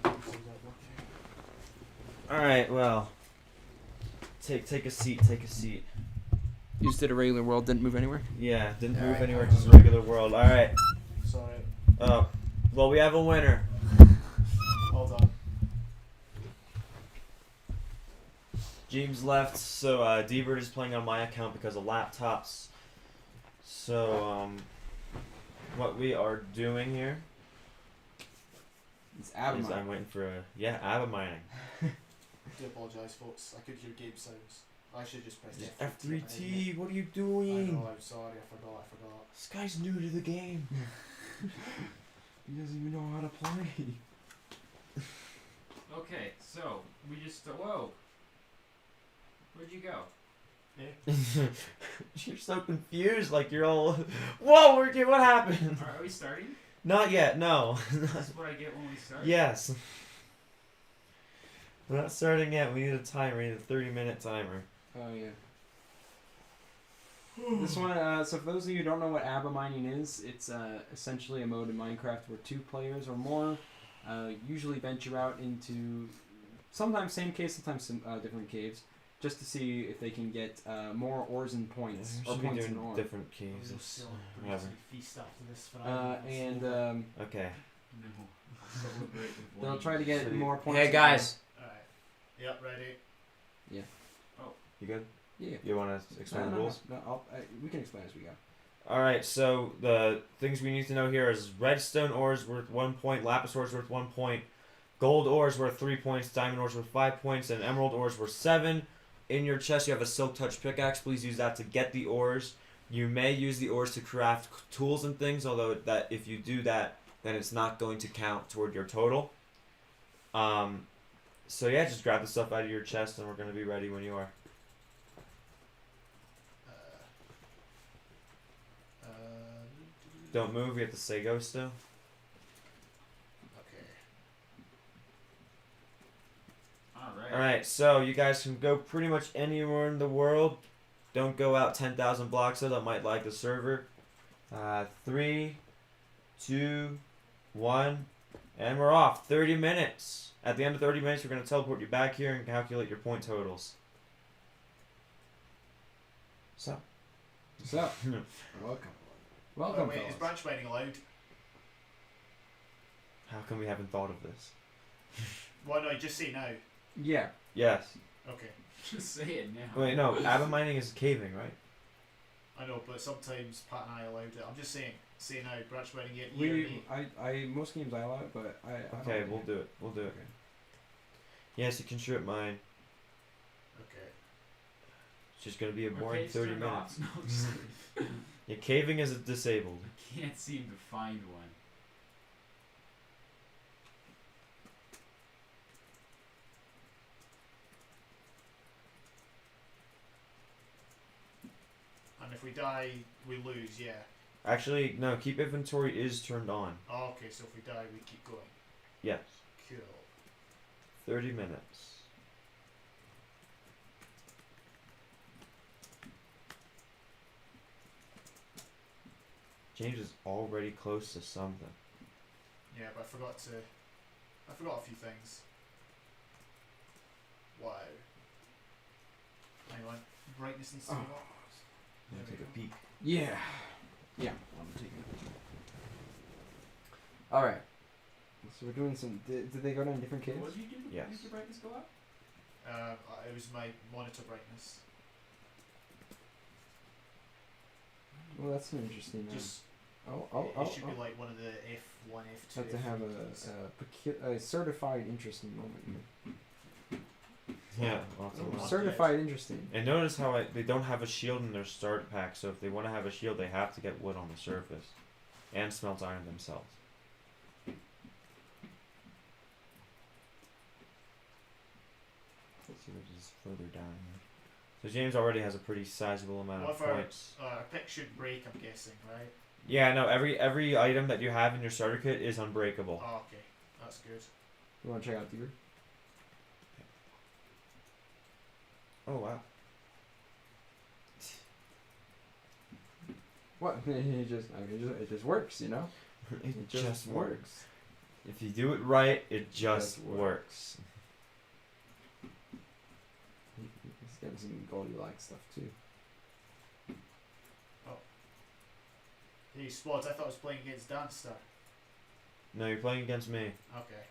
Speaker 5: it.
Speaker 3: All right. Well. Take a seat. Take a seat.
Speaker 5: You just did a regular world, didn't move anywhere.
Speaker 3: Yeah. Didn't move
Speaker 4: Alright.
Speaker 3: anywhere. Just regular world. All right.
Speaker 4: Sorry.
Speaker 3: Oh. Well, we have a winner.
Speaker 4: Well done.
Speaker 3: James left, so D-Bird is playing on my account because of laptops. So, what we are doing here
Speaker 5: It's
Speaker 3: is
Speaker 5: Abba.
Speaker 3: I'm waiting for ABBA mining.
Speaker 4: I do apologise, folks. I could hear game sounds. I should just press
Speaker 3: F3T, what are you
Speaker 4: I
Speaker 3: doing?
Speaker 4: know, I'm sorry, I forgot.
Speaker 3: This guy's new to the game.
Speaker 5: He doesn't even know how to play.
Speaker 1: Okay, so we just whoa. Where'd you go?
Speaker 3: You're so confused, like you're all, whoa, what happened?
Speaker 1: Are we starting?
Speaker 3: Not yet, no.
Speaker 1: That's what I get when we start.
Speaker 3: Yes. We're not starting yet, we need a timer, we need a 30-minute timer.
Speaker 5: Oh yeah. This one, so for those of you who don't know what ABBA mining is, it's essentially a mode in Minecraft where 2 players or more usually venture out into sometimes same cave, sometimes some different caves, just to see if they can get more ores and points,
Speaker 3: We
Speaker 5: or
Speaker 3: should be
Speaker 5: points
Speaker 3: doing
Speaker 5: and ore.
Speaker 3: different caves. It's whatever.
Speaker 4: Feast after this for
Speaker 3: Okay.
Speaker 5: They'll try to get more points.
Speaker 6: Hey
Speaker 5: and
Speaker 6: guys.
Speaker 4: Alright. Yep, ready.
Speaker 3: You good?
Speaker 5: ore. Yeah.
Speaker 3: You want to explain the rules?
Speaker 5: No, we can explain as we go.
Speaker 3: Alright, so the things we need to know here is redstone ores worth 1 point, lapis ores worth 1 point, gold ores worth 3 points, diamond ores worth 5 points, and emerald ores worth 7. In your chest you have a silk touch pickaxe. Please use that to get the ores. You may use the ores to craft tools and things, although that if you do that, then it's not going to count toward your total. So yeah, just grab the stuff out of your chest and we're going to be ready when you are. Don't move, we have to say go still.
Speaker 4: Okay.
Speaker 1: Alright.
Speaker 3: Alright, so you guys can go pretty much anywhere in the world. Don't go out 10,000 blocks though, that might lag the server. 3, 2, 1, and we're off. 30 minutes. At the end of 30 minutes, we're going to teleport you back here and calculate your point totals. So.
Speaker 5: So, welcome. Welcome,
Speaker 4: wait, is
Speaker 5: fellas.
Speaker 4: branch mining allowed?
Speaker 3: How come we haven't thought of this?
Speaker 4: Why not? Just say now.
Speaker 5: Yeah.
Speaker 3: Yes.
Speaker 4: Okay.
Speaker 1: Just say it now.
Speaker 3: Wait, no, ABBA mining is caving, right?
Speaker 4: I know, but sometimes Pat and I allowed it. I'm just saying. Say now. Branch mining yet?
Speaker 5: I most games I allow it, but I
Speaker 3: Okay,
Speaker 5: don't
Speaker 3: we'll
Speaker 5: think
Speaker 3: do it. We'll do it.
Speaker 5: Okay.
Speaker 3: Yes, you can strip mine.
Speaker 4: Okay.
Speaker 3: It's just going to be a
Speaker 1: My
Speaker 3: boring
Speaker 1: page
Speaker 3: 30
Speaker 1: turned
Speaker 3: minutes.
Speaker 1: off. No, just kidding.
Speaker 3: Yeah, caving is disabled.
Speaker 1: I can't seem to find one.
Speaker 4: And if we die, we lose. Yeah.
Speaker 3: Actually, no, keep inventory is turned on.
Speaker 4: Oh, okay. So if we die, we keep going.
Speaker 3: Yes.
Speaker 4: Cool.
Speaker 3: 30 minutes. James is already close to something.
Speaker 4: Yeah, but I forgot a few things. Wow. Hang on. Brightness and stuff.
Speaker 3: I'm gonna take a peek.
Speaker 5: Yeah. Yeah. I'm taking it. All right. So we're doing some. Did they go down different caves?
Speaker 1: What did you do?
Speaker 3: Yes.
Speaker 1: Did your brightness go up?
Speaker 4: It was my monitor brightness.
Speaker 5: Well, that's an interesting.
Speaker 4: Just
Speaker 5: It
Speaker 4: should be like one of the F1, F2.
Speaker 5: Have to have
Speaker 4: F3 keys.
Speaker 5: a certified interesting moment here.
Speaker 3: Yeah. Lots of
Speaker 4: Oh,
Speaker 3: them.
Speaker 5: Certified interesting.
Speaker 3: And notice how they don't have a shield in their start pack, so if they want to have a shield, they have to get wood on the surface. And smelt iron themselves. Let's see what is further down here. So James already has a pretty sizable amount
Speaker 4: What
Speaker 3: of
Speaker 4: if our
Speaker 3: points.
Speaker 4: pick should break? I'm guessing, right?
Speaker 3: Yeah, no, every item that you have in your starter kit is unbreakable.
Speaker 4: Oh, okay, that's good.
Speaker 5: You want to check out the viewer?
Speaker 3: Oh wow.
Speaker 5: What? It just works, you know.
Speaker 3: It
Speaker 5: just
Speaker 3: just
Speaker 5: works.
Speaker 3: works. If you do it right, it just
Speaker 5: Just
Speaker 3: works.
Speaker 5: He's getting some Goldilocks stuff too.
Speaker 4: Hey, Squads, I thought I was playing against Danster.
Speaker 3: No, you're playing against me.
Speaker 4: Okay.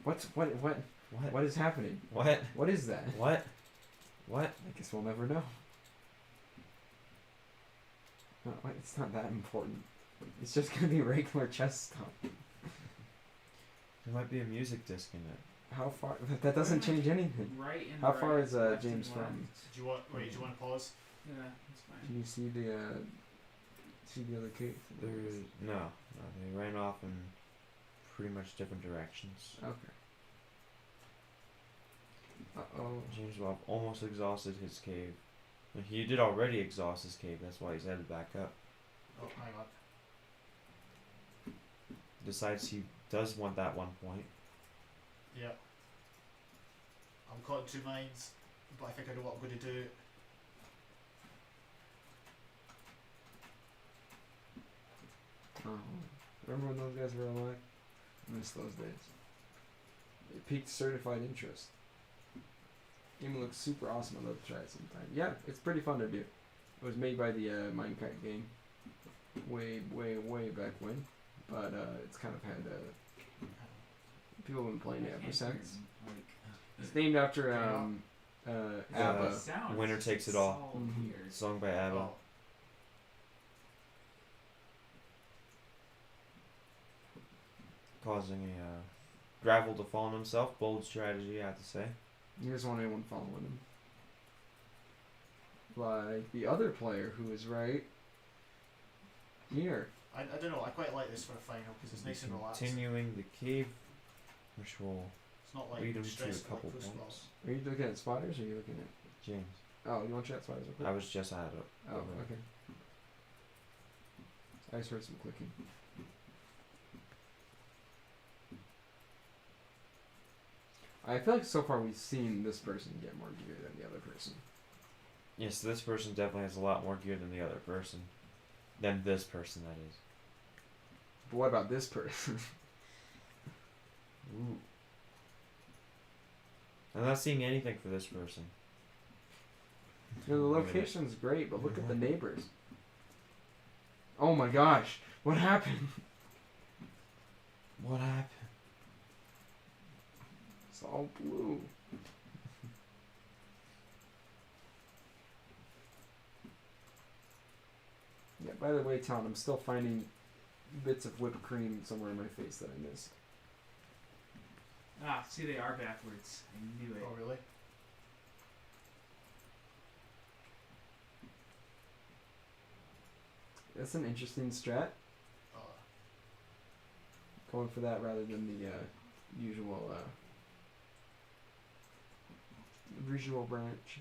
Speaker 5: What is happening?
Speaker 3: What?
Speaker 5: What is that?
Speaker 3: What? What?
Speaker 5: I guess we'll never know. No, it's not that important. It's just gonna be regular chess stuff.
Speaker 3: There might be a music disc in it.
Speaker 5: How far? That doesn't change anything.
Speaker 8: Right and
Speaker 5: How
Speaker 8: right,
Speaker 5: far is
Speaker 8: left
Speaker 5: James
Speaker 8: and left.
Speaker 5: from?
Speaker 4: Do you want? Wait. Do you want to pause?
Speaker 8: Yeah, that's fine.
Speaker 5: Can you see the other cake?
Speaker 3: No, they ran off in pretty much different directions.
Speaker 5: Okay. Uh-oh.
Speaker 3: James Bob almost exhausted his cave. And he did already exhaust his cave, that's why he's headed back up.
Speaker 4: Oh, hang on.
Speaker 3: Decides he does want that 1 point.
Speaker 4: Yeah. I'm caught in two minds, but I think I know what I'm going to do.
Speaker 5: Oh. Remember when those guys were alive? I miss those days. It piqued certified interest. Game looks super awesome. I'd love to try it sometime. Yeah, it's pretty fun to do. It was made by the Minecraft game way back when, but it's kind of had people have been playing it ever since. It's named after ABBA.
Speaker 8: Sound
Speaker 3: Winner Takes It All.
Speaker 8: so
Speaker 5: Mhm.
Speaker 8: weird.
Speaker 3: Song by ABBA.
Speaker 4: Oh.
Speaker 3: Causing a gravel to fall on himself. Bold strategy, I have to say.
Speaker 5: He doesn't want anyone following him. Like the other player who was right here.
Speaker 4: I don't know. I quite like this for a final because it's nice and relaxed.
Speaker 3: Continuing the cave, which will
Speaker 4: It's not like
Speaker 3: lead him to a
Speaker 4: stressful
Speaker 3: couple
Speaker 4: like football.
Speaker 3: points.
Speaker 5: Are you looking at spiders or are you looking at...
Speaker 3: James.
Speaker 5: Oh, you want to check out spiders real quick?
Speaker 3: I was just at it.
Speaker 5: Oh, okay. I just heard some clicking. I feel like so far we've seen this person get more gear than the other person.
Speaker 3: Yes, this person definitely has a lot more gear than the other person. Than this person, that is.
Speaker 5: But what about this person?
Speaker 3: Ooh. I'm not seeing anything for this person.
Speaker 5: You know, the location's great, but look at the neighbors. Oh my gosh, what happened?
Speaker 3: What happened?
Speaker 5: It's all blue. Yeah, by the way, Tom, I'm still finding bits of whipped cream somewhere in my face that I missed.
Speaker 8: Ah, see, they are backwards. I knew it.
Speaker 4: Oh, really?
Speaker 5: That's an interesting strat.
Speaker 4: Oh.
Speaker 5: Going for that rather than the usual visual branch.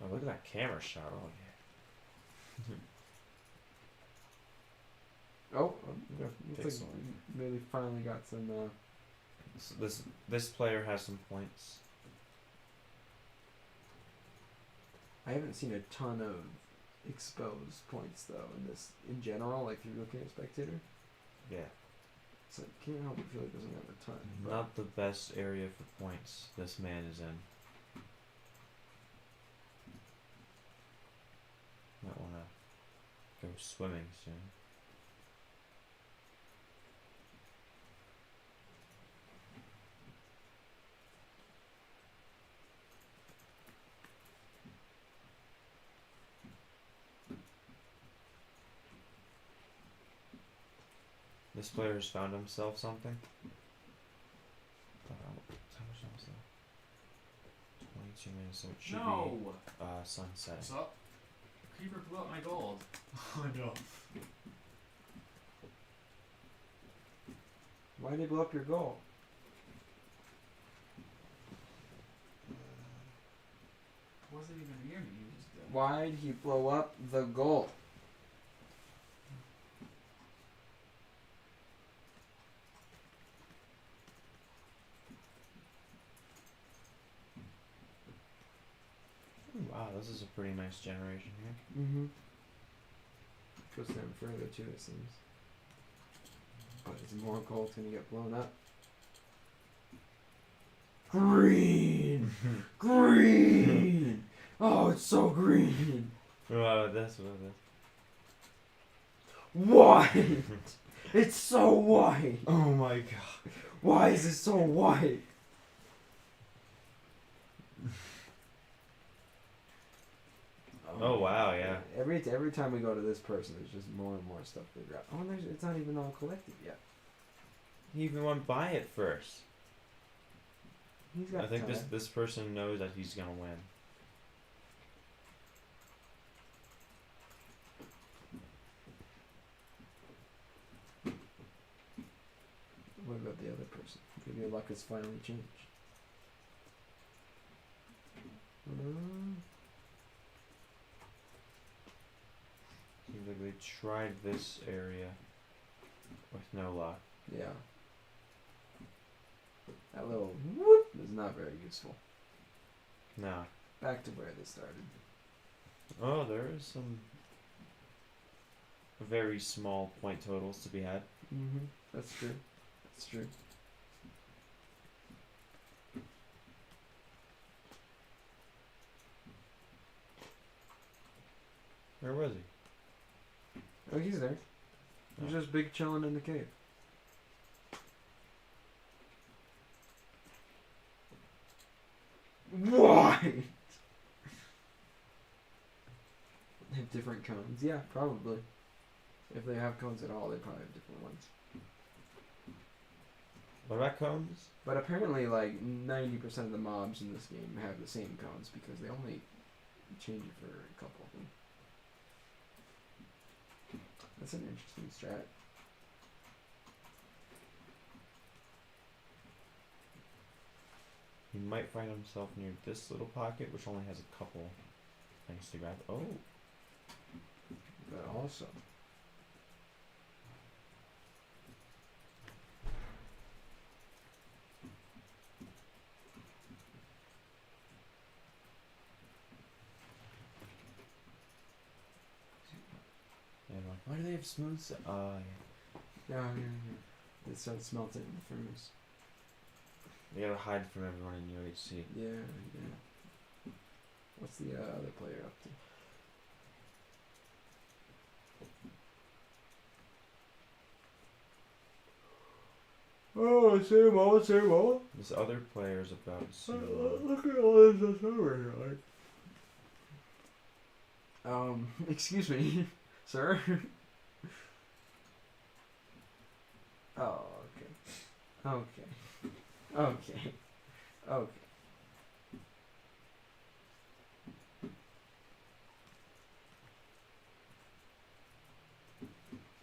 Speaker 3: Oh, look at that camera shot. Oh, yeah.
Speaker 5: Oh, looks like
Speaker 3: Pixel.
Speaker 5: really finally got some.
Speaker 3: So this player has some points.
Speaker 5: I haven't seen a ton of exposed points though in this in general. Like if you're looking at spectator,
Speaker 3: Yeah.
Speaker 5: so I can't help but feel like it doesn't have a ton. But
Speaker 3: Not the best area for points this man is in. Might wanna go swimming soon. This player has found himself something. How much time was that? 22 minutes, so it should
Speaker 8: No!
Speaker 3: be sunset.
Speaker 4: What's up?
Speaker 8: Creeper blew up my gold.
Speaker 4: Oh no.
Speaker 5: why did they blow up your goal?
Speaker 8: wasn't even near me. He was just
Speaker 5: Why'd he blow up the goal?
Speaker 3: Wow, this is a pretty nice generation here.
Speaker 5: Mm-hmm. Goes down further too, it seems. But is more gold gonna get blown up? Green! Green! Oh, it's so green!
Speaker 3: Wow, that's what it is.
Speaker 5: White! It's so white!
Speaker 3: Oh my god.
Speaker 5: Why is it so white?
Speaker 3: Oh wow, yeah.
Speaker 5: Every time we go to this person, there's just more and more stuff they drop. Oh, it's not even all collected yet.
Speaker 3: He even went by it first.
Speaker 5: He's got
Speaker 3: I think
Speaker 5: time.
Speaker 3: this person knows that he's gonna win.
Speaker 5: What about the other person? Maybe your luck has finally changed.
Speaker 3: Seems like they tried this area with no luck.
Speaker 5: Yeah. That little whoop is not very useful.
Speaker 3: No.
Speaker 5: Back to where they started.
Speaker 3: Oh, there is some very small point totals to be had.
Speaker 5: Mm-hmm. That's true. That's true.
Speaker 3: Where was he?
Speaker 5: Oh, he's there. He's just big chilling in the cave. Why? They have different cones. Yeah, probably. If they have cones at all, they probably have different ones.
Speaker 3: What about cones?
Speaker 5: But apparently, like 90% of the mobs in this game have the same cones because they only change it for a couple of them. That's an interesting strat.
Speaker 3: He might find himself near this little pocket, which only has a couple things to grab. Oh,
Speaker 5: But also,
Speaker 3: and like, why do they have smooth? Oh, yeah.
Speaker 5: yeah. It starts smelting in the furnace.
Speaker 3: They gotta hide from everyone in UHC.
Speaker 5: Yeah, yeah. What's the other player up to? Oh, same old, same old.
Speaker 3: This other player's about to.
Speaker 5: Look at all this over here. Excuse me, sir. Oh, okay. Okay. Okay. Okay.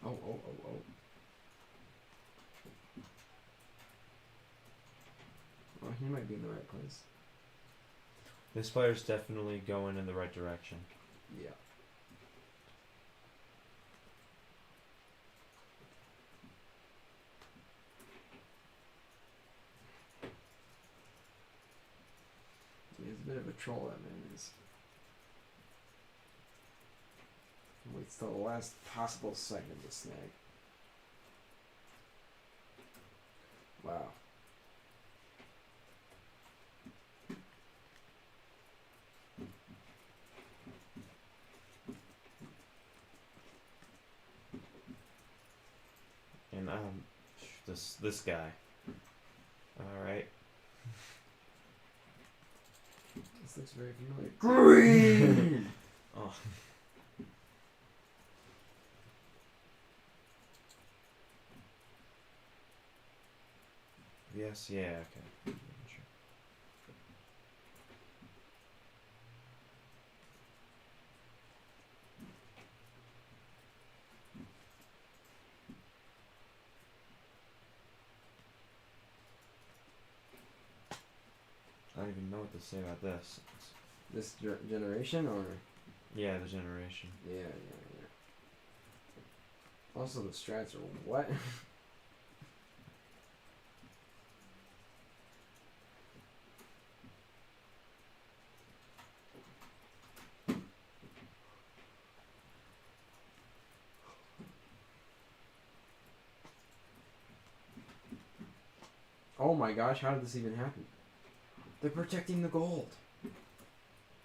Speaker 5: Oh. Well, he might be in the right place.
Speaker 3: This player's definitely going in the right direction.
Speaker 5: Yeah. He's a bit of a troll, that man is. Waits till the last possible second to snag. Wow.
Speaker 3: And this guy. All right.
Speaker 5: This looks very familiar. Green!
Speaker 3: Oh. Yes, yeah, okay. Sure. I don't even know what to say about this.
Speaker 5: This generation, or
Speaker 3: Yeah, the generation.
Speaker 5: yeah. Also, the strats are what? Oh my gosh, how did this even happen? They're protecting the gold.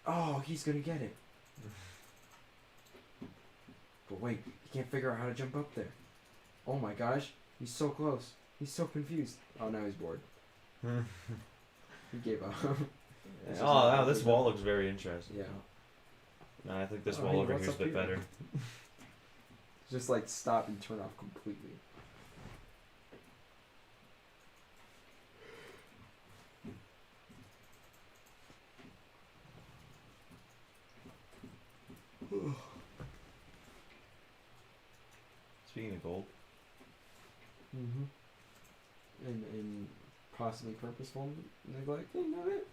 Speaker 5: Oh, he's gonna get it. But wait, he can't figure out how to jump up there. Oh my gosh, he's so close. He's so confused. Oh, now he's bored. He gave up. It's just
Speaker 3: Oh,
Speaker 5: not
Speaker 3: wow, this
Speaker 5: working.
Speaker 3: wall looks very interesting.
Speaker 5: Yeah.
Speaker 3: No, I think this
Speaker 5: Oh,
Speaker 3: wall
Speaker 5: hey,
Speaker 3: over
Speaker 5: what's
Speaker 3: here is a
Speaker 5: up
Speaker 3: bit
Speaker 5: here?
Speaker 3: better.
Speaker 5: Just like stop and turn off completely.
Speaker 3: Speaking of gold,
Speaker 5: Mm-hmm. And possibly purposeful neglecting of it.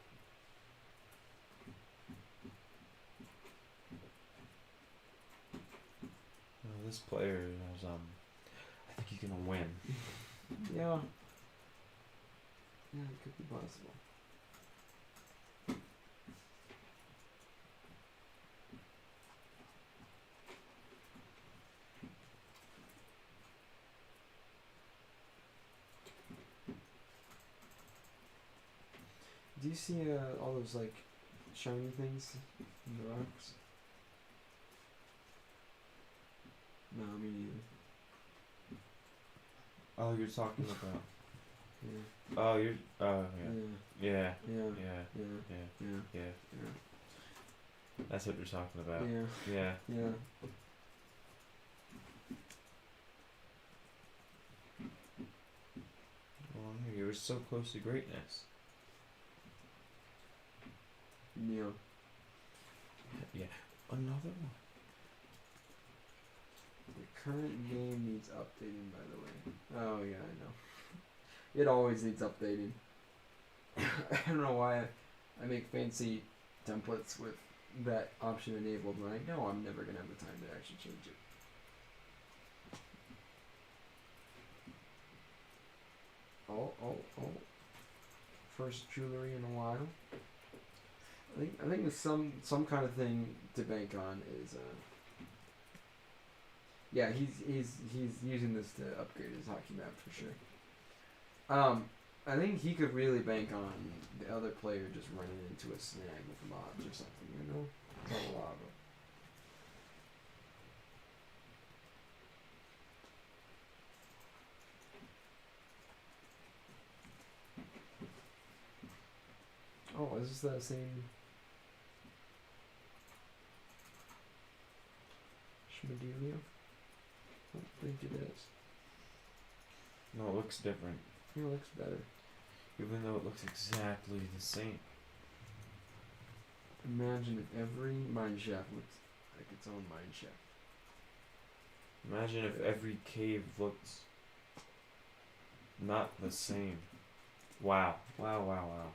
Speaker 3: this player has I think he's gonna win.
Speaker 5: Yeah. Yeah, it could be possible. Do you see all those like shiny things in the rocks? No, me neither.
Speaker 3: Oh, you're talking about.
Speaker 5: Yeah.
Speaker 3: Oh, you're. Oh,
Speaker 5: Yeah.
Speaker 3: yeah.
Speaker 5: Yeah.
Speaker 3: Yeah.
Speaker 5: Yeah.
Speaker 3: Yeah.
Speaker 5: Yeah.
Speaker 3: Yeah.
Speaker 5: Yeah.
Speaker 3: That's what you're talking about.
Speaker 5: Yeah.
Speaker 3: Yeah.
Speaker 5: Yeah.
Speaker 3: Well, you were so close to greatness.
Speaker 5: Yeah.
Speaker 3: Yeah. Another one.
Speaker 5: The current game needs updating, by the way. Oh yeah, I know. It always needs updating. I don't know why I make fancy templates with that option enabled when I know I'm never gonna have the time to actually change it. Oh. First jewelry in a while. I think there's some kind of thing to bank on is yeah, he's using this to upgrade his hockey map for sure. I think he could really bank on the other player just running into a snag with mobs or something, you know? It's all lava. Oh, is this the same Schmedelia? I don't think it is.
Speaker 3: No, it looks different.
Speaker 5: It looks better.
Speaker 3: Even though it looks exactly the same.
Speaker 5: Imagine if every mine shaft looked like its own mine shaft.
Speaker 3: Imagine if every cave looked not the same. Wow. Wow.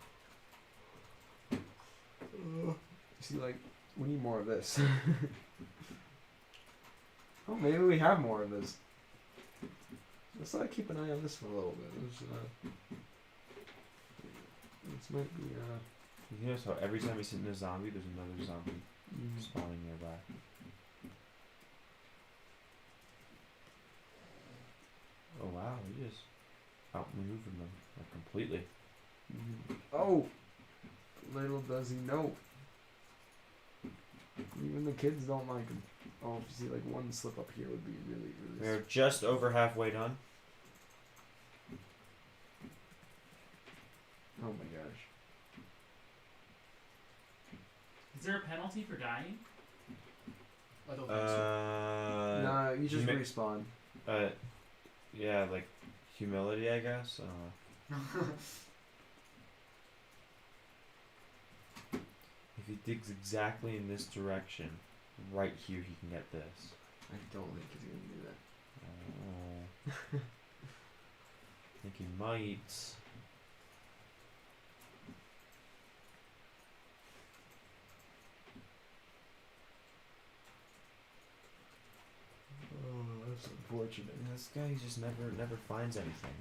Speaker 5: See, like, we need more of this. Oh, maybe we have more of this. Let's keep an eye on this for a little bit. This might be,
Speaker 3: You notice how every time he's hitting a zombie, there's another zombie spawning nearby. Oh wow, he just outmaneuvered them like completely.
Speaker 5: Oh! Little does he know. Even the kids don't like him. Oh, if you see like one slip up here would be really, really...
Speaker 3: We're just over halfway done.
Speaker 5: Oh my gosh.
Speaker 8: Is there a penalty for dying?
Speaker 4: I don't think so.
Speaker 5: Nah, you just
Speaker 3: mi-
Speaker 5: respawn.
Speaker 3: Yeah, like humility, I guess. If he digs exactly in this direction, right here, he can get this.
Speaker 5: I don't think he's gonna do that.
Speaker 3: I think he might. this guy just never finds anything,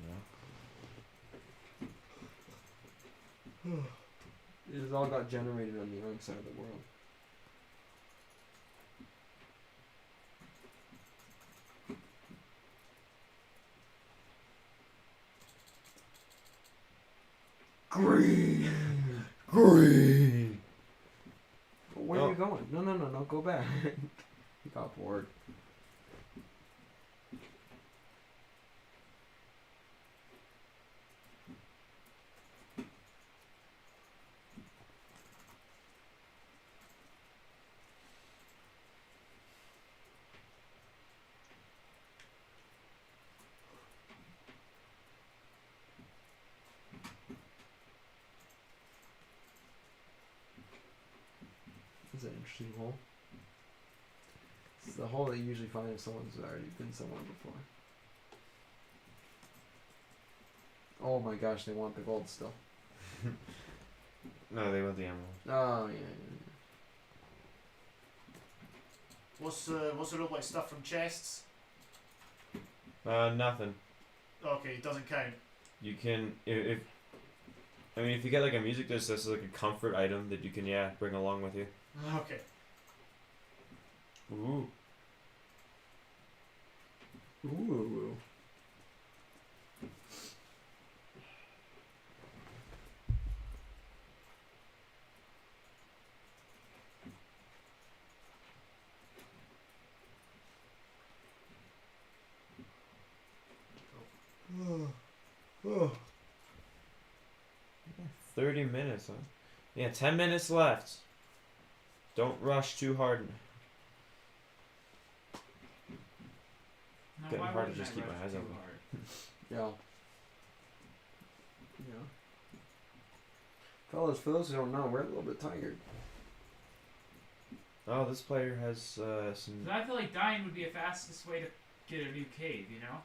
Speaker 3: you know.
Speaker 5: It has all got generated on the wrong side of the world. Green! Green! Where are you going? No, go back. He got bored. This is an interesting hole. It's the hole that you usually find if someone's already been somewhere before. Oh my gosh, they want the gold still.
Speaker 3: No, they want the emerald.
Speaker 5: Oh yeah.
Speaker 4: What's the rope like stuff from chests?
Speaker 3: Nothing.
Speaker 4: Okay, it doesn't count.
Speaker 3: You can if you get like a music disc, that's like a comfort item that you can bring along with you.
Speaker 4: Okay.
Speaker 3: Ooh.
Speaker 5: Ooh.
Speaker 3: Oh. 30 minutes, huh? Yeah, 10 minutes left. Don't rush too hard.
Speaker 8: No,
Speaker 3: Getting
Speaker 8: why
Speaker 3: hard to
Speaker 8: wouldn't
Speaker 3: just
Speaker 8: I
Speaker 3: keep my
Speaker 8: rush
Speaker 3: eyes
Speaker 8: too
Speaker 3: open.
Speaker 8: hard?
Speaker 5: Yeah. Yeah. Fellas, for those who don't know, we're a little bit tired.
Speaker 3: Oh, this player has some.
Speaker 8: 'Cause I feel like dying would be the fastest way to get a new cave, you know?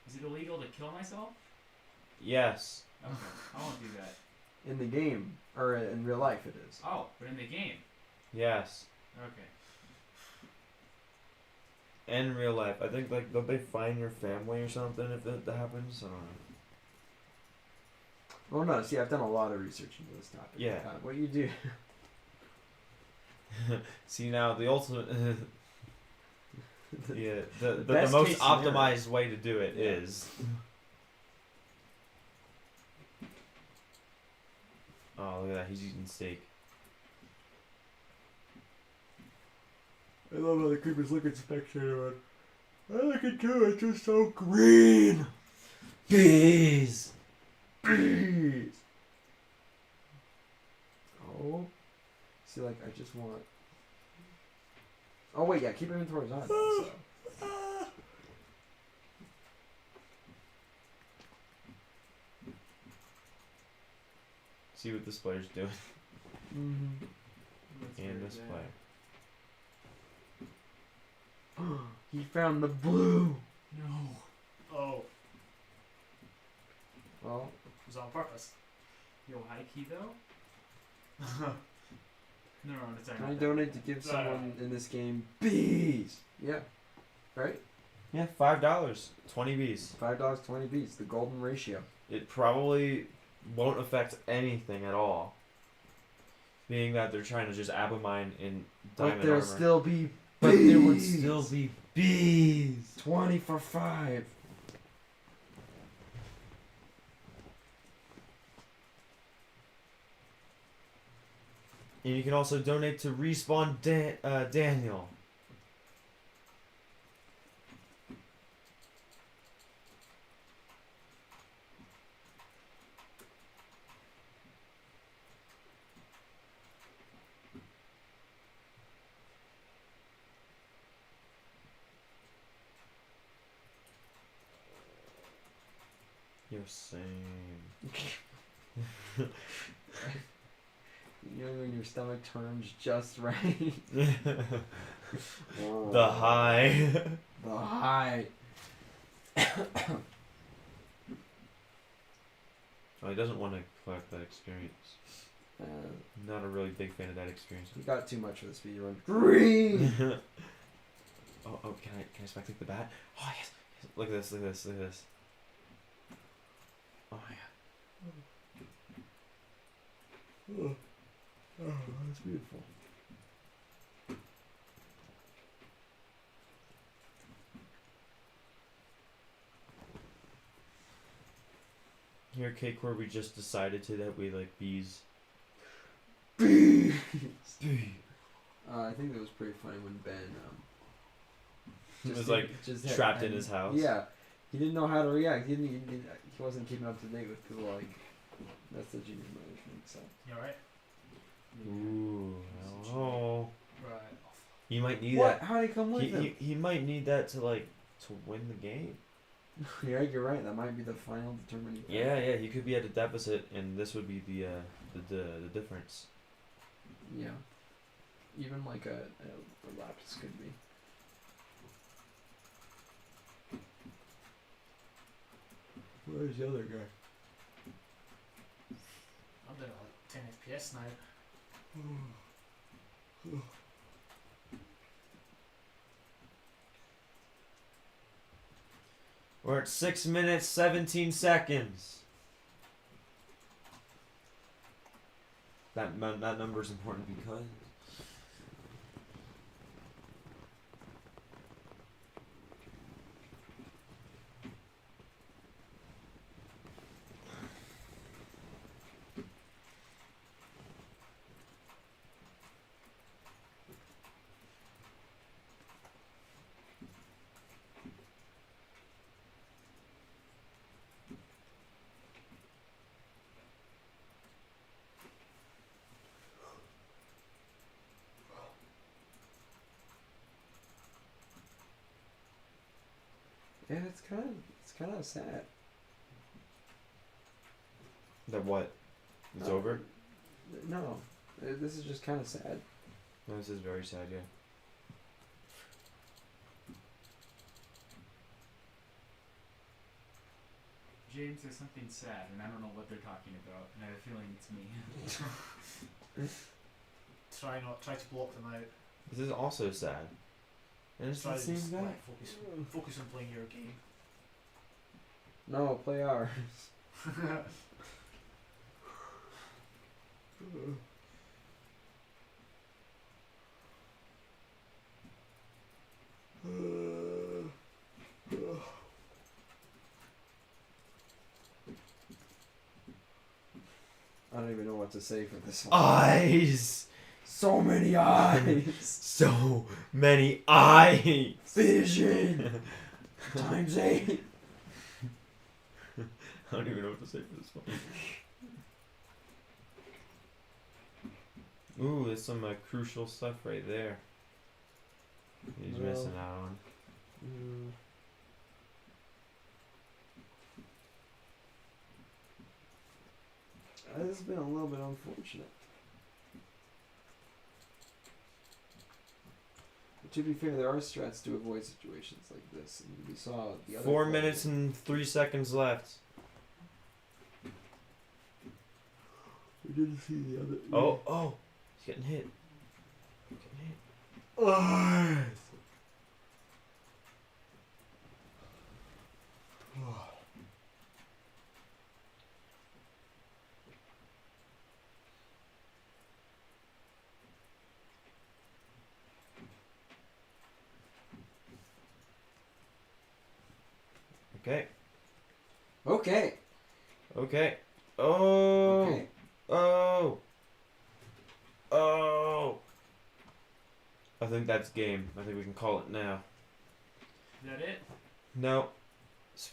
Speaker 8: Is it illegal to kill myself?
Speaker 3: Yes.
Speaker 8: Okay, I won't do that.
Speaker 5: In the game, or in real life, it is.
Speaker 8: Oh, but in the game.
Speaker 3: Yes.
Speaker 8: Okay.
Speaker 3: In real life, I think like don't they find your family or something if that happens? I don't know.
Speaker 5: Well, no, see, I've done a lot of research into this topic.
Speaker 3: Yeah.
Speaker 5: What you do.
Speaker 3: See now the ultimate. Yeah, the
Speaker 5: best
Speaker 3: most
Speaker 5: case scenario.
Speaker 3: optimized way to do it
Speaker 5: Yeah.
Speaker 3: is. Oh, look at that! He's eating steak.
Speaker 5: I love how the creepers look at spectator. I look at too, it's just so green.
Speaker 3: Bees.
Speaker 5: Bees. Oh. See, like, I just want. Oh, wait, yeah, keep inventories on. So.
Speaker 3: See what this player's doing.
Speaker 5: Mm-hmm.
Speaker 3: And this player.
Speaker 5: He found the blue.
Speaker 8: No.
Speaker 4: Oh,
Speaker 5: Well,
Speaker 4: it was on purpose.
Speaker 8: Yo, high key though? No, it's
Speaker 5: can I donate to give someone in this game bees? Yeah. Right?
Speaker 3: Yeah, $5, 20 bees.
Speaker 5: $5, 20 bees, the golden ratio.
Speaker 3: It probably won't affect anything at all. Being that they're trying to just abomine in diamond
Speaker 5: But there'll
Speaker 3: armor.
Speaker 5: still be bees.
Speaker 3: But there would still be bees.
Speaker 5: 20 for 5.
Speaker 3: And you can also donate to Respawn Daniel. You're same.
Speaker 5: You know when your stomach turns just right?
Speaker 3: The high.
Speaker 5: The high.
Speaker 3: Oh, he doesn't want to collect that experience. Not a really big fan of that experience.
Speaker 5: You got too much for the speed run. Green!
Speaker 3: Oh, can I spectate the bat? Oh yes. Look at this. Look at this. Look at this. Oh my god. Oh, that's beautiful. Here, Cakecore, we just decided to that we like bees. Bees.
Speaker 5: I think that was pretty funny when Ben
Speaker 3: He was
Speaker 5: just
Speaker 3: like
Speaker 5: just had-
Speaker 3: trapped in
Speaker 5: had-
Speaker 3: his house.
Speaker 5: Yeah, he didn't know how to react. He wasn't keeping up to date with people. Like that's the junior management. So
Speaker 8: You alright?
Speaker 3: Ooh, hello.
Speaker 8: Right.
Speaker 3: He might need
Speaker 5: what?
Speaker 3: that.
Speaker 5: How did he come with him?
Speaker 3: He might need that to win the game.
Speaker 5: Yeah, you're right. That might be the final determining factor.
Speaker 3: Yeah, he could be at a deficit, and this would be the difference.
Speaker 5: Yeah. Even like a lapse could be. Where's the other guy?
Speaker 8: I'm doing like 10 FPS now.
Speaker 3: We're at 6 minutes 17 seconds. That number is important because.
Speaker 5: Yeah, it's kind of sad.
Speaker 3: That what? It's
Speaker 5: Uh,
Speaker 3: over?
Speaker 5: No, this is just kind of sad.
Speaker 3: No, this is very sad, yeah.
Speaker 8: James, there's something sad, and I don't know what they're talking about, and I have a feeling it's me. Try to block them out.
Speaker 3: This is also sad. And it's
Speaker 8: Try
Speaker 3: the
Speaker 8: to
Speaker 3: same
Speaker 8: just
Speaker 3: guy.
Speaker 8: like, focus on playing your game.
Speaker 5: No, play ours. I don't even know what to say for this one.
Speaker 3: Eyes!
Speaker 5: So many eyes.
Speaker 3: So many eyes!
Speaker 5: Vision. Times 8.
Speaker 3: I don't even know what to say for this one. Ooh, there's some crucial stuff right there. He's
Speaker 5: Well.
Speaker 3: missing out on.
Speaker 5: This has been a little bit unfortunate. But to be fair, there are strats to avoid situations like this, and we saw the other.
Speaker 3: 4
Speaker 5: player-
Speaker 3: minutes and 3 seconds left.
Speaker 5: We didn't see the other.
Speaker 3: Oh! He's getting hit. Getting hit. Okay.
Speaker 5: Okay.
Speaker 3: Okay. Oh.
Speaker 5: Okay.
Speaker 3: Oh. Oh. I think that's game. I think we can call it now.
Speaker 8: Is that it?
Speaker 3: No.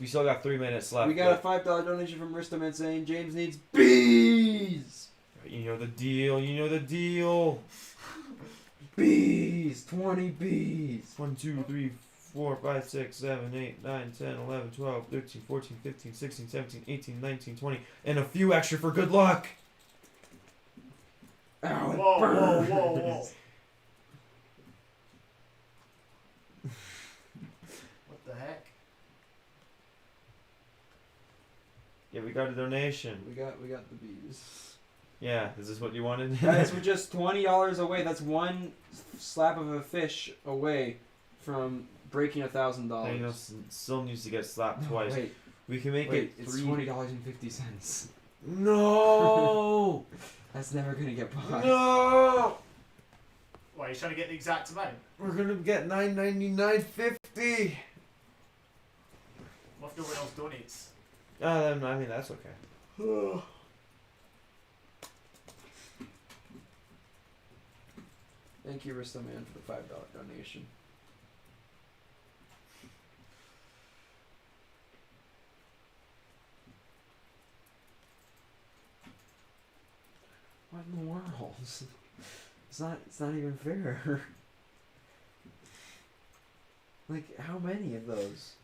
Speaker 3: We still got 3 minutes left.
Speaker 5: We got a $5 donation from Ristaman saying James needs bees.
Speaker 3: You know the deal. You know the deal.
Speaker 5: Bees. 20 bees.
Speaker 3: 1, 2, 3, 4, 5, 6, 7, 8, 9, 10, 11, 12, 13, 14, 15, 16, 17, 18, 19, 20, and a few extra for good luck.
Speaker 5: Ow, it
Speaker 8: Whoa,
Speaker 5: burns.
Speaker 8: whoa. What the heck?
Speaker 3: Yeah, we got a donation.
Speaker 5: We got the bees.
Speaker 3: Yeah, is this what you wanted?
Speaker 5: Guys, we're just $20 away. That's one slap of a fish away from breaking $1,000.
Speaker 3: Thanos still needs to get slapped twice.
Speaker 5: Wait,
Speaker 3: We can make
Speaker 5: wait,
Speaker 3: it
Speaker 5: it's
Speaker 3: three.
Speaker 5: $20.50.
Speaker 3: No.
Speaker 5: That's never gonna get by.
Speaker 3: No.
Speaker 8: Why, are you trying to get the exact amount?
Speaker 3: We're gonna get $9.99.50.
Speaker 8: What if no one else donates?
Speaker 3: I mean that's okay.
Speaker 5: Thank you, Rista Man, for the $5 donation. What in the world? It's not even fair. Like, how many of those?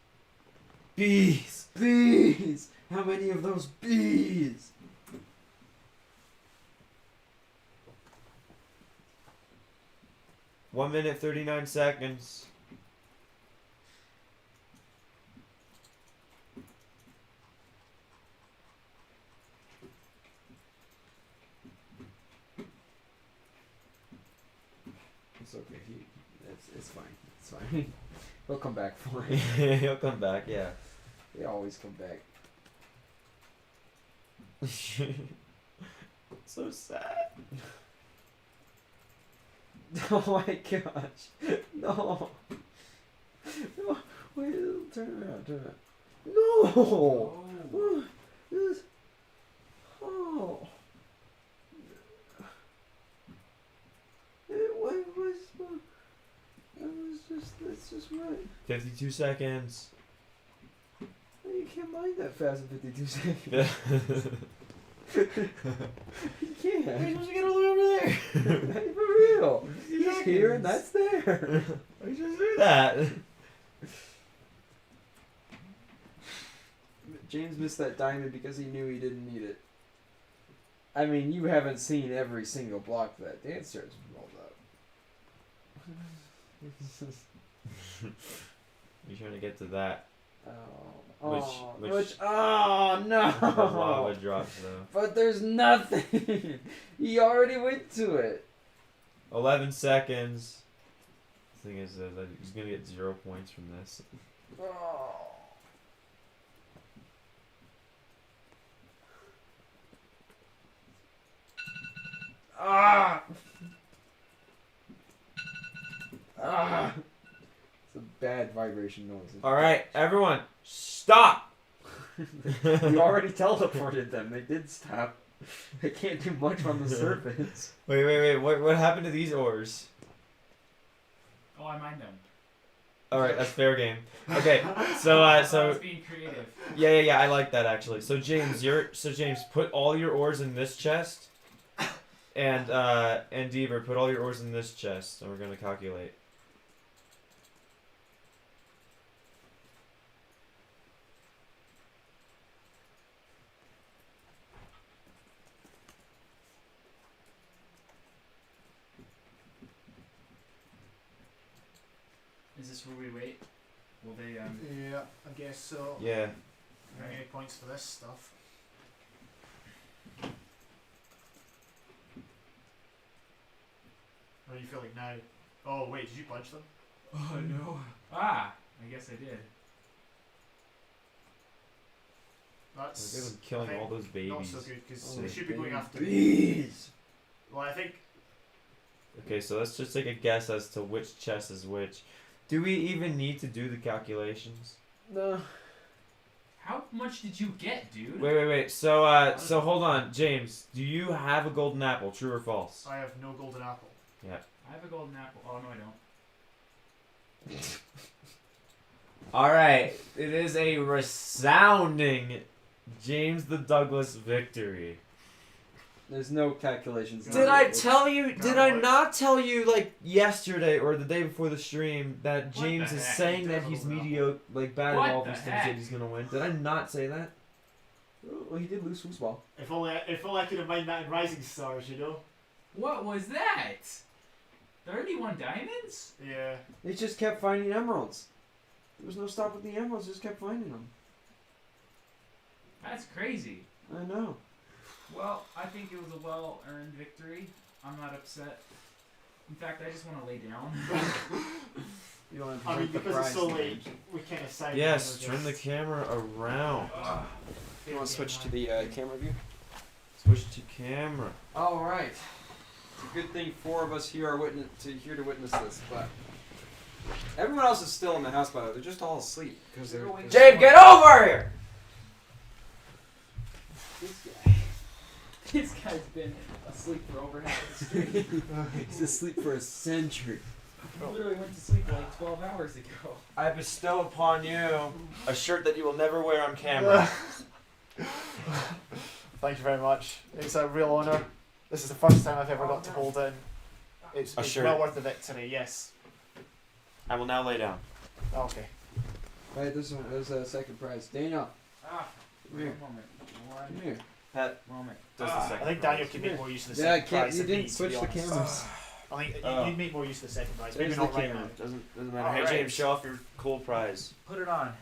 Speaker 3: Bees.
Speaker 5: Bees! How many of those bees?
Speaker 3: One minute 39 seconds.
Speaker 5: It's okay. It's fine. It's fine. He'll come back for it.
Speaker 3: He'll come back, yeah.
Speaker 5: They always come back.
Speaker 3: So sad.
Speaker 5: Oh my gosh. No. No. Wait, turn around, turn around. No!
Speaker 8: Oh.
Speaker 5: This. Oh. It was. That's just right.
Speaker 3: 52 seconds.
Speaker 5: You can't mind that fast in 52 seconds. You can't.
Speaker 3: You're supposed to get all the way over there.
Speaker 5: For real. He's here and that's there.
Speaker 3: We just do that.
Speaker 5: James missed that diamond because he knew he didn't need it. I mean, you haven't seen every single block that dance starts rolled up.
Speaker 3: You're trying to get to that.
Speaker 5: Oh,
Speaker 3: Which
Speaker 5: oh no!
Speaker 3: the lava drops though.
Speaker 5: But there's nothing. He already went to it.
Speaker 3: 11 seconds. The thing is that he's gonna get 0 points from this.
Speaker 5: Oh. Ah! Ah! It's a bad vibration noise.
Speaker 3: All right, everyone, stop.
Speaker 5: You already teleported them. They did stop. They can't do much on the surface.
Speaker 3: Wait. What happened to these ores?
Speaker 8: Oh, I mind them.
Speaker 3: All right, that's fair game. Okay, so
Speaker 8: I was being creative.
Speaker 3: yeah, I like that actually. So James, put all your ores in this chest, and Deaver, put all your ores in this chest, and we're gonna calculate.
Speaker 8: Is this where we wait? Will they,
Speaker 4: Yeah, I guess so.
Speaker 3: Yeah.
Speaker 4: How many points for this stuff? How are you feeling now? Oh wait, did you punch them?
Speaker 8: Oh no. Ah, I guess I did.
Speaker 4: That's
Speaker 3: Look at them killing
Speaker 4: I think
Speaker 3: all those babies.
Speaker 4: not so good because
Speaker 3: Oh,
Speaker 4: they should be going after.
Speaker 3: Bees.
Speaker 4: Well, I think
Speaker 3: Okay, so let's just take a guess as to which chest is which. Do we even need to do the calculations?
Speaker 5: No.
Speaker 8: How much did you get, dude?
Speaker 3: Wait. So hold on, James. Do you have a golden apple? True or false?
Speaker 4: I have no golden apple.
Speaker 8: I have a golden apple. Oh no, I don't.
Speaker 3: All right. It is a resounding James the Douglas victory.
Speaker 5: There's no calculations.
Speaker 3: Did I tell you? Did I
Speaker 4: what?
Speaker 3: not tell you like yesterday or the day before the stream that
Speaker 8: What
Speaker 3: James
Speaker 8: the
Speaker 3: is
Speaker 8: heck?
Speaker 3: saying
Speaker 4: You
Speaker 3: that
Speaker 4: did
Speaker 3: he's
Speaker 4: hold it up.
Speaker 3: mediocre, like bad
Speaker 8: What
Speaker 3: at all
Speaker 8: the
Speaker 3: these things
Speaker 8: heck?
Speaker 3: that he's gonna win? Did I not say that?
Speaker 5: Well, he did lose foosball.
Speaker 4: If only I could have mined that in Rising Stars, you know.
Speaker 8: What was that? 31 diamonds?
Speaker 4: Yeah.
Speaker 5: They just kept finding emeralds. There was no stop with the emeralds. Just kept finding them.
Speaker 8: That's crazy.
Speaker 5: I know.
Speaker 8: Well, I think it was a well-earned victory. I'm not upset. In fact, I just want to lay down.
Speaker 5: You don't have to
Speaker 8: I mean,
Speaker 5: rent the
Speaker 8: because it's
Speaker 5: prize
Speaker 8: so
Speaker 5: to
Speaker 8: late,
Speaker 5: change.
Speaker 8: we kind of side.
Speaker 3: Yes, turn the camera around.
Speaker 1: You want to switch to the camera view?
Speaker 3: Switch to camera.
Speaker 1: All right. It's a good thing 4 of us here are here to witness this, but everyone else is still in the house. By the way, they're just all asleep because they're.
Speaker 6: Jabe, get over here!
Speaker 8: This guy. This guy's been asleep for over half the street.
Speaker 5: He's asleep for a century.
Speaker 8: He literally went to sleep like 12 hours ago.
Speaker 3: I bestow upon you a shirt that you will never wear on camera.
Speaker 4: Thank you very much. It's a real honour. This is the first time I've ever got to hold in. It's
Speaker 3: shirt.
Speaker 4: well worth the victory, yes.
Speaker 3: I will now lay down.
Speaker 4: Okay.
Speaker 5: Right, there's a second prize. Daniel,
Speaker 8: Ah,
Speaker 5: come here.
Speaker 8: moment.
Speaker 5: Come here.
Speaker 3: Pat
Speaker 8: Moment.
Speaker 3: does the
Speaker 4: I
Speaker 3: second
Speaker 4: think Daniel
Speaker 3: prize.
Speaker 4: can make more use of the
Speaker 5: Yeah,
Speaker 4: second prize
Speaker 5: you
Speaker 4: than me,
Speaker 5: didn't
Speaker 4: to
Speaker 5: switch
Speaker 4: be
Speaker 5: the
Speaker 4: honest.
Speaker 5: cameras.
Speaker 4: I think
Speaker 3: Oh.
Speaker 4: you'd make more use of the second prize.
Speaker 5: There's
Speaker 4: Maybe
Speaker 5: the
Speaker 4: not right
Speaker 5: camera.
Speaker 4: now.
Speaker 3: Doesn't matter.
Speaker 4: Alright.
Speaker 3: Hey James, show off your cool prize.
Speaker 8: Put it on.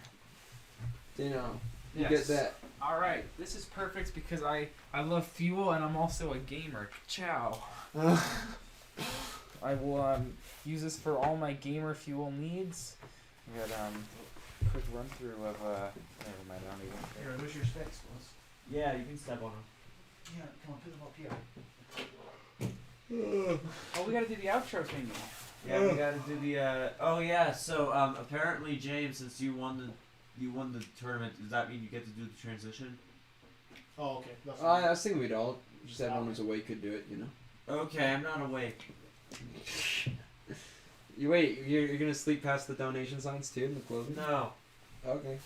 Speaker 5: Daniel, you
Speaker 8: Yes.
Speaker 5: get that.
Speaker 8: Alright, this is perfect because I love fuel and I'm also a gamer. Ciao. I will use this for all my gamer fuel needs. We got quick run through of never mind, I don't even care.
Speaker 4: Here, there's your sticks, boss.
Speaker 3: Yeah, you can step on them.
Speaker 4: Yeah, come on, put them up here.
Speaker 8: Oh, we gotta do the outro thingy.
Speaker 3: Yeah, we gotta do the. Oh yeah. So apparently James, since you won the tournament, does that mean you get to do the transition?
Speaker 4: Oh, okay. That's
Speaker 5: I was thinking we'd all, just everyone who's awake could do it, you know.
Speaker 3: Okay, I'm not awake.
Speaker 5: You wait, you're gonna sleep past the donation signs too in the clothing?
Speaker 3: No.
Speaker 5: Okay.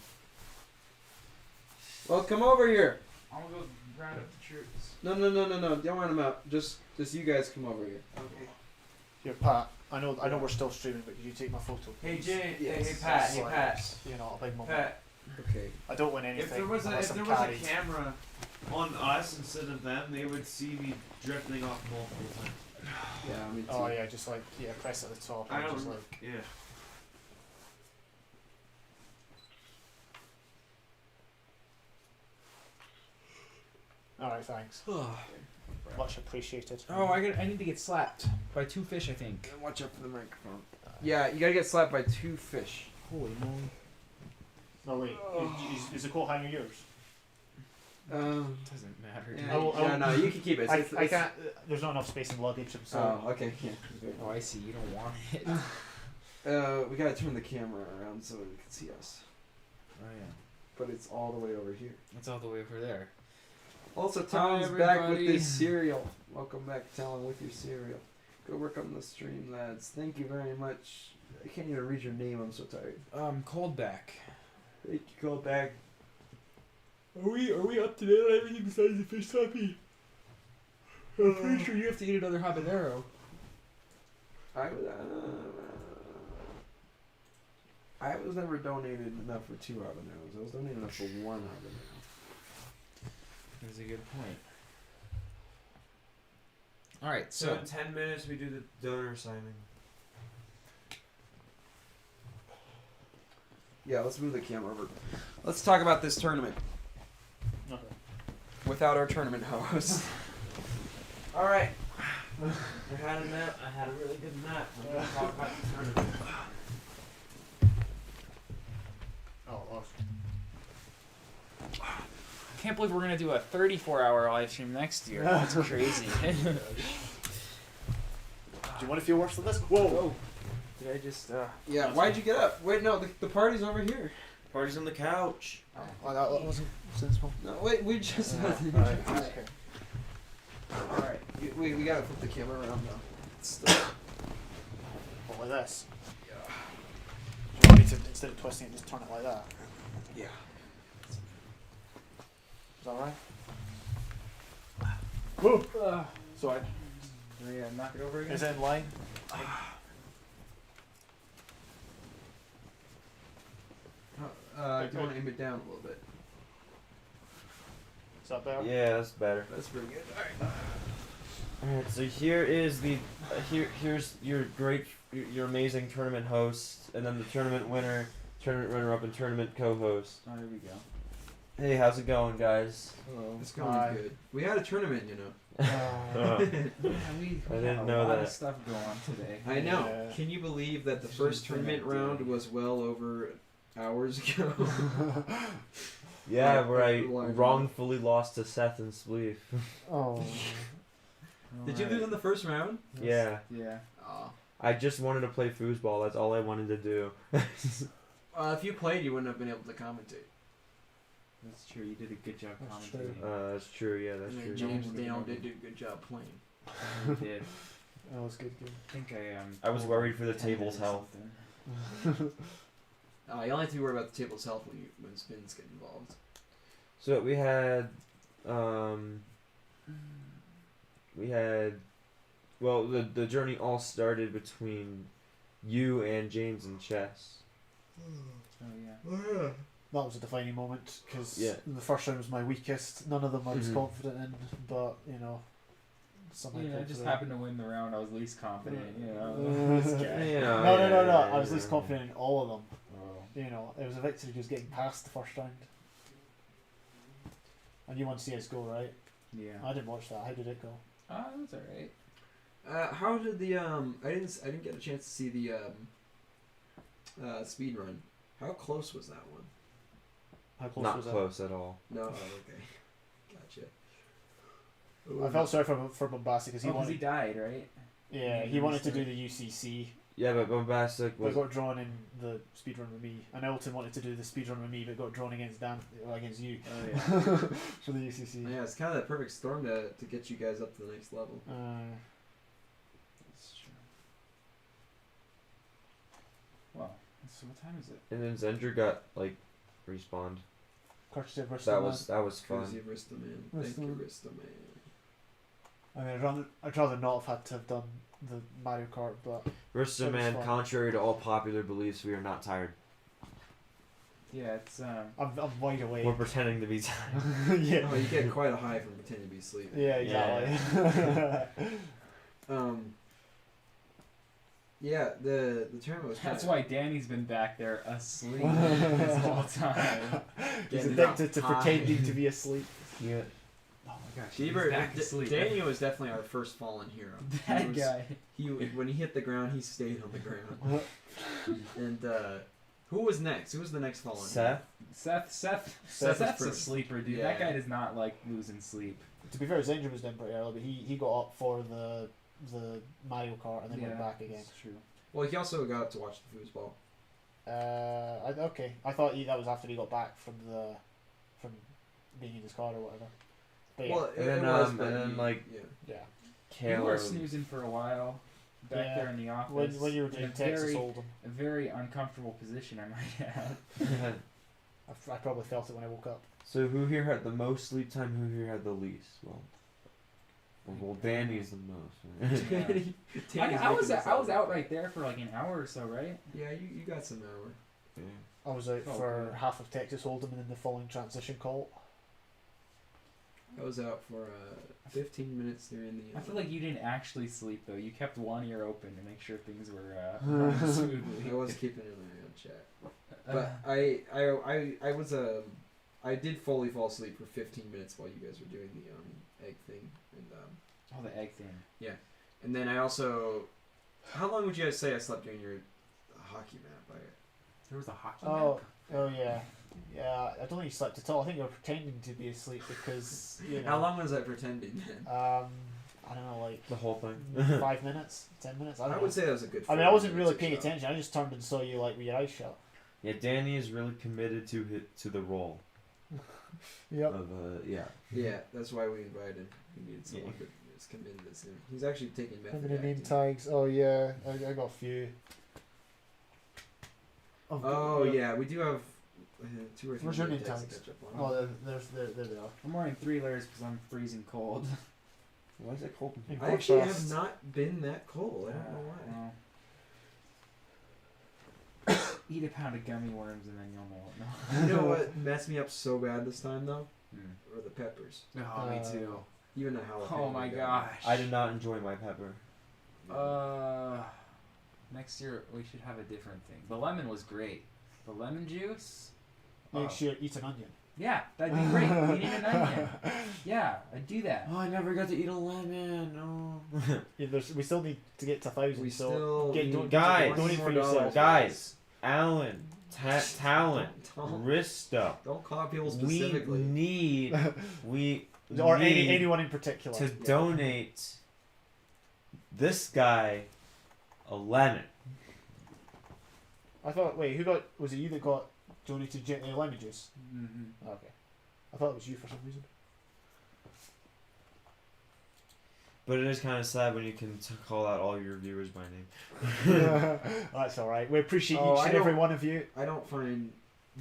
Speaker 5: Well, come over here.
Speaker 8: I'm gonna go round up the troops.
Speaker 5: No. Don't want them out. Just you guys come over here.
Speaker 3: Okay.
Speaker 4: Here, Pat. I know we're still streaming, but could you take my photo?
Speaker 3: Hey
Speaker 4: please?
Speaker 3: James.
Speaker 5: Yes.
Speaker 3: Hey Pat.
Speaker 4: It's
Speaker 3: Hey
Speaker 4: like,
Speaker 3: Pat.
Speaker 4: You know, a big moment.
Speaker 3: Pat.
Speaker 5: Okay.
Speaker 4: I don't win anything.
Speaker 3: If there was
Speaker 4: unless
Speaker 3: a
Speaker 4: I'm
Speaker 3: camera
Speaker 4: carried.
Speaker 3: on us instead of them, they would see me drifting off multiple times.
Speaker 5: Yeah, me too.
Speaker 4: Oh yeah, just like press at the top.
Speaker 3: I
Speaker 4: And
Speaker 3: don't.
Speaker 4: just like
Speaker 3: Yeah.
Speaker 4: all right, thanks. Much appreciated.
Speaker 8: Oh, I need to get slapped by 2 fish, I think.
Speaker 5: Watch out for the microphone. Yeah, you gotta get slapped by 2 fish.
Speaker 8: Holy moly.
Speaker 4: No wait, is the coat hanger yours?
Speaker 8: Doesn't matter.
Speaker 5: Yeah,
Speaker 4: I will-
Speaker 5: no, you can keep it.
Speaker 4: I can't. There's not enough space in luggage. I'm sorry.
Speaker 5: Oh, okay. Yeah.
Speaker 8: Oh, I see. You don't want it.
Speaker 5: We gotta turn the camera around so you can see us.
Speaker 8: Oh yeah.
Speaker 5: But it's all the way over here.
Speaker 8: It's all the way over there.
Speaker 5: Also,
Speaker 8: Hi,
Speaker 5: Talon's back with
Speaker 8: everybody.
Speaker 5: his cereal. Welcome back, Talon, with your cereal. Good work on the stream, lads. Thank you very much. I can't even read your name. I'm so tired.
Speaker 8: Coldback.
Speaker 5: Thank you, call back.
Speaker 8: Are we up to date on everything besides the fish toppy? I'm pretty sure you have to eat another habanero.
Speaker 5: I was never donated enough for 2 habaneros. I was donated enough for 1 habanero.
Speaker 8: That's a good point. Alright,
Speaker 3: So
Speaker 8: so
Speaker 3: in 10 minutes we do the donor signing.
Speaker 5: Yeah, let's move the camera over.
Speaker 1: Let's talk about this tournament
Speaker 4: Okay.
Speaker 1: without our tournament host.
Speaker 3: All right. I had a nap. I had a really good nap. I'm gonna talk about the tournament.
Speaker 4: Oh, awesome.
Speaker 8: I can't believe we're gonna do a 34-hour live stream next year. That's crazy.
Speaker 4: Do you want to feel worse than this? Whoa.
Speaker 8: Did I just
Speaker 5: Yeah, why'd you get up? Wait, no, the party's over here.
Speaker 3: Party's on the couch.
Speaker 4: Oh, that wasn't sensible.
Speaker 5: No, wait, we just.
Speaker 4: Alright.
Speaker 5: Alright, we gotta flip the camera around now.
Speaker 4: What, like this? Yeah. Do you want me to, instead of twisting it, just turn it like that?
Speaker 5: Yeah.
Speaker 4: Is that right? Whoa! Sorry.
Speaker 8: knock it over again?
Speaker 4: Is it in line?
Speaker 5: Do you want to aim it down a little bit?
Speaker 4: Is that better?
Speaker 3: Yeah, that's better.
Speaker 5: That's pretty good.
Speaker 3: Alright, so here is the here's your your amazing tournament host, and then the tournament winner, tournament runner-up, and tournament co-host.
Speaker 8: Oh, here we go.
Speaker 3: Hey, how's it going, guys?
Speaker 5: It's going
Speaker 4: Hi.
Speaker 5: good. We had a tournament, you know.
Speaker 3: Uh,
Speaker 1: We
Speaker 3: I
Speaker 1: had
Speaker 3: didn't
Speaker 1: a
Speaker 3: know
Speaker 1: lot
Speaker 3: that.
Speaker 1: of stuff go on today.
Speaker 5: I know.
Speaker 4: Yeah.
Speaker 5: Can you believe that the
Speaker 1: It's
Speaker 5: first
Speaker 1: just been a
Speaker 5: tournament
Speaker 1: day.
Speaker 5: round was well over hours ago?
Speaker 3: Yeah,
Speaker 5: Like,
Speaker 3: where I
Speaker 5: large
Speaker 3: wrongfully lost to Seth and Spleef.
Speaker 4: Oh.
Speaker 5: Did you lose in the first round?
Speaker 3: Yeah.
Speaker 1: Yeah.
Speaker 5: Oh.
Speaker 3: I just wanted to play foosball. That's all I wanted to do.
Speaker 5: If you played, you wouldn't have been able to commentate.
Speaker 1: That's true. You did a good job
Speaker 4: That's
Speaker 1: commentating.
Speaker 3: That's true. Yeah, that's
Speaker 5: And then
Speaker 3: true.
Speaker 5: James
Speaker 1: No,
Speaker 5: and Daniel
Speaker 1: no.
Speaker 5: did do a good job playing.
Speaker 1: You did.
Speaker 4: That was good.
Speaker 1: I think
Speaker 3: I was
Speaker 1: pulled
Speaker 3: worried for the
Speaker 1: 10
Speaker 3: table's
Speaker 1: minutes or
Speaker 3: health.
Speaker 1: something.
Speaker 5: You only have to worry about the table's health when spins get involved.
Speaker 3: So we had, well, the journey all started between you and James in chess.
Speaker 1: Oh yeah.
Speaker 4: That was a defining moment because
Speaker 3: Yeah.
Speaker 4: the first round was my weakest. None of them I was
Speaker 3: Mhm.
Speaker 4: confident in, but you know, somehow
Speaker 1: Yeah, I
Speaker 4: pulled
Speaker 1: just
Speaker 4: through.
Speaker 1: happened to win the round I was least confident. You know.
Speaker 4: Mm.
Speaker 1: This guy.
Speaker 3: Yeah,
Speaker 4: No.
Speaker 3: yeah,
Speaker 4: I was
Speaker 3: yeah.
Speaker 4: least confident in all of them.
Speaker 1: Oh.
Speaker 4: You know, it was a victory just getting past the first round. And you won CS:GO, right?
Speaker 1: Yeah.
Speaker 4: I didn't watch that. How did it go?
Speaker 1: Ah, that's alright.
Speaker 5: How did the I didn't get a chance to see the speed run. How close was that one?
Speaker 4: How close
Speaker 3: Not
Speaker 4: was
Speaker 3: close at all.
Speaker 5: No. Oh, okay. Gotcha.
Speaker 4: it? I felt sorry for Bombastic because he
Speaker 1: Oh, because
Speaker 4: wanted.
Speaker 1: he died, right?
Speaker 4: Yeah, he wanted to do the UCC,
Speaker 3: Yeah, but Bombastic
Speaker 4: but
Speaker 3: was.
Speaker 4: got drawn in the speedrun with me. And Elton wanted to do the speedrun with me, but got drawn against against you
Speaker 5: Oh yeah.
Speaker 4: for the UCC.
Speaker 5: Yeah, it's kind of that perfect storm to get you guys up to the next level.
Speaker 1: That's true. Well, so what time is it?
Speaker 3: And then Zendra got like respawned.
Speaker 4: Courtesy of Bristol.
Speaker 3: That was fun.
Speaker 5: Courtesy of Rista Man. Thank you, Rista Man.
Speaker 4: I mean, I'd rather not have had to have done the Mario Kart, but
Speaker 3: Rista
Speaker 4: That was
Speaker 3: Man,
Speaker 4: fun.
Speaker 3: contrary to all popular beliefs, we are not tired.
Speaker 1: Yeah, it's
Speaker 4: I'm wide awake.
Speaker 3: We're pretending to be tired.
Speaker 4: Yeah.
Speaker 5: Oh, you get quite a high from pretending to be asleep.
Speaker 4: Yeah, exactly.
Speaker 5: Yeah, the tournament was.
Speaker 1: that's
Speaker 5: kinda-
Speaker 1: why Danny's been back there asleep this whole time.
Speaker 4: He's
Speaker 5: Getting
Speaker 4: addicted to
Speaker 5: high.
Speaker 4: pretending to be asleep.
Speaker 3: Yeah.
Speaker 1: Oh my gosh,
Speaker 5: Bieber,
Speaker 1: he's back asleep.
Speaker 5: Daniel was definitely our first fallen hero.
Speaker 1: That
Speaker 5: He was-
Speaker 1: guy.
Speaker 5: When he hit the ground, he stayed on the ground. And who was next? Who was the next fallen?
Speaker 3: Seth.
Speaker 1: Seth's
Speaker 5: was
Speaker 1: a
Speaker 5: first.
Speaker 1: sleeper, dude.
Speaker 5: Yeah.
Speaker 1: That guy does not like losing sleep.
Speaker 4: To be fair, Zendra was down pretty early, but he got up for the Mario Kart and then went back again.
Speaker 1: That's true.
Speaker 5: Well, he also got to watch the foosball.
Speaker 4: Okay. I thought that was after he got back from being in his car or whatever. But yeah,
Speaker 5: Well,
Speaker 3: And then,
Speaker 5: was,
Speaker 3: and
Speaker 5: but
Speaker 3: then,
Speaker 5: he-
Speaker 3: like-
Speaker 5: yeah.
Speaker 1: You were
Speaker 3: Caleb.
Speaker 1: snoozing for a while back
Speaker 4: Yeah.
Speaker 1: there in the office.
Speaker 4: when you were
Speaker 1: in
Speaker 4: doing
Speaker 1: a
Speaker 4: Texas
Speaker 1: very,
Speaker 4: Hold'em,
Speaker 1: a very uncomfortable position, I might add.
Speaker 4: I probably felt it when I woke up.
Speaker 3: So who here had the most sleep time? Who here had the least? Well, Danny's the most. Right?
Speaker 1: Yeah.
Speaker 5: Danny's
Speaker 1: I
Speaker 5: making
Speaker 1: was
Speaker 5: this
Speaker 1: out right there for like an hour or so, right?
Speaker 5: Yeah, you got some hour.
Speaker 3: Yeah.
Speaker 4: I was out
Speaker 1: Oh,
Speaker 4: for
Speaker 1: okay.
Speaker 4: half of Texas Hold'em and then the following transition call.
Speaker 5: I was out for 15 minutes during the.
Speaker 1: I feel like you didn't actually sleep though. You kept one ear open to make sure things were running smoothly.
Speaker 5: I was keeping an eye on chat, but I was I did fully fall asleep for 15 minutes while you guys were doing the egg thing, and
Speaker 1: Oh, the egg thing.
Speaker 5: and then I also. How long would you guys say I slept during your hockey map?
Speaker 1: There was a hockey
Speaker 4: Oh yeah. Yeah, I don't think you slept at all. I think you were pretending to be asleep because you know.
Speaker 5: How long was I pretending then?
Speaker 4: I don't know, like
Speaker 3: The whole thing.
Speaker 4: 5 minutes, 10 minutes. I don't
Speaker 5: I
Speaker 4: know.
Speaker 5: would say that was a good.
Speaker 4: I mean, I
Speaker 5: 40
Speaker 4: wasn't really
Speaker 5: minutes or
Speaker 4: paying
Speaker 5: so.
Speaker 4: attention. I just turned and saw you like with your eyes shut.
Speaker 3: Yeah, Danny is really committed to the role
Speaker 4: Yep.
Speaker 3: of yeah.
Speaker 5: Yeah, that's why we invited him. We needed someone
Speaker 3: Yeah.
Speaker 5: who is committed as him. He's actually taking
Speaker 4: How
Speaker 5: method
Speaker 4: many name
Speaker 5: acting.
Speaker 4: tags? Oh yeah, I got a few.
Speaker 5: Oh yeah, we do have 2 or 3
Speaker 4: Where's your
Speaker 5: name
Speaker 4: name
Speaker 5: tags to
Speaker 4: tags?
Speaker 5: catch up on.
Speaker 4: Oh, there they are.
Speaker 1: I'm wearing 3 layers because I'm freezing cold.
Speaker 3: Why is it cold?
Speaker 4: In
Speaker 5: I actually have
Speaker 4: contrast-
Speaker 5: not been that cold. I don't know why.
Speaker 1: Eat a pound of gummy worms and then you'll know what. No.
Speaker 5: You know what messed me up so bad this time though? Were the peppers.
Speaker 1: Oh, me too.
Speaker 5: Even the jalapeno.
Speaker 1: Oh my
Speaker 5: got me.
Speaker 1: gosh.
Speaker 3: I did not enjoy my pepper.
Speaker 1: Next year we should have a different thing. The lemon was great. The lemon juice.
Speaker 4: Make sure you eat an onion.
Speaker 8: Yeah, that'd be great. Eating an onion. Yeah, I'd do that.
Speaker 3: Oh, I never got to eat a lemon. No.
Speaker 4: Yeah, we still need to get to 1,000.
Speaker 5: We
Speaker 4: so
Speaker 5: still
Speaker 4: get,
Speaker 5: need
Speaker 4: don't,
Speaker 3: Guys.
Speaker 4: donate for yourself.
Speaker 3: Guys, Alan, Talon,
Speaker 5: Don't-
Speaker 3: Risto.
Speaker 5: Don't call out people
Speaker 3: We
Speaker 5: specifically.
Speaker 3: need
Speaker 4: Or
Speaker 3: need
Speaker 4: anyone in particular.
Speaker 3: to donate this guy a lemon.
Speaker 4: I thought. Wait, was it you that got donated lemon juice?
Speaker 8: Mm-hmm.
Speaker 4: Okay. I thought it was you for some reason.
Speaker 3: But it is kind of sad when you can call out all your viewers by name.
Speaker 4: That's all right. We appreciate
Speaker 5: Oh,
Speaker 4: each
Speaker 5: I
Speaker 4: and every
Speaker 5: don't-
Speaker 4: one of you.
Speaker 5: I don't find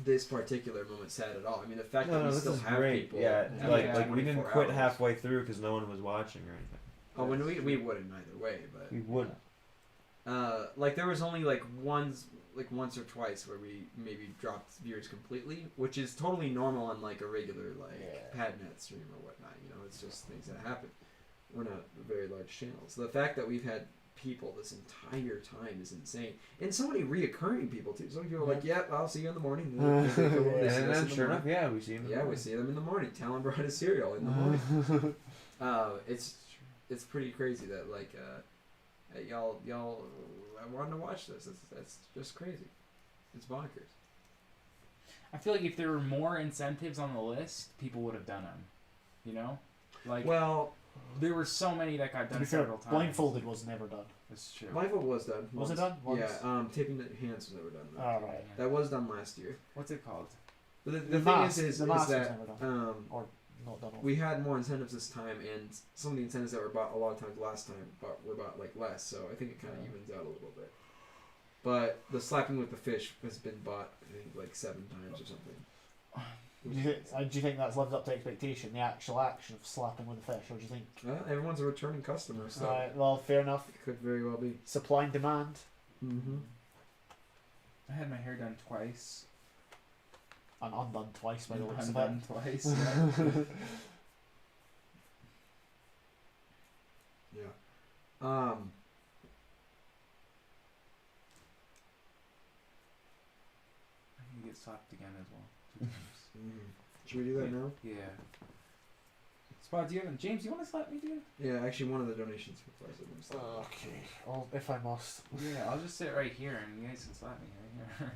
Speaker 5: this particular moment sad at all. I mean, the fact
Speaker 3: No,
Speaker 5: that we
Speaker 3: this
Speaker 5: still
Speaker 3: is
Speaker 5: have
Speaker 3: great.
Speaker 5: people.
Speaker 3: Yeah,
Speaker 5: have
Speaker 3: like
Speaker 8: Yeah.
Speaker 3: like we didn't
Speaker 5: 24
Speaker 3: quit
Speaker 5: hours.
Speaker 3: halfway through because no one was watching or anything.
Speaker 5: Oh, when we wouldn't either way, but
Speaker 3: We would.
Speaker 5: like there was only like once or twice where we maybe dropped viewers completely, which is totally normal on like a regular like
Speaker 4: Yeah.
Speaker 5: PadNet stream or whatnot. You know, it's just things that happen. We're not a very large channel, so the fact that we've had people this entire time is insane, and so many reoccurring people too. So many people are like, "Yep, I'll see you in the morning." And then they come over, they see us
Speaker 3: And
Speaker 5: in
Speaker 3: then
Speaker 5: the
Speaker 3: sure
Speaker 5: morning.
Speaker 3: enough, yeah, we see him.
Speaker 5: Yeah, we see them in the morning. Talon brought his cereal in the morning. It's pretty crazy that like y'all wanted to watch this. That's just crazy. It's bonkers.
Speaker 8: I feel like if there were more incentives on the list, people would have done them. You know, like
Speaker 5: Well,
Speaker 8: there were so many that got
Speaker 4: To
Speaker 8: done
Speaker 4: be fair,
Speaker 8: several times.
Speaker 4: blindfolded was never done.
Speaker 8: That's true.
Speaker 5: blindfold was done.
Speaker 4: Was it
Speaker 5: once.
Speaker 4: done? Once?
Speaker 5: Yeah. Taping the hands was never done. Though.
Speaker 4: All right.
Speaker 5: That was done last year.
Speaker 8: What's it called?
Speaker 5: But the
Speaker 4: The
Speaker 5: thing
Speaker 4: mask-
Speaker 5: is
Speaker 4: the mask was
Speaker 5: that
Speaker 4: never done. Or not done.
Speaker 5: we had more incentives this time, and some of the incentives that were bought a lot of times last time were bought like less. So I think it kind of
Speaker 4: Yeah.
Speaker 5: evens out a little bit. But the slapping with the fish has been bought, I think, like 7 times or something.
Speaker 4: Do you think that's lived up to expectation? The actual action of slapping with the fish, or do you think?
Speaker 5: Well, everyone's a returning customer, so
Speaker 4: Right. Well, fair enough.
Speaker 5: it could very well be.
Speaker 4: Supply and demand.
Speaker 5: Mm-hmm.
Speaker 8: I had my hair done twice.
Speaker 4: And undone twice by the looks of
Speaker 8: Undone
Speaker 4: it.
Speaker 8: twice.
Speaker 5: Yeah.
Speaker 8: I can get slapped again as well. 2 times.
Speaker 5: Should we do that now?
Speaker 8: Yeah. Spot, do you have James? You want to slap me, dude?
Speaker 5: Yeah, actually, one of the donations for Flies of them.
Speaker 4: Okay. If I must.
Speaker 8: Yeah, I'll just sit right here and you guys can slap me right here.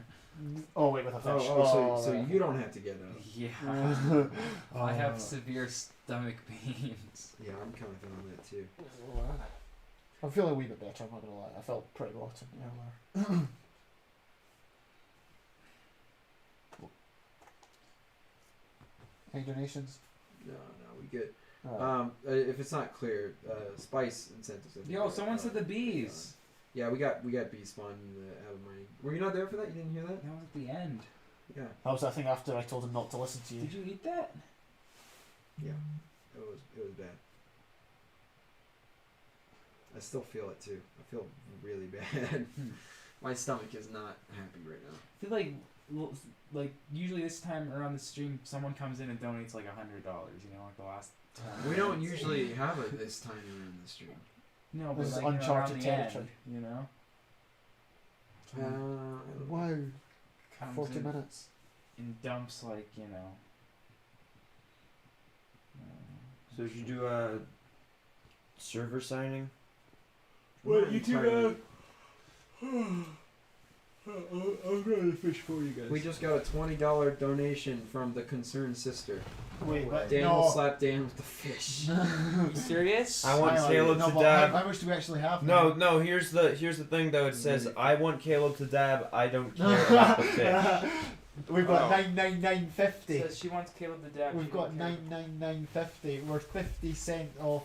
Speaker 4: Oh wait, with a fish.
Speaker 5: So
Speaker 4: right.
Speaker 5: you don't have to get up.
Speaker 8: Yeah. I
Speaker 4: Oh.
Speaker 8: have severe stomach pains.
Speaker 5: Yeah, I'm kind of feeling that too.
Speaker 4: I'm feeling a wee bit better. I'm not gonna lie. I felt pretty rotten earlier. Any donations?
Speaker 5: No, we good.
Speaker 4: Alright.
Speaker 5: If it's not clear, spice incentives. I think
Speaker 8: Yo,
Speaker 5: are,
Speaker 8: someone said the bees.
Speaker 5: Yeah, we got bee spawn out of mining. Were you not there for that? You didn't hear that?
Speaker 8: That was at the end.
Speaker 5: Yeah,
Speaker 4: How was that thing after I told him not to listen to you?
Speaker 8: Did you eat that?
Speaker 5: yeah. It was bad. I still feel it too. I feel really bad. My stomach is not happy right now.
Speaker 8: I feel like usually this time around the stream, someone comes in and donates like $100. You know, like the last time.
Speaker 5: We don't usually have it this time around the stream.
Speaker 8: No, but
Speaker 4: This is
Speaker 8: like, you know,
Speaker 4: uncharted
Speaker 8: around the
Speaker 4: territory.
Speaker 8: end, you know.
Speaker 5: I don't know.
Speaker 4: Wow.
Speaker 8: Comes
Speaker 4: 40
Speaker 8: in,
Speaker 4: minutes.
Speaker 8: in dumps like you know.
Speaker 3: So did you do a server signing?
Speaker 4: Well, you
Speaker 5: two,
Speaker 4: I'll grab the fish for you guys.
Speaker 5: We just got a $20 donation from the concerned sister.
Speaker 4: Wait, but
Speaker 5: Daniel
Speaker 4: no.
Speaker 5: slapped Dan with the fish.
Speaker 8: You serious?
Speaker 3: I want
Speaker 4: Hang on,
Speaker 3: Caleb
Speaker 4: no,
Speaker 3: to
Speaker 4: but
Speaker 3: dab.
Speaker 4: How much do we actually have?
Speaker 3: No. Here's the thing though. It says I want Caleb to dab. I don't care about the fish.
Speaker 4: We've got
Speaker 5: Oh.
Speaker 4: 999.50.
Speaker 8: Says she wants Caleb to dab.
Speaker 4: We've
Speaker 8: she
Speaker 4: got
Speaker 8: wants Caleb-
Speaker 4: 999.50. We're 50 cent off.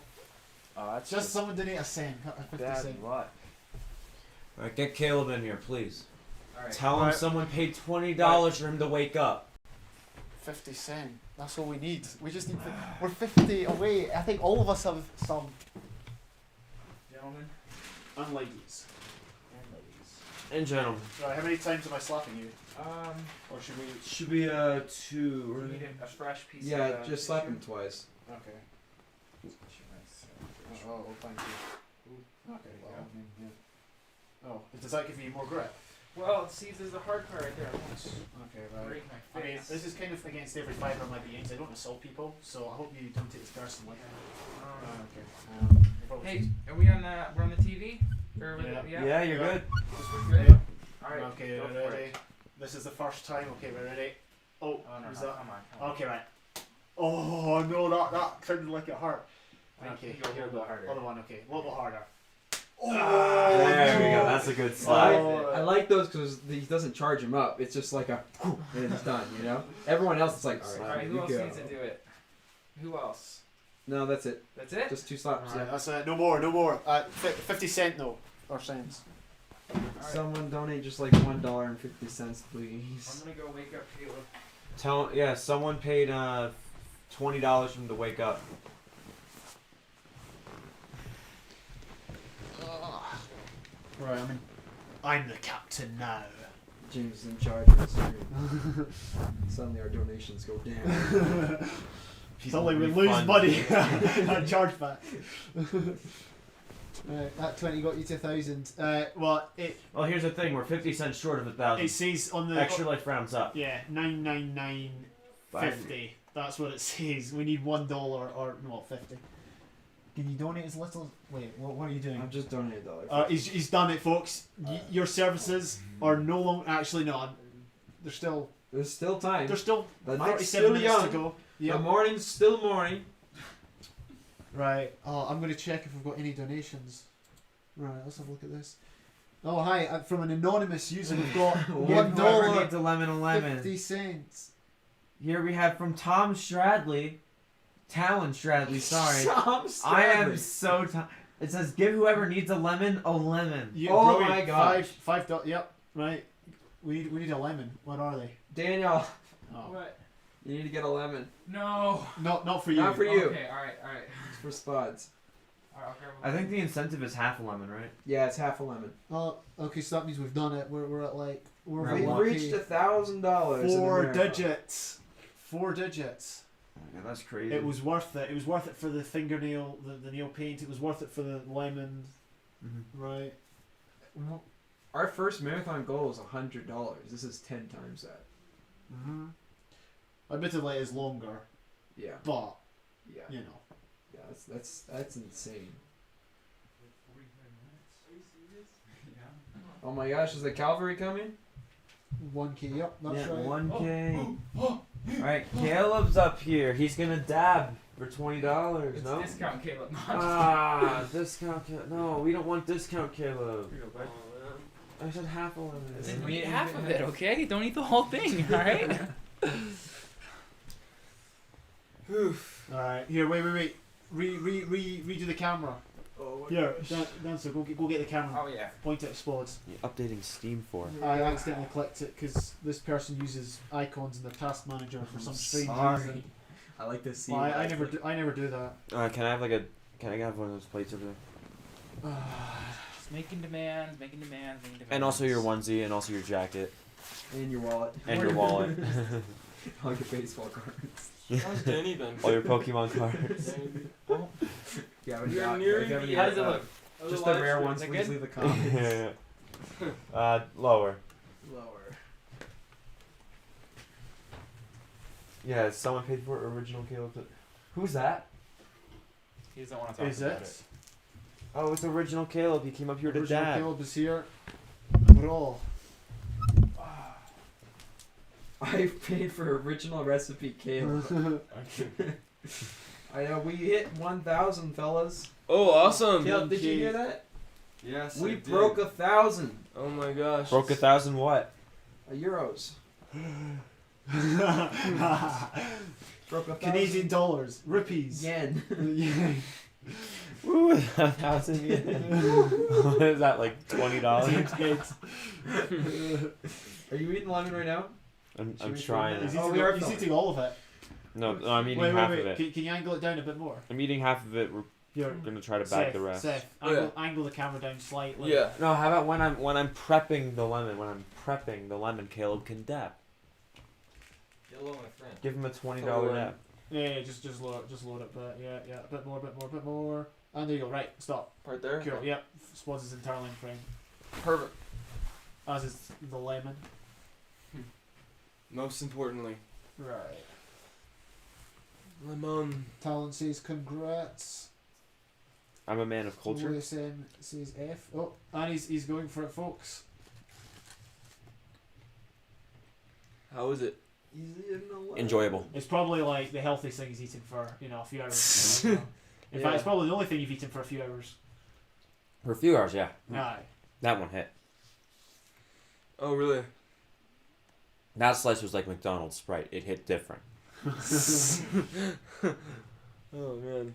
Speaker 8: Oh, that's
Speaker 4: Just someone donate a cent. 50
Speaker 8: bad
Speaker 4: cent.
Speaker 8: luck.
Speaker 3: All right, get Caleb in here, please.
Speaker 8: All right.
Speaker 3: Tell him
Speaker 4: Right.
Speaker 3: someone paid $20 for him to wake up.
Speaker 4: 50 cent. That's all we need. We just need. We're 50 away. I think all of us have some.
Speaker 8: Gentlemen
Speaker 4: And ladies.
Speaker 8: and ladies.
Speaker 3: And gentlemen,
Speaker 4: Right, how many times am I slapping you?
Speaker 8: Um,
Speaker 4: Or should we.
Speaker 3: should be 2.
Speaker 8: we need a fresh piece.
Speaker 5: Yeah,
Speaker 8: of,
Speaker 5: just slap
Speaker 8: tissue.
Speaker 5: him twice.
Speaker 4: Okay.
Speaker 8: Nice.
Speaker 4: Oh, thank you. Okay,
Speaker 8: There you
Speaker 4: well,
Speaker 8: go.
Speaker 4: I mean, yeah. Oh, does that give you more grip?
Speaker 5: Well, see, there's the hard part right there. I won't
Speaker 4: Okay, right.
Speaker 5: break my
Speaker 4: I mean,
Speaker 5: face.
Speaker 4: this is kind of against every fibre of my being. I don't assault people, so I hope you don't take this personally. Okay.
Speaker 5: Hey, are we on the? We're on the TV? Or
Speaker 3: Yeah, you're good.
Speaker 5: Good.
Speaker 4: Yeah.
Speaker 5: All right.
Speaker 4: Okay,
Speaker 5: go
Speaker 4: we're
Speaker 5: for
Speaker 4: ready.
Speaker 5: it.
Speaker 4: This is the first time. Okay, we're ready. Oh,
Speaker 5: Oh no,
Speaker 4: who's
Speaker 5: no,
Speaker 4: that?
Speaker 5: come on.
Speaker 4: Okay, right. Oh no, that sounded like it hurt.
Speaker 5: Thank
Speaker 4: Okay,
Speaker 5: you. Go a
Speaker 4: here we
Speaker 5: little
Speaker 4: go.
Speaker 5: bit harder.
Speaker 4: Other one, okay, a little bit harder.
Speaker 3: There we go. That's a good slide.
Speaker 5: I like those because he doesn't charge him up. It's just like a, and it's done. You know. Everyone else is like, all right,
Speaker 6: Who
Speaker 5: you
Speaker 6: else
Speaker 5: go.
Speaker 6: needs to do it? Who else?
Speaker 5: No, that's it.
Speaker 6: That's it?
Speaker 5: Just 2 slaps.
Speaker 4: Alright,
Speaker 5: Yeah.
Speaker 4: that's it. No more, no more. 50 cent though, or cents.
Speaker 5: Someone donate just like $1.50, please.
Speaker 6: I'm gonna go wake up Caleb.
Speaker 3: Someone paid $20 for him to wake up.
Speaker 4: Right, I'm the captain now.
Speaker 5: James is in charge of the stream. Suddenly our donations go down.
Speaker 4: Suddenly we lose
Speaker 3: Refund.
Speaker 4: money. I charge back. That 20 got you to 1,000. Well,
Speaker 3: Well, here's the thing. We're 50 cents short of 1,000.
Speaker 4: it says on the
Speaker 3: Extra life rounds up.
Speaker 4: yeah 999.50. That's what it says. We need $1 or no 50. Can you donate as little? Wait, what are you doing?
Speaker 5: I'm just donating $1.
Speaker 4: He's done it, folks. Your services are no longer actually no. They're still
Speaker 5: There's still time.
Speaker 4: there's still
Speaker 5: The night's
Speaker 4: 37
Speaker 5: still
Speaker 4: minutes
Speaker 5: young.
Speaker 4: to go.
Speaker 5: The
Speaker 4: Yeah.
Speaker 5: morning's still morning.
Speaker 4: Right. Oh, I'm gonna check if we've got any donations. Right. Let's have a look at this. Oh, hi. From an anonymous user, we've got
Speaker 3: Whoever needs
Speaker 4: $1
Speaker 3: a lemon.
Speaker 4: 50 cents.
Speaker 3: Here we have from Tom Stradley. Talon Stradley, sorry.
Speaker 5: Tom
Speaker 3: I am
Speaker 5: Stradley.
Speaker 3: so tired. It says, give whoever needs a lemon.
Speaker 4: Yeah,
Speaker 5: Oh
Speaker 4: brilliant.
Speaker 5: my gosh.
Speaker 4: $5. Yep. Right. We need a lemon. What are they?
Speaker 5: Daniel,
Speaker 4: Oh.
Speaker 6: What?
Speaker 5: you need to get a lemon.
Speaker 6: No.
Speaker 4: Not for you.
Speaker 5: Not for you.
Speaker 6: Okay, alright.
Speaker 5: It's for Spuds.
Speaker 6: Alright, I'll grab a
Speaker 3: I think the incentive is half a lemon, right?
Speaker 5: Yeah, it's half a lemon.
Speaker 4: Oh, okay. So that means we've done it. We're at like we're
Speaker 3: Right,
Speaker 5: We've
Speaker 3: one.
Speaker 5: reached $1,000. in
Speaker 4: 4
Speaker 5: America.
Speaker 4: digits. 4 digits.
Speaker 3: Yeah, that's crazy.
Speaker 4: It was worth it. It was worth it for the fingernail, the nail paint. It was worth it for the lemon. Right.
Speaker 5: Our first marathon goal is $100. This is 10 times that.
Speaker 4: Mm-hmm. Admittedly, it's longer,
Speaker 5: Yeah.
Speaker 4: but
Speaker 5: Yeah.
Speaker 4: you know.
Speaker 5: Yeah. That's insane. Oh my gosh, is the cavalry coming?
Speaker 4: 1K. Yep, that's
Speaker 3: Yeah,
Speaker 4: right.
Speaker 3: 1K. Alright, Caleb's up here. He's gonna dab for $20,
Speaker 6: It's
Speaker 3: no?
Speaker 6: discount Caleb.
Speaker 3: Discount Caleb. No, we don't want discount Caleb.
Speaker 6: Here you go, bud.
Speaker 3: I said half a lemon.
Speaker 6: Then eat half of it, okay? Don't eat the whole thing, alright?
Speaker 4: Alright. Here, wait. Redo the camera.
Speaker 5: Oh,
Speaker 4: Here, Dancer, go get the camera.
Speaker 6: Oh yeah.
Speaker 4: Point it at Spods.
Speaker 3: You're updating Steam for.
Speaker 4: I accidentally clicked it because this person uses icons in their task manager for some strange
Speaker 5: sorry.
Speaker 4: reason.
Speaker 5: I like to see.
Speaker 4: Well, I never do that.
Speaker 3: Can I have one of those plates over there?
Speaker 6: Just making demands.
Speaker 3: And also your onesie, and also your jacket,
Speaker 5: And your wallet.
Speaker 3: and your wallet.
Speaker 5: All your baseball cards.
Speaker 9: How's Danny then?
Speaker 3: All your Pokemon cards.
Speaker 5: Yeah, when
Speaker 9: You're
Speaker 5: you
Speaker 9: nearing
Speaker 5: if you have any,
Speaker 6: How does it look?
Speaker 5: Just the rare ones.
Speaker 6: Is it
Speaker 5: Please
Speaker 6: good?
Speaker 5: leave the comments.
Speaker 3: Lower.
Speaker 5: Lower.
Speaker 3: Yeah, someone paid for it, original Caleb. Who's that?
Speaker 6: He doesn't want to talk
Speaker 4: Is
Speaker 6: about
Speaker 4: it?
Speaker 3: Oh, it's original Caleb. He came up here to
Speaker 4: Original
Speaker 3: dab.
Speaker 4: Caleb is here. Bro.
Speaker 5: I paid for original recipe Caleb. I know we hit 1,000, fellas.
Speaker 9: Oh, awesome!
Speaker 5: Caleb, did you hear that?
Speaker 9: Yes,
Speaker 5: We
Speaker 9: I did.
Speaker 5: broke 1,000
Speaker 9: Oh my gosh.
Speaker 3: Broke 1,000 what?
Speaker 5: euros. Broke 1,000
Speaker 4: Canadian dollars, rupees.
Speaker 5: yen.
Speaker 4: Yeah.
Speaker 3: Woo, 1,000 yen. What is that, like $20?
Speaker 5: Are you eating lemon right now?
Speaker 3: I'm
Speaker 5: Should we
Speaker 3: trying.
Speaker 5: film
Speaker 4: He's
Speaker 5: that?
Speaker 4: eating,
Speaker 5: we are
Speaker 4: he's
Speaker 5: filming.
Speaker 4: eating all of it.
Speaker 3: No, I'm eating
Speaker 4: Wait,
Speaker 3: half of it.
Speaker 4: Can you angle it down a bit more?
Speaker 3: I'm eating half of it. We're
Speaker 4: Here,
Speaker 3: gonna try to bag
Speaker 4: Seth,
Speaker 3: the rest.
Speaker 4: Seth,
Speaker 9: Oh, yeah.
Speaker 4: angle the camera down slightly.
Speaker 9: Yeah.
Speaker 3: No, how about when I'm prepping the lemon? When I'm prepping the lemon, Caleb can dab.
Speaker 9: Hello, my friend.
Speaker 3: Give him a $20
Speaker 9: Hello.
Speaker 3: dab.
Speaker 4: Yeah, just load it, but yeah, a bit more. And there you go. Right, stop.
Speaker 9: Right there.
Speaker 4: Cool. Yep. Spots is entirely in frame.
Speaker 9: Perfect.
Speaker 4: as is the lemon.
Speaker 9: Most importantly,
Speaker 4: Right.
Speaker 9: lemon.
Speaker 4: Talon says congrats.
Speaker 3: I'm a man of culture.
Speaker 4: OSM says F. Oh, and he's going for it, folks.
Speaker 9: How is it?
Speaker 3: Enjoyable.
Speaker 4: It's probably like the healthiest thing he's eaten for a few hours. In fact, it's probably the only thing you've eaten for a few hours.
Speaker 3: For a few hours, yeah.
Speaker 4: Aye.
Speaker 3: That one hit.
Speaker 9: Oh, really?
Speaker 3: That slice was like McDonald's Sprite. It hit different.
Speaker 9: Oh, man.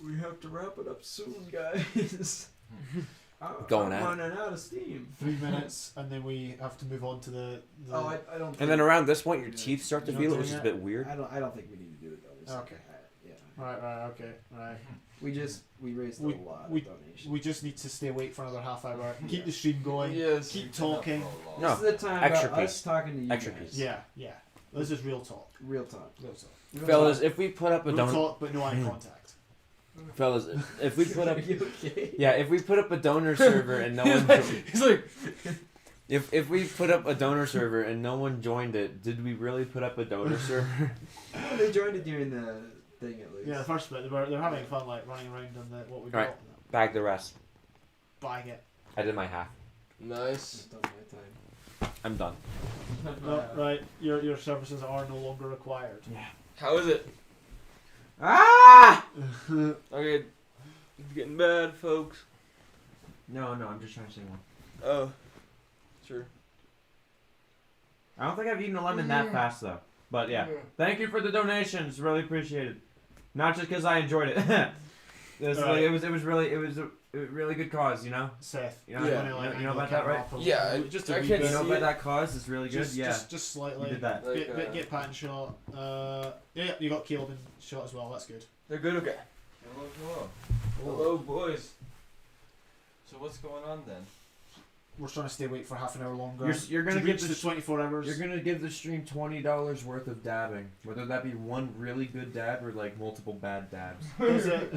Speaker 5: We have to wrap it up soon, guys.
Speaker 3: Going
Speaker 5: I'm
Speaker 3: at it.
Speaker 5: running out of steam.
Speaker 4: 3 minutes, and then we have to move on to the
Speaker 5: Oh, I don't.
Speaker 3: And then around this point, your teeth start to
Speaker 4: You're
Speaker 3: feel
Speaker 4: not
Speaker 3: it, which is
Speaker 4: doing
Speaker 3: a bit weird.
Speaker 5: I don't think we need to do it though.
Speaker 4: Okay.
Speaker 5: Yeah.
Speaker 4: right, okay, right.
Speaker 5: We raised a lot
Speaker 4: we-
Speaker 5: of donations.
Speaker 4: We just need to stay awake for another half hour. Keep the stream going.
Speaker 9: Yes.
Speaker 4: Keep talking.
Speaker 3: No,
Speaker 5: This is the time
Speaker 3: extra
Speaker 5: about
Speaker 3: piece.
Speaker 5: us talking to you
Speaker 3: Extra
Speaker 5: guys.
Speaker 3: piece.
Speaker 4: Yeah. This is real talk.
Speaker 5: Real talk.
Speaker 4: Real talk.
Speaker 3: Fellas, if we put up a
Speaker 4: Real
Speaker 3: donor,
Speaker 4: talk, but no eye contact.
Speaker 3: fellas, if we put up,
Speaker 5: Are you okay?
Speaker 3: yeah, if we put up a donor server and no one,
Speaker 9: He's like,
Speaker 3: if we put up a donor server and no one joined it, did we really put up a donor server?
Speaker 5: Well, they joined it during the thing at least.
Speaker 4: Yeah, the first bit, they're having fun, like running around on the what we
Speaker 3: Right.
Speaker 4: got.
Speaker 3: Bag the rest.
Speaker 4: Buying it.
Speaker 3: I did my half.
Speaker 9: nice.
Speaker 5: I've done my time.
Speaker 3: I'm done.
Speaker 4: No, right, your services are no longer required.
Speaker 9: How is it?
Speaker 5: Ah!
Speaker 9: Okay, it's getting bad, folks.
Speaker 5: No, I'm just trying to say one.
Speaker 9: Oh, sure.
Speaker 3: I don't think I've eaten a lemon that fast though. But yeah, thank you for the donations. Really appreciate it. Not just because I enjoyed it. It was a really good cause. You know.
Speaker 4: Seth,
Speaker 3: You know,
Speaker 9: Yeah.
Speaker 3: you know about that, right?
Speaker 9: Yeah,
Speaker 4: just
Speaker 9: I
Speaker 4: a wee
Speaker 9: can't
Speaker 4: bit.
Speaker 3: You know
Speaker 9: see
Speaker 3: about
Speaker 9: it.
Speaker 3: that cause? It's really good.
Speaker 4: Just slightly.
Speaker 3: You did that.
Speaker 9: Like,
Speaker 4: Get Pat in shot. Yeah, you got Caleb in shot as well. That's good.
Speaker 9: They're good, okay. Hello. Hello, boys. So what's going on then?
Speaker 4: We're trying to stay awake for half an hour longer.
Speaker 3: You're gonna
Speaker 4: to
Speaker 3: get
Speaker 4: reach the
Speaker 3: this.
Speaker 4: 24 hours.
Speaker 3: You're gonna give the stream $20 worth of dabbing, whether that be one really good dab or like multiple bad dabs.
Speaker 4: Does it?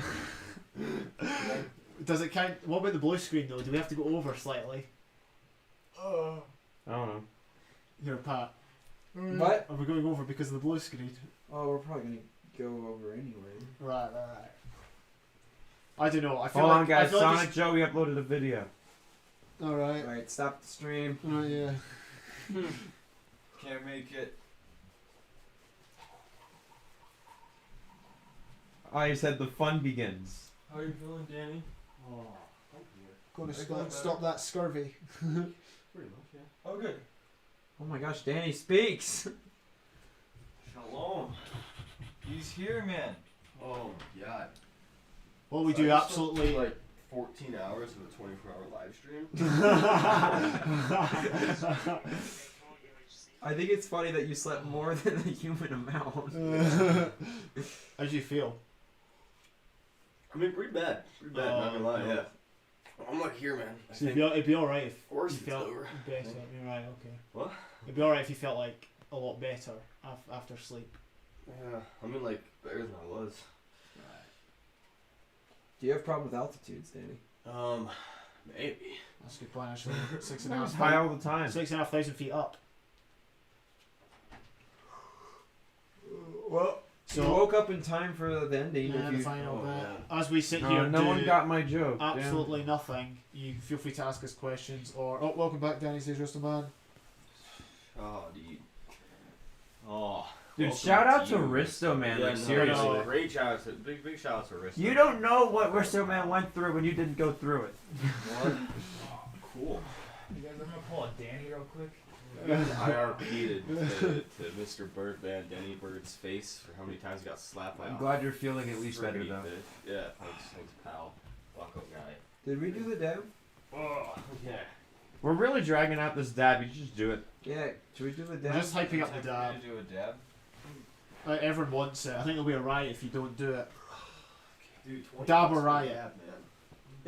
Speaker 4: Does it count? What about the blue screen though? Do we have to go over slightly?
Speaker 3: I don't know.
Speaker 4: Here, Pat.
Speaker 5: What?
Speaker 4: Are we going over because of the blue screen?
Speaker 5: Oh, we're probably gonna go over anyway.
Speaker 4: Right. I don't know. I feel
Speaker 3: Hold
Speaker 4: like
Speaker 3: on, guys.
Speaker 4: I feel like
Speaker 3: Sonic Joey uploaded a video.
Speaker 4: All right.
Speaker 5: Alright, stop the stream.
Speaker 4: Yeah.
Speaker 9: Can't make it.
Speaker 3: I said the fun begins.
Speaker 9: How are you feeling, Danny?
Speaker 4: Oh, going to
Speaker 9: I got
Speaker 4: stop that scurvy.
Speaker 9: Pretty much, yeah. Oh, good.
Speaker 3: Oh my gosh, Danny speaks.
Speaker 9: Shalom. He's here, man. Oh my god.
Speaker 4: Well, we
Speaker 9: So
Speaker 4: do
Speaker 9: I just
Speaker 4: absolutely.
Speaker 9: slept, like 14 hours of a 24-hour live stream.
Speaker 5: I think it's funny that you slept more than the human amount.
Speaker 4: How do you feel?
Speaker 9: I mean, pretty bad. Pretty bad, not gonna lie, yeah. I'm not here, man. I
Speaker 4: So
Speaker 9: think
Speaker 4: it'd be alright if
Speaker 9: of course
Speaker 4: you
Speaker 9: it's
Speaker 4: felt
Speaker 9: over.
Speaker 4: better. You're right, okay.
Speaker 9: What?
Speaker 4: It'd be alright if you felt like a lot better after sleep.
Speaker 9: Yeah, I mean, like, better than I was.
Speaker 5: Do you have a problem with altitudes, Danny?
Speaker 9: Maybe.
Speaker 4: That's a good point, actually. Six and
Speaker 3: I
Speaker 4: a
Speaker 3: was
Speaker 4: half
Speaker 3: high all the time.
Speaker 4: 6,500 feet up.
Speaker 5: Well,
Speaker 4: So
Speaker 5: you woke up in time for the ending.
Speaker 4: yeah,
Speaker 5: if
Speaker 4: the
Speaker 5: you,
Speaker 4: final
Speaker 9: oh,
Speaker 4: bit.
Speaker 9: yeah.
Speaker 4: As we sit
Speaker 3: No,
Speaker 4: here, and
Speaker 3: no
Speaker 4: do
Speaker 3: one got my joke. damn.
Speaker 4: absolutely nothing. You feel free to ask us questions or welcome back, Danny says Roster Man.
Speaker 9: Oh, dude. Oh.
Speaker 3: Dude,
Speaker 9: welcome
Speaker 3: shout out to
Speaker 9: you.
Speaker 3: Risto, man.
Speaker 9: Yeah,
Speaker 3: Like
Speaker 9: no,
Speaker 3: seriously.
Speaker 9: no, great shout out to big shout out to Risto.
Speaker 3: You don't know what Risto man went through when you didn't go through it.
Speaker 9: What? Oh, cool.
Speaker 8: You guys, I'm gonna pull a Danny real quick.
Speaker 9: IRP to Mr. Birdman, Denny Bird's face for how many times he got slapped by
Speaker 3: I'm
Speaker 9: a
Speaker 3: glad you're feeling at least better
Speaker 9: friggin'
Speaker 3: though.
Speaker 9: fish. Yeah, thanks, pal. Bucko guy.
Speaker 5: did we do the dab?
Speaker 9: Oh, okay.
Speaker 3: We're really dragging out this dab. You should just do it.
Speaker 5: Yeah, should we do the
Speaker 4: We're
Speaker 5: dab?
Speaker 4: just hyping up the dab.
Speaker 9: Time for you to do a dab.
Speaker 4: Everyone wants it. I think it'll be a riot if you don't do it.
Speaker 9: Dude, 20
Speaker 4: Dab or
Speaker 9: bucks for a
Speaker 4: riot?
Speaker 9: dab,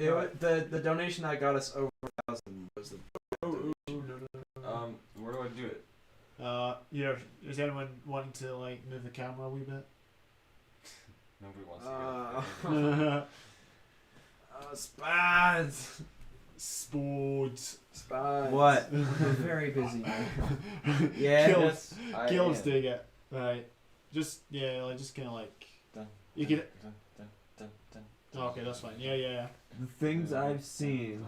Speaker 9: man.
Speaker 5: It the donation that got us over 1,000 was the.
Speaker 9: Where do I do it?
Speaker 4: Is anyone wanting to like move the camera a wee bit?
Speaker 9: Nobody wants to get it.
Speaker 5: Spads.
Speaker 4: Sports.
Speaker 5: Spads.
Speaker 3: What?
Speaker 5: We're very busy, man. Yeah.
Speaker 4: Kills.
Speaker 9: I
Speaker 4: Kills
Speaker 9: am.
Speaker 4: doing it. Right. Just just kind of like.
Speaker 9: Dun,
Speaker 4: You
Speaker 9: dun,
Speaker 4: can.
Speaker 9: dun, dun, dun, dun,
Speaker 4: Oh, okay, that's fine. Yeah.
Speaker 3: The things I've seen.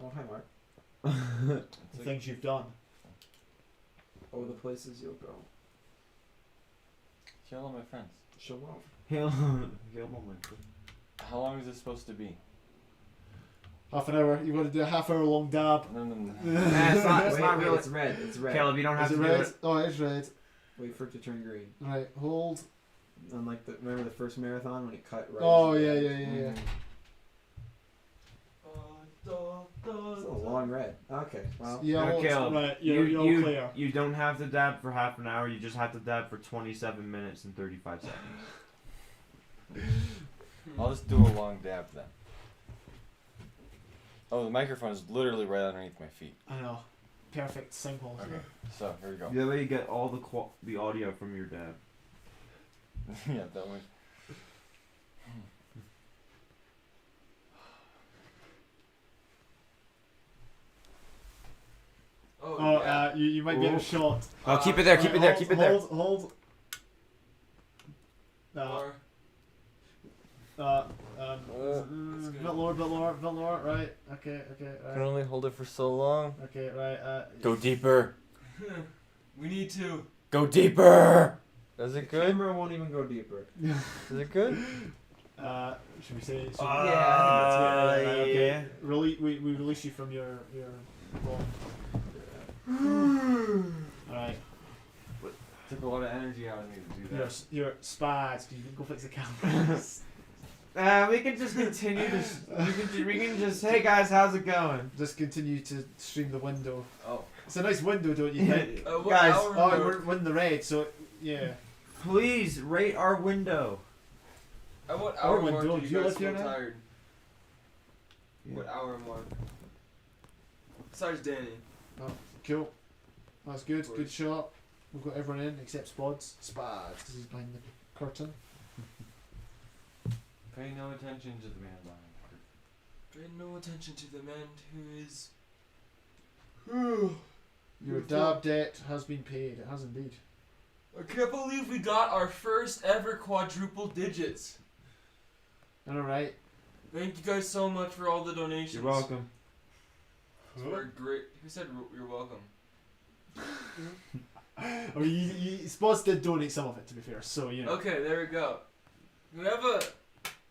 Speaker 5: Oh, hi, Mark.
Speaker 4: The things you've done.
Speaker 5: Oh, the places you'll go.
Speaker 9: Kill all my friends.
Speaker 5: Show off.
Speaker 3: Hail.
Speaker 9: How long is this supposed to be?
Speaker 4: Half an hour. You've got to do a half-hour long dab.
Speaker 9: No.
Speaker 5: Nah, it's not. It's
Speaker 3: Wait,
Speaker 5: not
Speaker 3: wait,
Speaker 5: real. It's red. It's red.
Speaker 3: Caleb, you don't have
Speaker 4: Is
Speaker 3: to
Speaker 4: it
Speaker 3: do
Speaker 4: red?
Speaker 3: it.
Speaker 4: Oh, it's red.
Speaker 5: Wait for it to turn green.
Speaker 4: Right. Hold.
Speaker 5: Unlike remember the first marathon when it cut right.
Speaker 4: Oh
Speaker 5: into
Speaker 4: yeah.
Speaker 5: red? It's a long red. Okay. Well.
Speaker 4: Yeah.
Speaker 3: No,
Speaker 4: Well,
Speaker 3: Caleb,
Speaker 4: right. You're all clear.
Speaker 3: you don't have to dab for half an hour. You just have to dab for 27 minutes and 35 seconds.
Speaker 9: I'll just do a long dab then. Oh, the microphone is literally right underneath my feet.
Speaker 4: I know. Perfect simple.
Speaker 9: Okay, so here we go.
Speaker 3: That way you get all the audio from your dab.
Speaker 9: Yeah, that one.
Speaker 4: Oh, you might get a shot.
Speaker 3: Oh, keep it there. Keep it there. Keep it there.
Speaker 4: Hold. Bit lower, right? Okay,
Speaker 9: Can only hold it for so long.
Speaker 4: Okay, right.
Speaker 9: Go deeper.
Speaker 6: We need to.
Speaker 9: Go deeper. Is it
Speaker 5: The
Speaker 9: good?
Speaker 5: camera won't even go deeper.
Speaker 9: Is it good?
Speaker 4: Should we say?
Speaker 5: Yeah, I think that's
Speaker 3: yeah.
Speaker 4: We release you from your role. Alright.
Speaker 9: Took a lot of energy out of me to do that.
Speaker 4: Your spads. You can go fix the camera.
Speaker 3: We can just continue to. We can just. Hey guys, how's it going?
Speaker 4: Just continue to stream the window.
Speaker 9: Oh.
Speaker 4: It's a nice window, don't you think?
Speaker 6: What
Speaker 3: Guys,
Speaker 6: hour
Speaker 4: Oh,
Speaker 6: mark?
Speaker 4: we're in the red, so yeah.
Speaker 3: Please rate our window.
Speaker 6: At what
Speaker 4: Our
Speaker 6: hour mark
Speaker 4: window,
Speaker 6: do
Speaker 4: do
Speaker 6: you
Speaker 4: you
Speaker 6: guys
Speaker 4: live here
Speaker 6: feel
Speaker 4: now?
Speaker 6: tired? What hour mark? Besides Danny.
Speaker 4: Cool. That's good.
Speaker 6: Boys.
Speaker 4: Good shot. We've got everyone in except Spods. Spods, because he's behind the curtain.
Speaker 9: Pay no attention to the man behind the curtain.
Speaker 6: Pay no attention to the man who is.
Speaker 4: Your dab debt has been paid. It has indeed.
Speaker 6: I can't believe we got our first ever quadruple digits.
Speaker 4: Alright.
Speaker 6: Thank you guys so much for all the donations.
Speaker 3: You're welcome.
Speaker 6: We're great. Who said you're welcome?
Speaker 4: I mean, Spods did donate some of it, to be fair, so, you know.
Speaker 6: Okay, there we go. We have a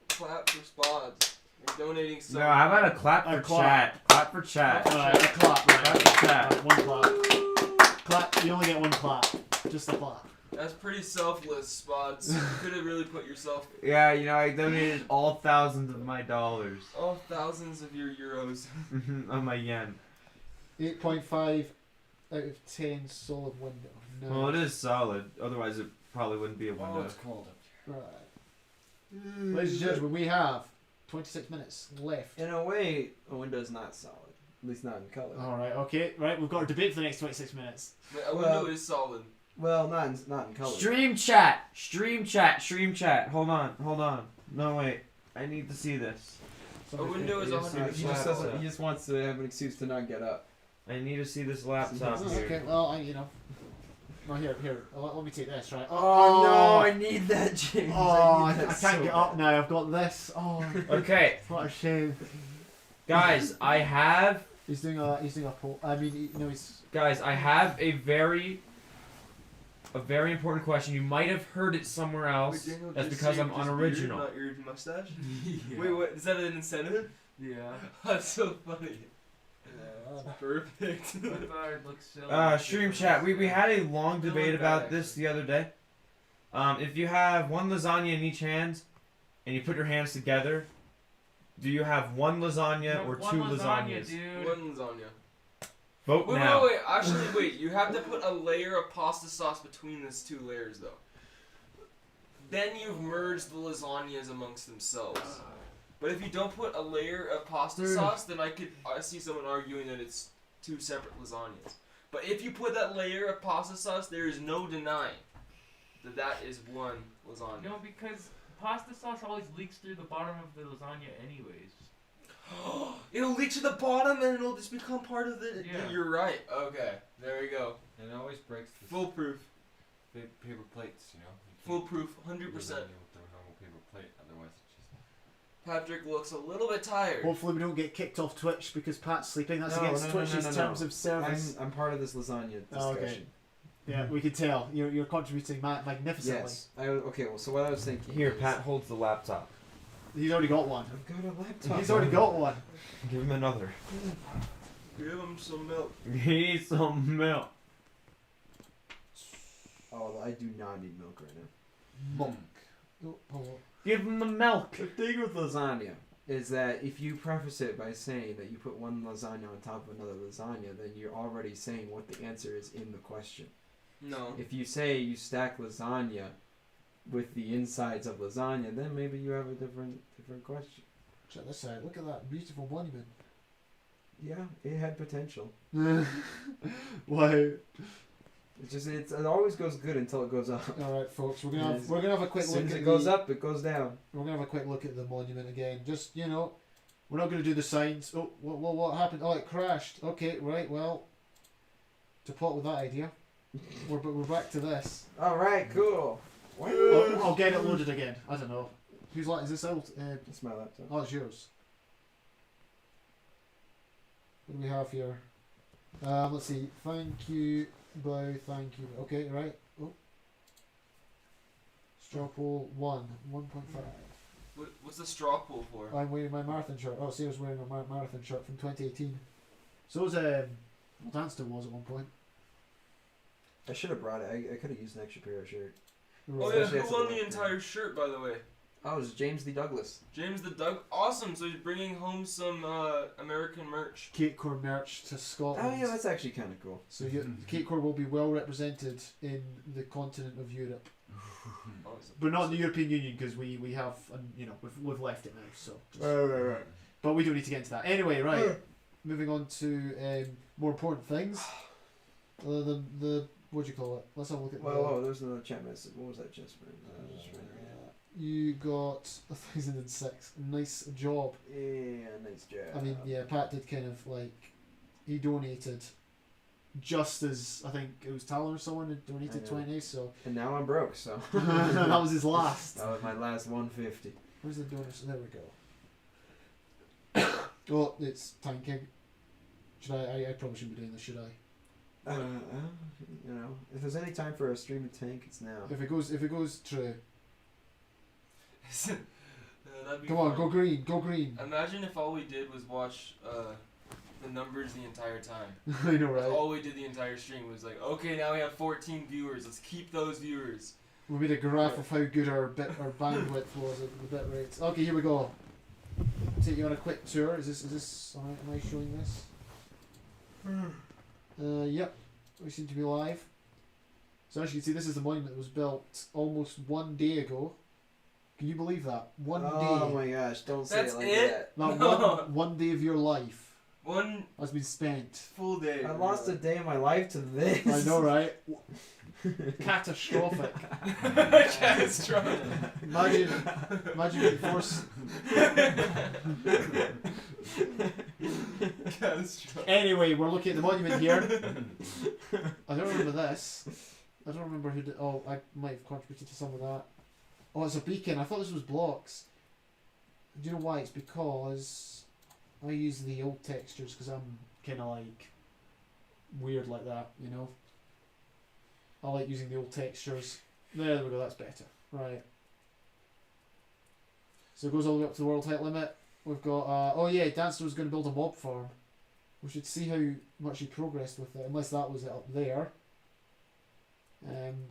Speaker 6: clap for Spods. We're donating some.
Speaker 3: No, how about a clap
Speaker 4: A
Speaker 3: for
Speaker 4: clap.
Speaker 3: chat? Clap for chat.
Speaker 4: Alright, a clap, right.
Speaker 3: Clap for chat.
Speaker 4: Alright, one clap. Clap, you only get one clap. Just a clap.
Speaker 6: That's pretty selfless, Spods. You could have really put yourself.
Speaker 3: Yeah, you know, I donated all thousands of my dollars.
Speaker 6: All thousands of your euros.
Speaker 3: On my yen.
Speaker 4: 8.5 out of 10 solid window. No.
Speaker 3: Well, it is solid. Otherwise, it probably wouldn't be a window.
Speaker 9: Oh, it's cold up here.
Speaker 4: Right. Ladies and gentlemen, we have 26 minutes left.
Speaker 5: In a way, a window's not solid. At least not in color.
Speaker 4: Alright, okay. Right, we've got a debate for the next 26 minutes.
Speaker 6: A window is solid.
Speaker 5: Well, not in color.
Speaker 3: Stream chat. Stream chat. Stream chat. Hold on. No, wait. I need to see this.
Speaker 6: A window is
Speaker 5: He just
Speaker 6: 100%.
Speaker 5: doesn't. He just wants to have an excuse to not get up.
Speaker 3: I need to see this laptop
Speaker 4: Oh,
Speaker 3: here.
Speaker 4: okay, well, No, here. Let me take this, right?
Speaker 5: Oh, no, I need that, James.
Speaker 4: Oh,
Speaker 5: I need that
Speaker 4: I can't
Speaker 5: so
Speaker 4: get up now. I've got this. Oh,
Speaker 3: Okay,
Speaker 4: what a shame.
Speaker 3: guys, I have
Speaker 4: He's doing a poll. I mean, he's.
Speaker 3: Guys, I have a very important question. You might have heard it somewhere else.
Speaker 6: Wait, Daniel,
Speaker 3: That's
Speaker 6: just
Speaker 3: because
Speaker 6: shave
Speaker 3: I'm
Speaker 6: his beard,
Speaker 3: unoriginal.
Speaker 6: not your mustache?
Speaker 5: Yeah.
Speaker 6: Wait, what? Is that an incentive?
Speaker 5: Yeah.
Speaker 6: That's so funny. Perfect.
Speaker 3: Stream chat. We had a long
Speaker 6: Feel
Speaker 3: debate
Speaker 6: like
Speaker 3: about
Speaker 6: that,
Speaker 3: this the other day. If you have one lasagna in each hand, and you put your hands together, do you have one lasagna or two lasagnas?
Speaker 6: One lasagna.
Speaker 3: Vote
Speaker 6: Wait,
Speaker 3: now.
Speaker 6: wait. Actually, wait. You have to put a layer of pasta sauce between these two layers, though. Then you've merged the lasagnas amongst themselves. But if you don't put a layer of pasta sauce, then I see someone arguing that it's two separate lasagnas. But if you put that layer of pasta sauce, there is no denying that is one lasagna.
Speaker 10: No, because
Speaker 8: pasta sauce always leaks through the bottom of the lasagna anyways.
Speaker 6: It'll leak to the bottom and it'll just become part of the.
Speaker 8: Yeah.
Speaker 6: You're right. Okay, there we go.
Speaker 9: And it always breaks the
Speaker 6: Foolproof.
Speaker 9: paper plates, you know.
Speaker 6: Foolproof,
Speaker 9: You
Speaker 6: 100%.
Speaker 9: can't do lasagna with the normal paper plate, otherwise it's just.
Speaker 6: Patrick looks a little bit tired.
Speaker 4: Hopefully we don't get kicked off Twitch because Pat's sleeping. That's
Speaker 5: No,
Speaker 4: against
Speaker 5: no, no,
Speaker 4: Twitch's
Speaker 5: no, no,
Speaker 4: terms
Speaker 5: no.
Speaker 4: of service.
Speaker 5: I'm part of this lasagna discussion.
Speaker 4: Oh, okay. Yeah, we can tell. You're contributing magnificently.
Speaker 5: Yes. Okay. Well, so what I was thinking.
Speaker 3: Here,
Speaker 5: is-
Speaker 3: Pat holds the laptop.
Speaker 4: He's already got one.
Speaker 5: I've got a laptop.
Speaker 4: He's already got one.
Speaker 3: Give him another.
Speaker 6: Give him some milk.
Speaker 3: Need some milk.
Speaker 5: Oh, I do not need milk right now.
Speaker 4: Monk. Oh, hold on.
Speaker 3: Give him the milk.
Speaker 5: The thing with lasagna is that if you preface it by saying that you put one lasagna on top of another lasagna, then you're already saying what the answer is in the question.
Speaker 6: No.
Speaker 5: If you say you stack lasagna with the insides of lasagna, then maybe you have a different question.
Speaker 4: Check this out. Look at that beautiful monument.
Speaker 5: Yeah, it had potential.
Speaker 4: Wow.
Speaker 5: It always goes good until it goes up.
Speaker 4: All right, folks. We're
Speaker 5: Yes.
Speaker 4: gonna have a quick
Speaker 5: As
Speaker 4: look
Speaker 5: soon as
Speaker 4: at
Speaker 5: it goes
Speaker 4: the,
Speaker 5: up, it goes down.
Speaker 4: We're gonna have a quick look at the monument again. Just we're not gonna do the signs. Oh, what happened? Oh, it crashed. Okay, right. Well, to plot with that idea, we're back to this.
Speaker 5: All right, cool.
Speaker 4: I'll get it loaded again. I don't know. Who's like? Is this out?
Speaker 5: It's my laptop.
Speaker 4: Oh, it's yours. What do we have here? Let's see. Thank you. Bye. Thank you. Okay, right. Oh. Straw poll 1.5.
Speaker 6: What's the straw pool for?
Speaker 4: I'm wearing my marathon shirt. Oh, Sarah's wearing a marathon shirt from 2018. So was Danster was at one point.
Speaker 5: I should have brought it. I could have used an extra pair of shirt.
Speaker 6: Oh
Speaker 4: Right.
Speaker 6: yeah,
Speaker 5: Especially
Speaker 6: who
Speaker 5: after
Speaker 6: won
Speaker 5: the
Speaker 6: the
Speaker 5: work,
Speaker 6: entire shirt, by the way?
Speaker 5: Oh, it was James D. Douglas.
Speaker 6: James the Doug. Awesome. So he's bringing home some American merch.
Speaker 4: Cakecore merch to Scotland.
Speaker 5: Oh yeah, that's actually kind of cool.
Speaker 4: So Cakecore will be well represented in the continent of Europe, but not in the European Union because we have we've left it now. So
Speaker 5: Right.
Speaker 4: but we don't need to get into that anyway. Right, moving on to more important things. The what do you call it? Let's have a look at.
Speaker 5: Well, there's another chat message. What was that chest ring?
Speaker 4: You got 1,006. Nice job.
Speaker 5: Yeah, nice job.
Speaker 4: I mean, yeah, Pat did kind of he donated just as I think it was Tyler or someone had donated
Speaker 5: I know.
Speaker 4: 20. So
Speaker 5: And now I'm broke, so
Speaker 4: that was his last.
Speaker 5: that was my last 150.
Speaker 4: Where's the donors? There we go. Oh, it's tanking. Should I probably shouldn't be doing this, should I?
Speaker 5: If there's any time for a stream of tank, it's now.
Speaker 4: If it goes true.
Speaker 6: That'd be
Speaker 4: Come on,
Speaker 6: fun.
Speaker 4: go green, go green.
Speaker 6: Imagine if all we did was watch the numbers the entire time.
Speaker 4: I know,
Speaker 6: That's
Speaker 4: right?
Speaker 6: all we did the entire stream was like, okay, now we have 14 viewers. Let's keep those viewers.
Speaker 4: We made a graph of how good our bandwidth was at the bit rates. Okay, here we go. Take you on a quick tour. Is this am I showing this? Yep. We seem to be live. So as you can see, this is the monument that was built almost 1 day ago. Can you believe that? One
Speaker 5: Oh
Speaker 4: day.
Speaker 5: my gosh, don't say
Speaker 6: That's
Speaker 5: it like
Speaker 6: it?
Speaker 5: that.
Speaker 4: That
Speaker 6: No.
Speaker 4: one day of your life
Speaker 6: One
Speaker 4: has been spent.
Speaker 6: full day.
Speaker 5: I lost a day of my life to this.
Speaker 4: I know, right? Catastrophic.
Speaker 6: Catastrophic.
Speaker 4: Imagine being forced.
Speaker 6: Catastrophic.
Speaker 4: Anyway, we're looking at the monument here. I don't remember this. I don't remember who did. Oh, I might have contributed to some of that. Oh, it's a beacon. I thought this was blocks. Do you know why? It's because I use the old textures because I'm kind of weird like that, you know. I like using the old textures. There we go. That's better. Right. So it goes all the way up to the world height limit. We've got. Oh yeah, Dancer was going to build a mob farm. We should see how much he progressed with it. Unless that was it up there.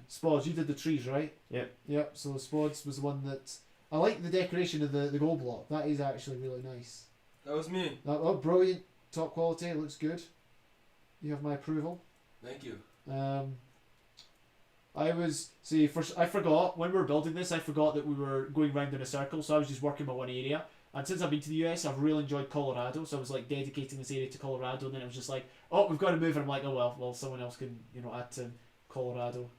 Speaker 4: Spods, you did the trees, right? Yep. So Spods was the one that I like the decoration of the gold block. That is actually really nice.
Speaker 6: That was me.
Speaker 4: Oh, brilliant, top quality. It looks good. You have my approval.
Speaker 6: Thank you.
Speaker 4: I forgot when we were building this. I forgot that we were going round in a circle. So I was just working my one area. And since I've been to the US, I've really enjoyed Colorado. So I was dedicating this area to Colorado. And then it was just oh, we've got to move. And I'm like, oh well, someone else can add to Colorado.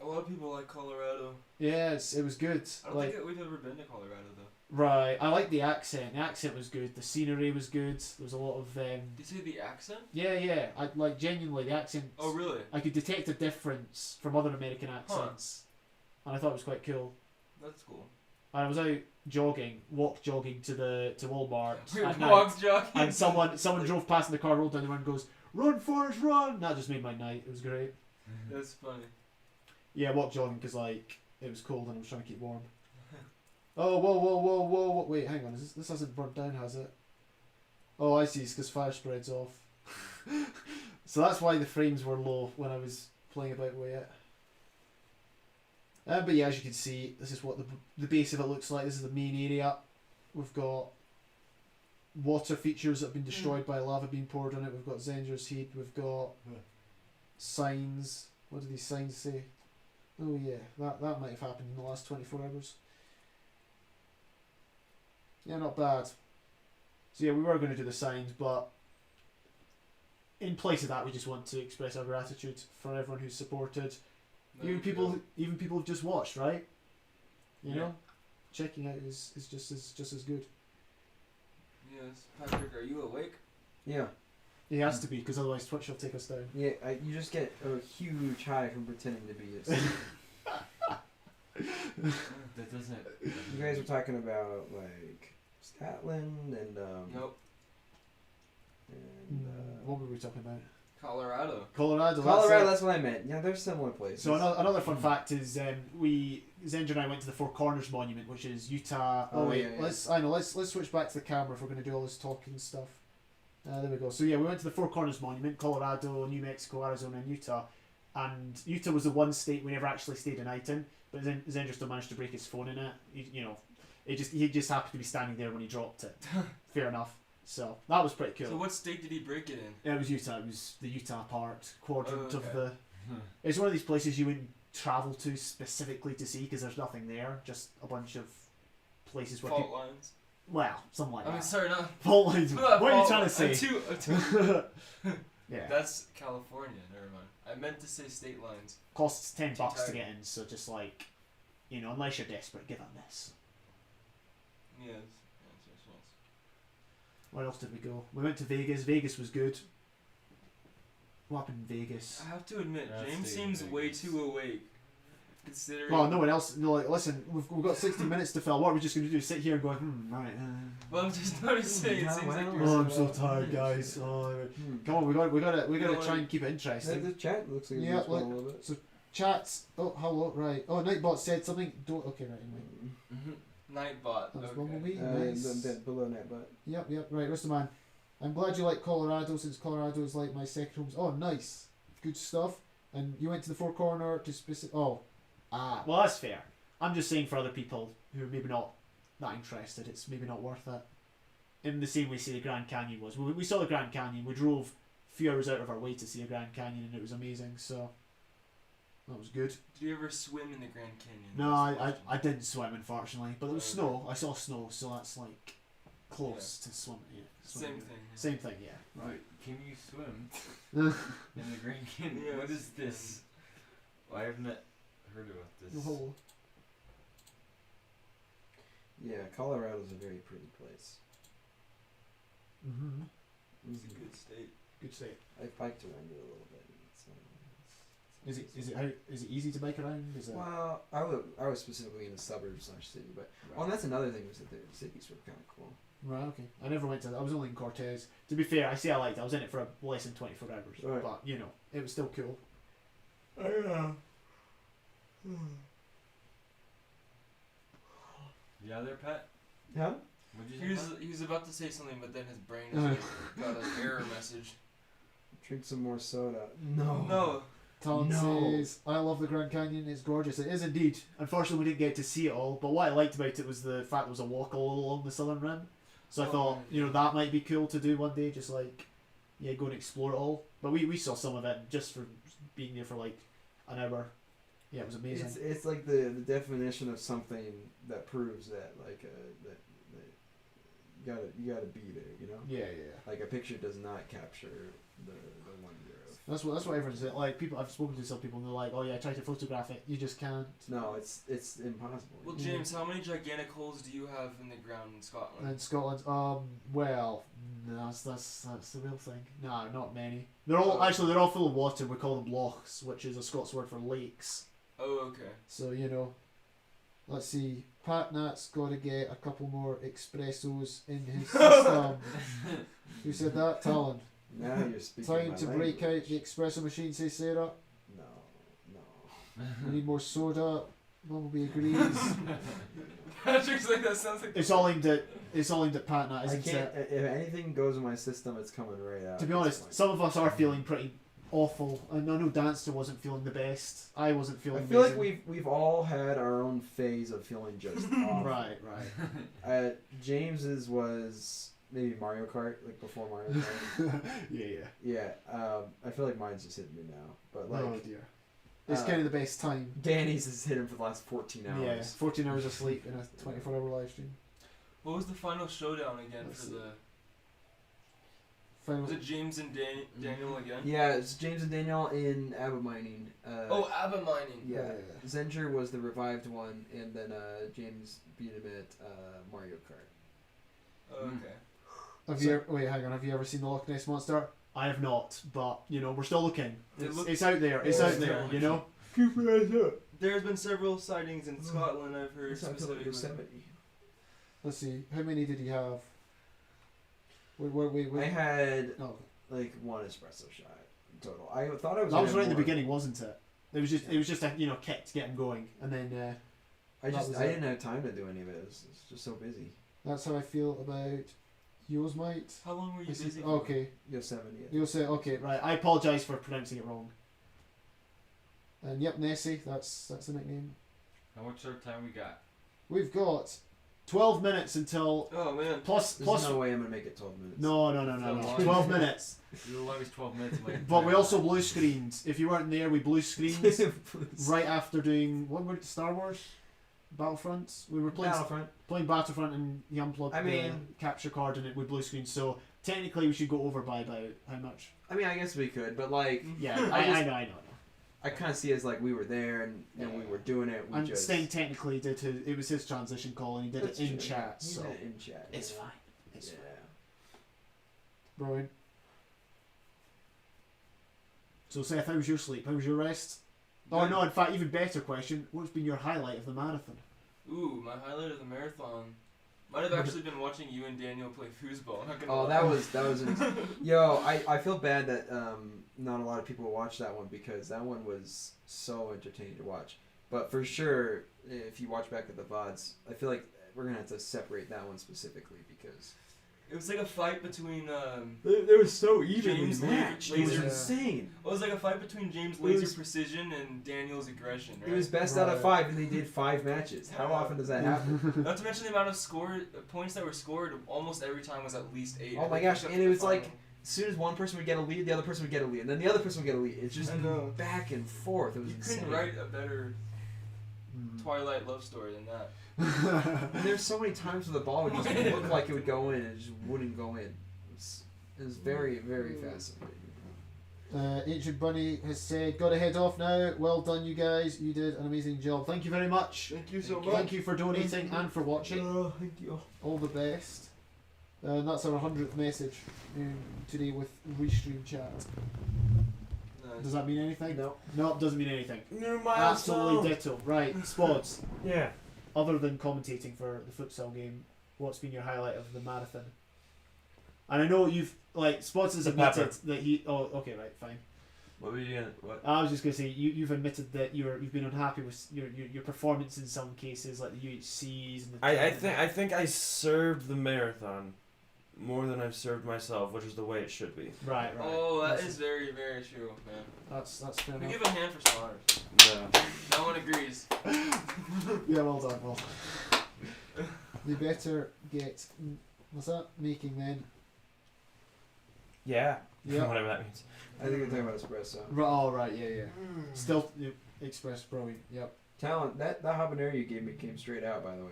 Speaker 6: A lot of people like Colorado.
Speaker 4: Yes, it was good.
Speaker 6: I don't
Speaker 4: Like,
Speaker 6: think we've ever been to Colorado though.
Speaker 4: right, I like the accent. The accent was good. The scenery was good. There was a lot of
Speaker 6: Did you say the accent?
Speaker 4: yeah. I like genuinely the accent.
Speaker 6: Oh really?
Speaker 4: I could detect a difference from other American accents, and I thought it was quite cool.
Speaker 6: That's cool.
Speaker 4: And I was out jogging, jogging to Walmart at night,
Speaker 6: Walk jogging.
Speaker 4: and someone drove past in the car, rolled down the window, and goes, "Run, Forrest, run!" That just made my night. It was great.
Speaker 6: That's funny.
Speaker 4: Yeah, I walked jogging because like it was cold and I was trying to keep warm. Oh, whoa! Wait, hang on. This hasn't burnt down, has it? Oh, I see. It's because fire spreads off. So that's why the frames were low when I was playing about with it. But yeah, as you can see, this is what the base of it looks like. This is the main area. We've got water features that have been destroyed by lava being poured on it. We've got Zenger's heat. We've got signs. What do these signs say? Oh yeah, that might have happened in the last 24 hours. Yeah, not bad. So yeah, we were going to do the signs, but in place of that, we just want to express our gratitude for everyone who's supported. Even people who've just watched, right? You know, checking out is just as good.
Speaker 6: Yes, Patrick, are you awake?
Speaker 5: Yeah.
Speaker 4: He has to be, because otherwise Twitch will take us down.
Speaker 5: Yeah, you just get a huge high from pretending to be it.
Speaker 9: That doesn't.
Speaker 5: You guys were talking about like Scotland and
Speaker 6: Nope.
Speaker 5: and
Speaker 4: What were we talking about?
Speaker 6: Colorado.
Speaker 4: Colorado.
Speaker 5: Colorado. That's what I meant. Yeah, there's similar places.
Speaker 4: So another fun fact is Zenger and I went to the Four Corners Monument, which is Utah.
Speaker 5: Oh,
Speaker 4: wait,
Speaker 5: yeah.
Speaker 4: let's switch back to the camera if we're going to do all this talking stuff. There we go. So yeah, we went to the Four Corners Monument, Colorado, New Mexico, Arizona, and Utah. And Utah was the one state we never actually stayed a night in, but Zenger still managed to break his phone in it. He just happened to be standing there when he dropped it. Fair enough. So that was pretty cool.
Speaker 6: So what state did he break it in?
Speaker 4: Yeah, it was Utah. It was the Utah quadrant
Speaker 6: Oh,
Speaker 4: of
Speaker 6: okay.
Speaker 4: the. It's one of these places you wouldn't travel to specifically to see because there's nothing there. Just a bunch of places where
Speaker 6: Fault
Speaker 4: people.
Speaker 6: lines.
Speaker 4: Well, something like
Speaker 6: I mean,
Speaker 4: that.
Speaker 6: sorry, not.
Speaker 4: Fault lines.
Speaker 6: not
Speaker 4: What are you
Speaker 6: fault
Speaker 4: trying to
Speaker 6: line.
Speaker 4: say? Yeah.
Speaker 6: That's California. Never mind. I meant to say state lines.
Speaker 4: Costs $10 to
Speaker 6: tired.
Speaker 4: get in, so just like, unless you're desperate, give a miss.
Speaker 6: Yes.
Speaker 4: Where else did we go? We went to Vegas. Vegas was good. What happened in Vegas?
Speaker 6: I have to admit,
Speaker 9: That's
Speaker 6: James
Speaker 9: staying in
Speaker 6: seems way
Speaker 9: Vegas.
Speaker 6: too awake. Considering.
Speaker 4: Well, no one else. No, like, listen, we've got 60 minutes to fill. What are we just going to do? Sit here and go, right.
Speaker 6: Well, I'm just noticing. It
Speaker 5: Yeah,
Speaker 6: seems like
Speaker 5: well.
Speaker 6: you're.
Speaker 4: Oh, I'm so tired, guys. Oh, come on, we gotta
Speaker 6: know
Speaker 4: try
Speaker 6: what?
Speaker 4: and keep it interesting.
Speaker 5: The chat looks like
Speaker 4: Yeah,
Speaker 5: it's going a
Speaker 4: like-
Speaker 5: little bit.
Speaker 4: Chats. Oh, hello. Right. Oh, Nightbot said something. Don't. Okay, right. Anyway.
Speaker 6: Nightbot.
Speaker 4: That was
Speaker 6: Okay.
Speaker 4: Bumblebee.
Speaker 5: Uh,
Speaker 4: Nice.
Speaker 5: the below net, but
Speaker 4: Yep. Right. Where's the man? I'm glad you like Colorado since Colorado is like my second home. Oh, nice. Good stuff. And you went to the Four Corner to specific. Oh. Well, that's fair. I'm just saying for other people who are maybe not that interested, it's maybe not worth it. In the same way, say the Grand Canyon was. We saw the Grand Canyon. We drove a few hours out of our way to see the Grand Canyon, and it was amazing. So that was good.
Speaker 6: Did you ever swim in the Grand Canyon?
Speaker 4: No,
Speaker 6: That's the
Speaker 4: I didn't swim, unfortunately. But there was
Speaker 6: Okay.
Speaker 4: snow. I saw snow, so that's like close to swimming. Yeah,
Speaker 6: question.
Speaker 4: swimming.
Speaker 6: Same thing. yeah.
Speaker 4: Same thing, yeah.
Speaker 9: Wait, can you swim
Speaker 4: Right.
Speaker 9: in the Grand Canyon?
Speaker 6: Yes.
Speaker 9: What is this? Well, I have not heard about this.
Speaker 4: Oh,
Speaker 5: yeah, Colorado's a very pretty place.
Speaker 4: mm-hmm.
Speaker 6: It's a good state.
Speaker 4: Good state.
Speaker 5: I biked around it a little bit.
Speaker 4: Is it easy to bike around? Is it?
Speaker 5: Well, I was specifically in the suburbs / city, but well, and that's another thing was that the cities were kind of cool.
Speaker 4: Right. Okay. I never went to. I was only in Cortez. To be fair, I say I liked it. I was in it for less than 24 hours,
Speaker 5: Right.
Speaker 4: but it was still cool.
Speaker 9: Yeah, there, Pat.
Speaker 5: Huh?
Speaker 9: What'd you
Speaker 6: He
Speaker 9: say?
Speaker 6: was,
Speaker 9: Pat?
Speaker 6: he was about to say something, but then his brain has got an error message.
Speaker 5: Drink some more soda. No.
Speaker 6: No.
Speaker 4: Tom
Speaker 5: No.
Speaker 4: says, I love the Grand Canyon, it's gorgeous. It is indeed. Unfortunately, we didn't get to see it all, but what I liked about it was the fact there was a walk all along the southern rim. So I
Speaker 6: Oh,
Speaker 4: thought,
Speaker 6: yeah.
Speaker 4: that might be cool to do one day, just like, go and explore it all. But we saw some of it just for being there for like an hour. Yeah, it was amazing.
Speaker 5: It's like the definition of something that proves that that you gotta be there.
Speaker 4: Yeah.
Speaker 5: Like a picture does not capture the wonder of
Speaker 4: That's what everyone's saying. Like people, I've spoken to some people and they're like, "Oh yeah, try to photograph it. You just can't."
Speaker 5: No, it's impossible.
Speaker 6: Well, James, how many gigantic holes do you have in the ground in Scotland?
Speaker 4: In Scotland, well, no, that's the real thing. No, not many. They're all they're all full of water. We call them lochs, which is a Scots word for lakes.
Speaker 6: Oh, okay.
Speaker 4: So let's see. Pat Nat's got to get a couple more espressos in his system. Who said that? Talon.
Speaker 5: Now you're speaking
Speaker 4: Time
Speaker 5: my
Speaker 4: to
Speaker 5: language.
Speaker 4: break out the espresso machine, says Sarah.
Speaker 5: No.
Speaker 4: We need more soda. Bumblebee agrees.
Speaker 6: Patrick's like, that sounds like.
Speaker 4: It's all aimed at Pat Nat,
Speaker 5: I
Speaker 4: isn't
Speaker 5: can't.
Speaker 4: it?
Speaker 5: If anything goes in my system, it's coming right out.
Speaker 4: To be
Speaker 5: at this
Speaker 4: honest,
Speaker 5: point.
Speaker 4: some of us are feeling pretty awful, and I know Danster wasn't feeling the best. I wasn't
Speaker 5: I
Speaker 4: feeling.
Speaker 5: feel like
Speaker 4: amazing.
Speaker 5: we've all had our own phase of feeling just off.
Speaker 4: Right.
Speaker 5: James's was maybe Mario Kart, like before Mario Kart.
Speaker 4: yeah.
Speaker 5: Yeah. I feel like mine's just hitting me now, but like
Speaker 4: Oh dear. It's
Speaker 5: uh,
Speaker 4: kind of the best time.
Speaker 5: Danny's has hit him for the last 14 hours.
Speaker 4: Yeah, 14 hours of sleep in a 24-hour live stream.
Speaker 6: What was the final showdown again
Speaker 4: Let's
Speaker 6: for
Speaker 4: see.
Speaker 6: the?
Speaker 4: Final.
Speaker 6: Was it James and Daniel again?
Speaker 5: Yeah, it's James and Daniel in Abba Mining.
Speaker 6: Oh, Abba Mining.
Speaker 5: Yeah. Zenger was the revived one, and then James beat him at Mario Kart.
Speaker 6: Oh, okay.
Speaker 4: Have you ever seen the Loch Ness Monster? I have not, but we're still looking.
Speaker 6: It look-
Speaker 4: It's out there. It's
Speaker 6: Yeah,
Speaker 4: out
Speaker 6: it's
Speaker 4: there.
Speaker 6: terrible. There's been several sightings in Scotland. I've heard
Speaker 5: It's out to like
Speaker 6: specifically.
Speaker 5: Yosemite.
Speaker 4: Let's see. How many did he have? Wait.
Speaker 5: I had
Speaker 4: Oh,
Speaker 5: like one espresso shot total. I thought I was.
Speaker 4: that was
Speaker 5: gonna
Speaker 4: right in the
Speaker 5: have more.
Speaker 4: beginning, wasn't it? It was just a kick to get him going, and then
Speaker 5: I
Speaker 4: that was
Speaker 5: I
Speaker 4: it.
Speaker 5: didn't have time to do any of it. It's just so busy.
Speaker 4: that's how I feel about Yosemite.
Speaker 6: How long were you
Speaker 4: Is he-
Speaker 6: busy? for?
Speaker 4: Okay,
Speaker 5: Yosemite.
Speaker 4: you'll say okay, right. I apologise for pronouncing it wrong. And yep, Nessie, that's the nickname.
Speaker 8: How much our time we got?
Speaker 4: We've got 12 minutes until
Speaker 6: Oh man.
Speaker 4: plus.
Speaker 5: There's no way I'm gonna make it 12 minutes.
Speaker 4: No.
Speaker 8: So
Speaker 4: 12 minutes.
Speaker 8: This is the longest 12 minutes of my
Speaker 4: But we
Speaker 8: entire
Speaker 4: also
Speaker 8: life.
Speaker 4: blue screened. If you weren't there, we blue screened right after doing what were it, Star Wars, Battlefront. We were playing Battlefront and he unplugged
Speaker 5: I mean-
Speaker 4: the capture card and it would blue screen. So technically, we should go over by about how much?
Speaker 5: I mean, I guess we could, but like,
Speaker 4: Yeah,
Speaker 5: I
Speaker 4: I know.
Speaker 5: I kind of see it as like we were there and we were doing it. We
Speaker 4: And
Speaker 5: just.
Speaker 4: Sting technically did it was his transition call and he did
Speaker 5: That's
Speaker 4: it in
Speaker 5: true.
Speaker 4: chat.
Speaker 5: He
Speaker 4: So
Speaker 5: did it in chat.
Speaker 4: it's
Speaker 5: yeah.
Speaker 4: fine. It's
Speaker 5: Yeah.
Speaker 4: fine. Brilliant. So Seth, how was your sleep? How was your rest? Oh
Speaker 6: Good.
Speaker 4: no, in fact, even better question. What's been your highlight of the marathon?
Speaker 6: Ooh, my highlight of the marathon might have actually been watching you and Daniel play foosball. I'm not gonna
Speaker 5: Oh,
Speaker 6: lie.
Speaker 5: that was yo. I feel bad that not a lot of people watched that one because that one was so entertaining to watch. But for sure, if you watch back at the VODs, I feel like we're gonna have to separate that one specifically because
Speaker 6: It was like a fight between
Speaker 5: it was so
Speaker 6: James
Speaker 5: matched. It was
Speaker 6: Laser.
Speaker 5: insane.
Speaker 6: It was like a fight between James
Speaker 5: It
Speaker 6: Laser
Speaker 5: was-
Speaker 6: Precision and Daniel's Aggression, right?
Speaker 5: It was best out of 5, and they did 5 matches. How
Speaker 6: Yeah.
Speaker 5: often does that happen?
Speaker 6: Not to mention the amount of points that were scored. Almost every time was at least 8.
Speaker 5: Oh my gosh, and it was like as soon as one person would get a lead, the other person would get a lead, and then the other person would get a lead. It's just
Speaker 6: I know.
Speaker 5: back and forth. It was
Speaker 6: You
Speaker 5: insane.
Speaker 6: couldn't write a better Twilight love story than that.
Speaker 5: And there's so many times where the ball would just look like it would go in, and it just wouldn't go in. It was very, very fascinating.
Speaker 4: Ancient Bunny has said, "Got to head off now. Well done, you guys. You did an amazing job. Thank you very much.
Speaker 6: Thank you so
Speaker 4: Thank you for donating and for watching.
Speaker 5: Oh, thank you.
Speaker 4: All the best." And that's our 100th message today with Restream Chat.
Speaker 6: Nice.
Speaker 4: Does that mean anything?
Speaker 5: No.
Speaker 4: No, it doesn't mean anything.
Speaker 3: New
Speaker 4: Absolutely ditto. Right, Spods.
Speaker 3: Yeah.
Speaker 4: Other than commentating for the futsal game, what's been your highlight of the marathon? And I know you've Spots has
Speaker 3: The
Speaker 4: admitted
Speaker 3: pepper.
Speaker 4: that he. Oh, okay, right, fine.
Speaker 9: What were you gonna? What?
Speaker 4: I was just gonna say you've admitted that you've been unhappy with your performance in some cases, like the UHCs and the.
Speaker 10: I think I served the marathon more than I've served myself, which is the way it should be.
Speaker 4: Right.
Speaker 6: Oh, that
Speaker 4: That's-
Speaker 6: is very, very true, man.
Speaker 4: That's fair
Speaker 6: We
Speaker 4: enough.
Speaker 6: give a hand for Slaughters.
Speaker 10: No.
Speaker 6: No one agrees.
Speaker 4: Yeah, well done, Will. They better get. What's that? Making then.
Speaker 10: Yeah.
Speaker 4: Yeah.
Speaker 10: Whatever that means.
Speaker 5: I think you're talking about espresso.
Speaker 4: Oh, right, yeah. Still, Express Brilliant, yep.
Speaker 5: Talent, that habanero you gave me came straight out, by the way.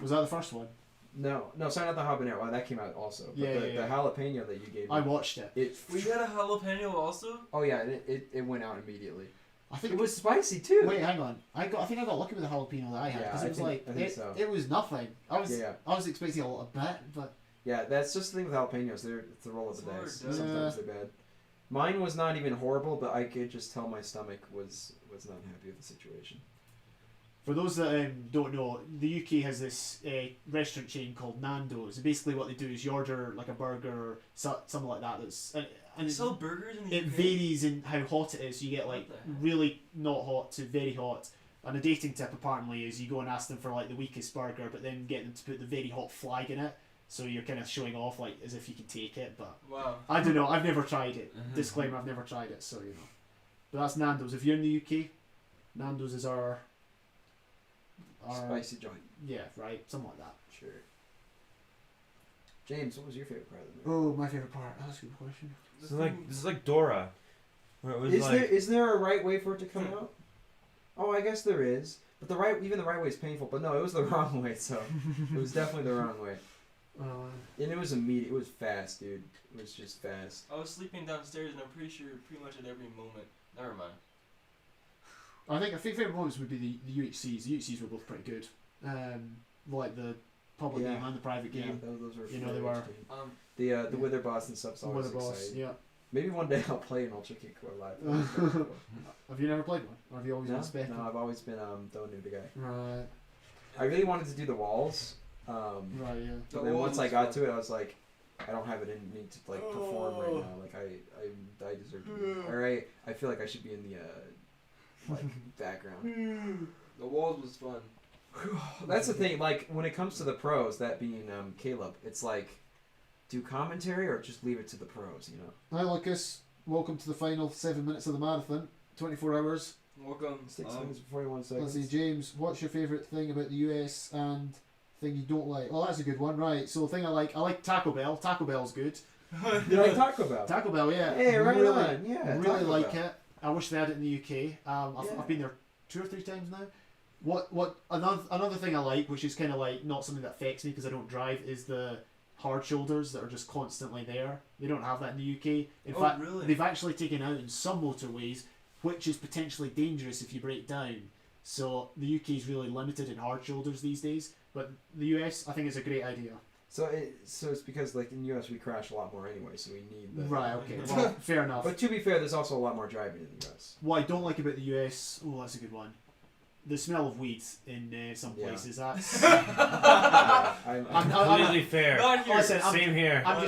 Speaker 4: Was that the first one?
Speaker 5: No, sorry, not the habanero. Oh, that came out also. But
Speaker 4: Yeah,
Speaker 5: the
Speaker 4: yeah.
Speaker 5: jalapeno that you gave me.
Speaker 4: I watched it.
Speaker 6: We got a jalapeno also.
Speaker 5: Oh yeah, it went out immediately.
Speaker 4: I think
Speaker 5: It was spicy too.
Speaker 4: Wait, hang on. I think I got lucky with the jalapeno that I had
Speaker 5: Yeah,
Speaker 4: because
Speaker 5: I
Speaker 4: it was
Speaker 5: think- I think so.
Speaker 4: it was nothing. I was
Speaker 5: Yeah.
Speaker 4: I was expecting a bit, but
Speaker 5: Yeah, that's just the thing with jalapenos. It's the roll of the
Speaker 6: It's
Speaker 5: dice.
Speaker 6: hard,
Speaker 5: Sometimes they're bad. Mine was not even horrible, but I could just tell my stomach was not happy with the situation.
Speaker 4: for those that don't know, the UK has this restaurant chain called Nando's. And basically, what they do is you order like a burger or something like that. And
Speaker 6: They
Speaker 4: it,
Speaker 6: sell burgers in the
Speaker 4: it
Speaker 6: UK?
Speaker 4: varies in how hot it is. You get like
Speaker 6: What the heck?
Speaker 4: really not hot to very hot. And a dating tip apparently is you go and ask them for like the weakest burger, but then get them to put the very hot flag in it. So you're kind of showing off like as if you can take it, but
Speaker 6: Wow.
Speaker 4: I don't know. I've never tried it. Disclaimer: I've never tried it, so you know. But that's Nando's. If you're in the UK, Nando's is our
Speaker 5: Spicy joint.
Speaker 4: yeah, right, something like that.
Speaker 5: Sure. James, what was your favorite part of the movie?
Speaker 4: Oh, my favorite part. That's a good question.
Speaker 10: This is like Dora. Where it was
Speaker 5: Is there a right way for it to come out? Oh, I guess there is. But the right way is painful. But no, it was the wrong way. So it was definitely the wrong way. And it was immediate. It was fast, dude. It was just fast.
Speaker 6: I was sleeping downstairs, and I'm pretty sure pretty much at every moment. Never mind.
Speaker 4: I think favorite moments would be the UHCs. The UHCs were both pretty good. Like the public
Speaker 5: Yeah.
Speaker 4: game and the private game.
Speaker 5: Yeah, those were.
Speaker 4: You know, they
Speaker 5: very
Speaker 4: were-
Speaker 5: interesting. The Wither boss and stuff's always
Speaker 4: With the boss,
Speaker 5: exciting.
Speaker 4: yeah.
Speaker 5: Maybe one day I'll play an Ultra Cakecore live.
Speaker 4: Have you never played one? Or have you always
Speaker 5: No,
Speaker 4: been spec?
Speaker 5: no, I've always been the new guy.
Speaker 4: Right,
Speaker 5: I really wanted to do the walls.
Speaker 4: right, yeah.
Speaker 5: But then once I got to it, I was like, I don't have it in me to like perform right now. Like I deserve to be, or I feel like I should be in the like background.
Speaker 6: The walls was fun.
Speaker 5: That's the thing. Like when it comes to the pros, that being Caleb, it's like, do commentary or just leave it to the pros. You know.
Speaker 4: Hi Lucas, welcome to the final 7 minutes of the marathon. 24 hours.
Speaker 6: Welcome.
Speaker 5: 6 minutes and 41
Speaker 4: Let's
Speaker 5: seconds.
Speaker 4: see, James, what's your favourite thing about the US and thing you don't like? Oh, that's a good one, right. So the thing I like Taco Bell. Taco Bell's good.
Speaker 5: You like Taco Bell?
Speaker 4: Taco Bell, yeah.
Speaker 5: Hey, right
Speaker 4: really,
Speaker 5: on. Yeah,
Speaker 4: really
Speaker 5: Taco
Speaker 4: like
Speaker 5: Bell.
Speaker 4: it. I wish they had it in the UK. I've been there 2 or 3 times now. What another thing I like, which is kind of like not something that affects me because I don't drive, is the hard shoulders that are just constantly there. They don't have that in the UK. In fact,
Speaker 6: really?
Speaker 4: they've actually taken out in some motorways, which is potentially dangerous if you break down. So the UK is really limited in hard shoulders these days. But the US, I think, is a great idea.
Speaker 5: So it's because like in the US we crash a lot more anyway, so we need the
Speaker 4: Right. Okay. Well, fair enough.
Speaker 5: But to be fair, there's also a lot more driving in the US.
Speaker 4: What I don't like about the US, oh, that's a good one. The smell of weed in some
Speaker 5: Yeah.
Speaker 4: places. That's.
Speaker 5: I'm
Speaker 10: completely fair.
Speaker 6: Not here.
Speaker 4: Listen,
Speaker 10: Same here.
Speaker 4: I'm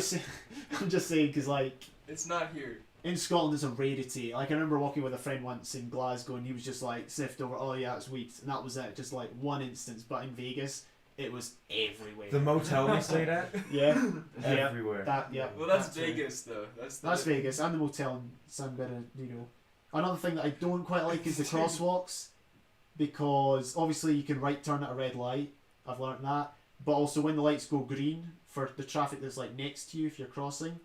Speaker 4: just saying because like
Speaker 6: It's not here.
Speaker 4: in Scotland it's a rarity. Like I remember walking with a friend once in Glasgow and he was just like sniffed over. Oh yeah, it's weed, and that was it. Just like one instance. But in Vegas, it was everywhere.
Speaker 10: The motel we stayed at,
Speaker 4: yeah, yeah.
Speaker 10: everywhere.
Speaker 4: That yeah.
Speaker 6: Well, that's
Speaker 4: right.
Speaker 6: Vegas though. That's
Speaker 4: Vegas and the motel in San Bernardino. You know, another thing that I don't quite like is the crosswalks, because obviously you can right turn at a red light. I've learnt that, but also when the lights go green for the traffic that's like next to you, if you're crossing,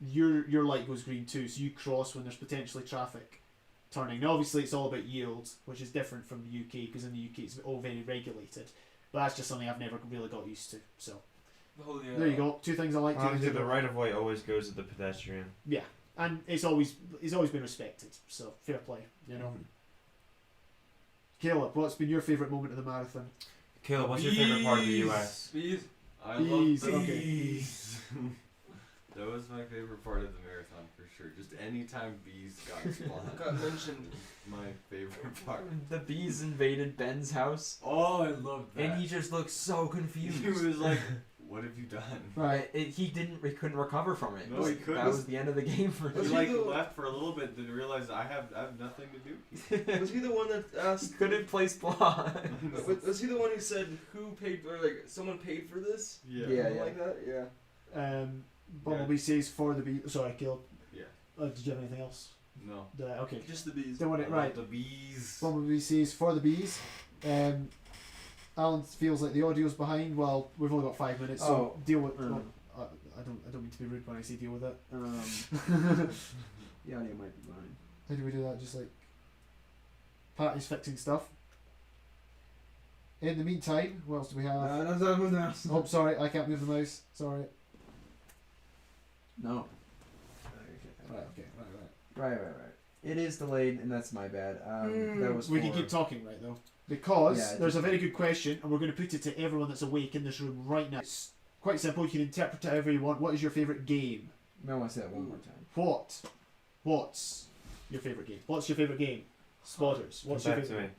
Speaker 4: your light goes green too, so you cross when there's potentially traffic turning. Now obviously it's all about yield, which is different from the UK because in the UK it's all very regulated. But that's just something I've never really got used to. So
Speaker 6: The whole,
Speaker 4: there you go. 2 things I like. 2 things I
Speaker 10: Obviously, the
Speaker 4: don't
Speaker 10: right
Speaker 4: like.
Speaker 10: of way always goes to the pedestrian.
Speaker 4: Yeah, and it's always been respected. So fair play, you know. Caleb, what's been your favourite moment of the marathon?
Speaker 10: Caleb, what's your favorite part of the US?
Speaker 6: Bees.
Speaker 9: I
Speaker 4: Bees,
Speaker 9: love the
Speaker 4: okay.
Speaker 9: bees. That was my favorite part of the marathon for sure. Just anytime bees got spawned.
Speaker 6: Got mentioned.
Speaker 9: My favorite part.
Speaker 5: The bees invaded Ben's house,
Speaker 9: Oh, I loved that.
Speaker 5: and he just looked so confused.
Speaker 9: He was like, "What have you done?"
Speaker 4: Right.
Speaker 5: He couldn't recover from it.
Speaker 9: No, he couldn't.
Speaker 5: That was the end of the game for
Speaker 9: He
Speaker 5: him.
Speaker 9: like left for a little bit, then realized I have nothing to do.
Speaker 6: Was he the one that
Speaker 5: He
Speaker 6: asked?
Speaker 5: couldn't place blonde.
Speaker 6: Was he the one who said who paid or like someone paid for this?
Speaker 9: Yeah.
Speaker 5: Yeah.
Speaker 6: Something like that. Yeah.
Speaker 4: Bumblebee says for the bees. Sorry, Caleb.
Speaker 9: Yeah.
Speaker 4: Did you have anything else?
Speaker 9: No.
Speaker 4: Okay.
Speaker 6: Just the bees.
Speaker 4: Don't want
Speaker 9: I
Speaker 4: it
Speaker 9: love
Speaker 4: right.
Speaker 9: The bees.
Speaker 4: Bumblebee says for the bees. Alan feels like the audio's behind. Well, we've only got 5 minutes, so
Speaker 5: Oh,
Speaker 4: deal with.
Speaker 5: mm.
Speaker 4: I don't mean to be rude when I say deal with it.
Speaker 5: The audio might be behind.
Speaker 4: How do we do that? Just like Patty's fixing stuff. In the meantime, what else do we have?
Speaker 5: Don't move the mouse.
Speaker 4: Oh, sorry, I can't move the mouse. Sorry.
Speaker 5: No.
Speaker 4: Right.
Speaker 5: Right. It is delayed, and that's my bad. That was.
Speaker 4: We can keep talking, right, though? Because
Speaker 5: Yeah,
Speaker 4: there's a very good question, and we're going to put it to everyone that's awake in this room right now. It's quite simple. You can interpret it however you want. What is your favourite game?
Speaker 5: I want to say that one more time.
Speaker 4: What's your favourite game? What's your favourite game? Spotters. What's
Speaker 3: Come
Speaker 4: your
Speaker 3: back to
Speaker 4: favourite?
Speaker 3: me.